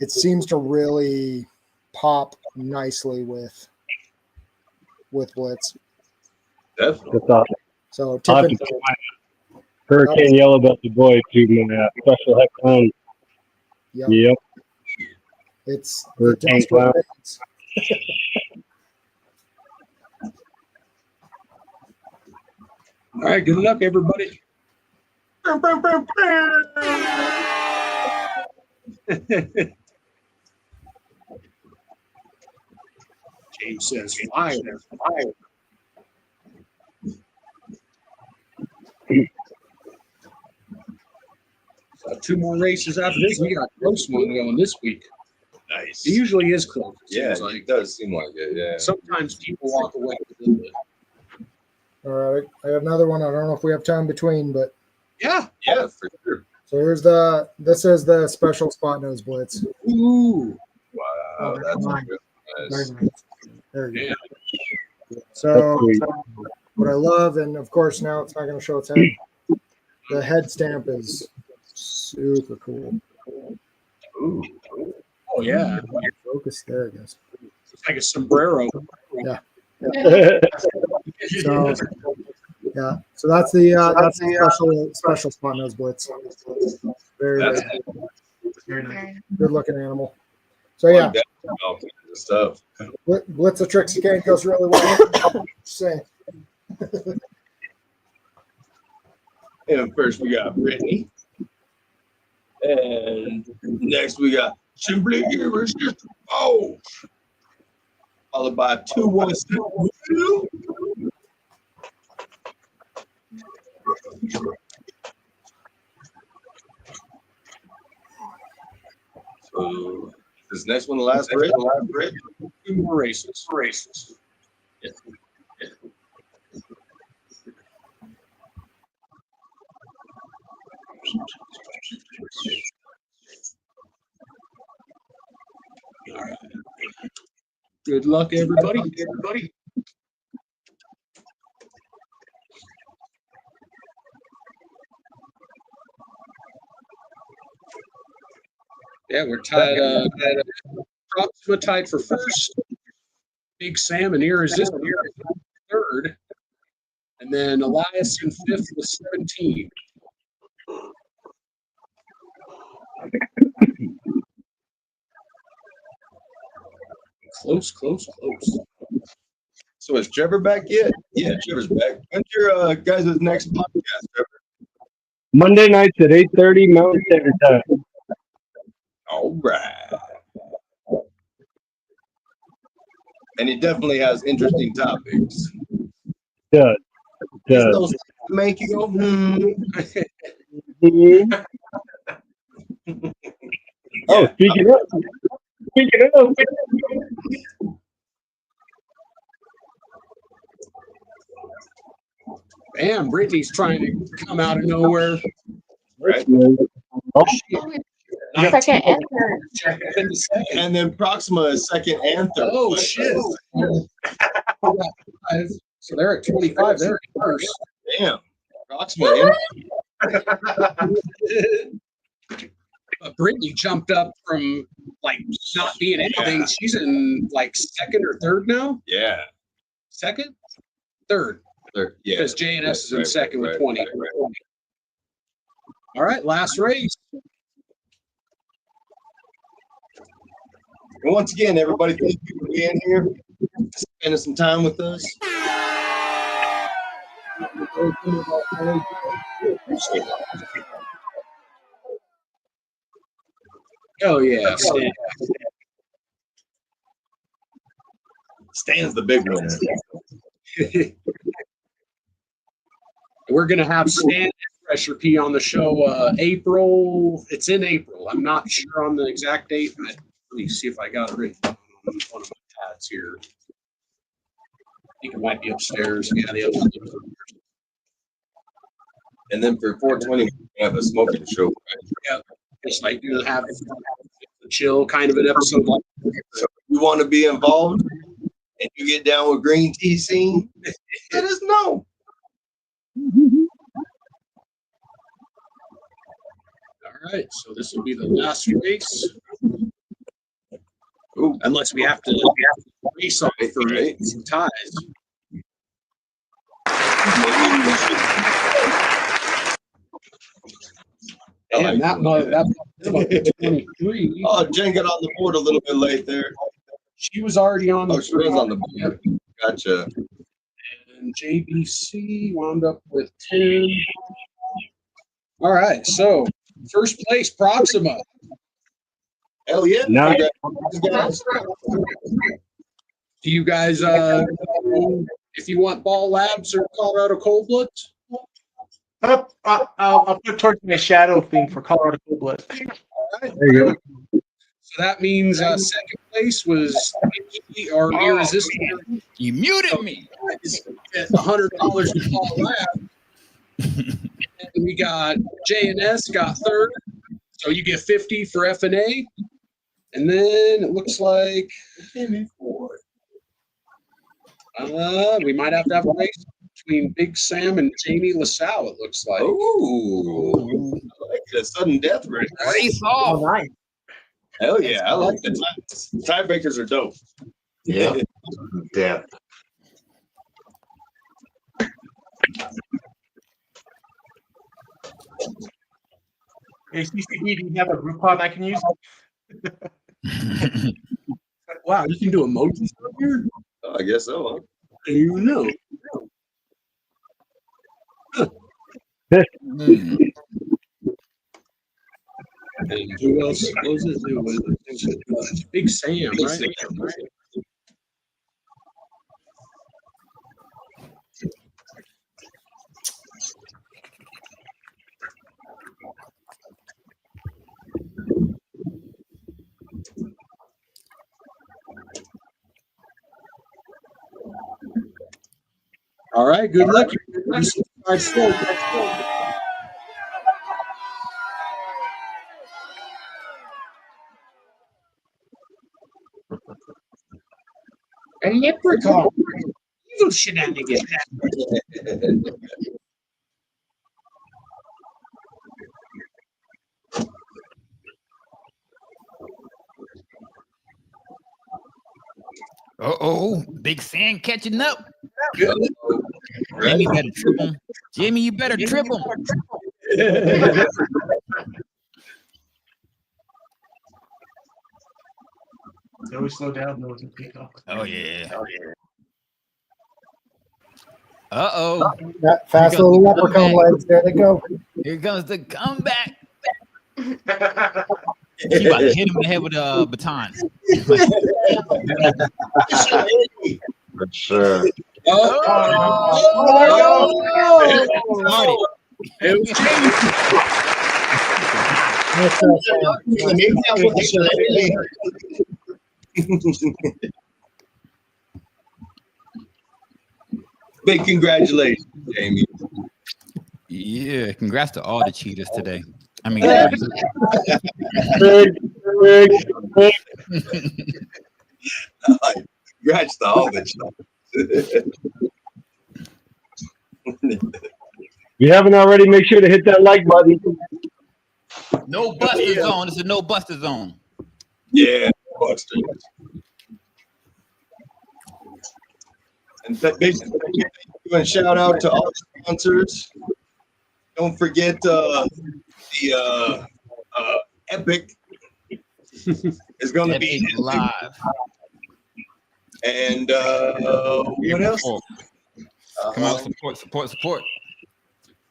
it seems to really pop nicely with blitz. Definitely. So I'll have tipping. to put my Hurricane Yellow Belly boy to my special heck clown. Yep. It's Hurricane clown. All right, good luck, everybody. James says, fire. So 2 more races after this. We got a close one going this week. Nice. It usually is close. Yeah, it does seem like it. Yeah. Sometimes people walk away with a little bit. All right, I have another one. I don't know if we have time between, but yeah, for sure. So here's this is the special spot nose blitz. Ooh, wow, that's nice. Very nice. There you go. So what I love, and of course now it's not going to show its head. The head stamp is super cool. Ooh. Oh yeah, focus. There it goes. It's like a sombrero. Yeah. So that's the special spot nose blitz. Very nice. Good looking animal. So yeah, stuff. Blitz-a-trixicane goes really well. Just saying. And first we got Brittany, and next we got Simply Irresistible, followed by 217. So this next one, the last break. 2 more races. Yeah. All right. Good luck, everybody. Yeah, we're tied. Proxima tied for first. Big Sam and Irresistible third. And then Elias in fifth with 17. Close. So is Trevor back yet? Yeah, Trevor's back. When's your guys' next podcast, Trevor? Monday nights at 8:30 Mountain Standard Time. All right. And he definitely has interesting topics. Does. It's those that make you go, Oh, speaking of. Bam, Brittany's trying to come out of nowhere. Right. Oh, Second and third. And then Proxima is second and third. Oh, shit. So they're at 25. They're at first. Damn. Proxima. Brittany jumped up from like not being anything. She's in like second or third now. Yeah. Second? Third. Third. Yeah. Because JNS is in second with 20. All right, last race. And once again, everybody, thank you for being here, spending some time with us. Oh, yeah. Stan's the big winner. We're going to have Stan and Pressure P on the show April. It's in April. I'm not sure on the exact date. Let me see if I got it written on one of my pads here. I think it might be upstairs. Yeah, the other. And then for 420, we have a smoking show. Right? Yeah, just like you'll have a chill kind of an episode. Like so if you want to be involved and you get down with green tea scene, let us know. All right, so this will be the last race. Ooh. Unless we have to race off for some ties. And that 23. Oh, Jen got on the board a little bit late there. She was already on. Oh, she was on the board. Gotcha. And JBC wound up with 10. All right, so first place, Proxima. Hell yeah. Nice. Do you guys, if you want Ball Labs or Colorado Cold Bloods? I'll put towards my shadow thing for Colorado Cold Blood. All right. There you go. So that means second place was or Irresistible. You muted me. $100 to Ball Labs. And we got JNS got third. So you get 50 for FnA. And then it looks like we might have to have a race between Big Sam and Jamie LaSalle, it looks like. Ooh. I like the sudden death race. Race off. Oh, nice. Hell yeah. I like the tiebreakers are dope. Yeah. Death. Hey, CCD, do you have a Groupon I can use? Wow, you can do emojis up here? Oh, I guess so, huh? I didn't even know. And who else? What was it? Big Sam, right? All right, good luck. A leprechaun. Evil shenanigans. Uh-oh, Big Sam catching up. Jimmy better trip him. Jimmy, you better trip him. They always slow down though. Oh yeah. Uh-oh. That fast little leprechaun legs. There they go. Here comes the comeback. She about to hit him in the head with a baton. For sure. Big congratulations, Jamie. Yeah, congrats to all the cheaters today. I mean, congrats to all the cheaters. If you haven't already, make sure to hit that like button. no buster zone. This is no buster zone. Yeah, Buster. And doing shout out to all the sponsors. Don't forget the Epic is going to be live. And what else? Come on, support.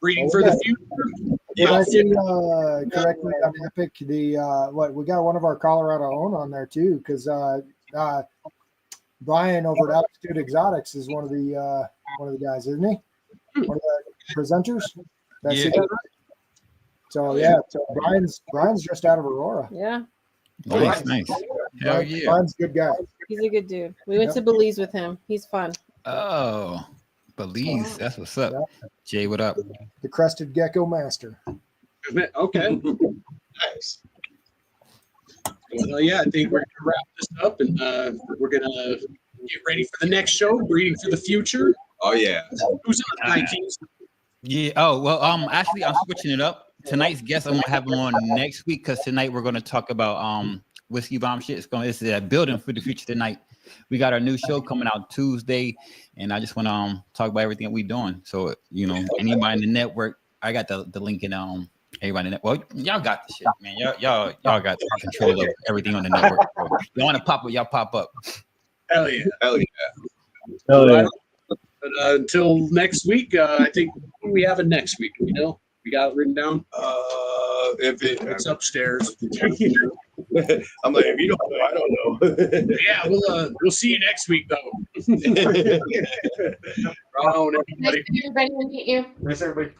Breeding for the future. Did I see correctly on Epic? The we got one of our Colorado own on there too, because Brian over at Altitude Exotics is one of the guys, isn't he? One of the presenters. Did I see that right? So Brian's just out of Aurora. Yeah. Nice. Hell yeah. Brian's a good guy. He's a good dude. We went to Belize with him. He's fun. Oh, Belize. That's what's up. Jay, what up? The Crested Gecko Master. Okay. Nice. Well, yeah, I think we're gonna wrap this up, and we're gonna get ready for the next show, Breeding for the Future. Oh yeah. Who's on Vikings? Yeah. Oh well. Actually, I'm switching it up. Tonight's guest, I'm gonna have him on next week because tonight we're gonna talk about whiskey bomb shit. It's a building for the future tonight. We got our new show coming out Tuesday, and I just want to talk about everything that we're doing. So anybody in the network, I got the link in everybody in the network. Well, y'all got the shit, man. Y'all got control of everything on the network. So you want to pop up, y'all pop up. Hell yeah. Hell yeah. But until next week, I think we have it next week. We got it written down. It's upstairs. I'm like, if you don't know, I don't know. Yeah, we'll see you next week though. Right on, everybody. Nice to meet you. Nice everybody.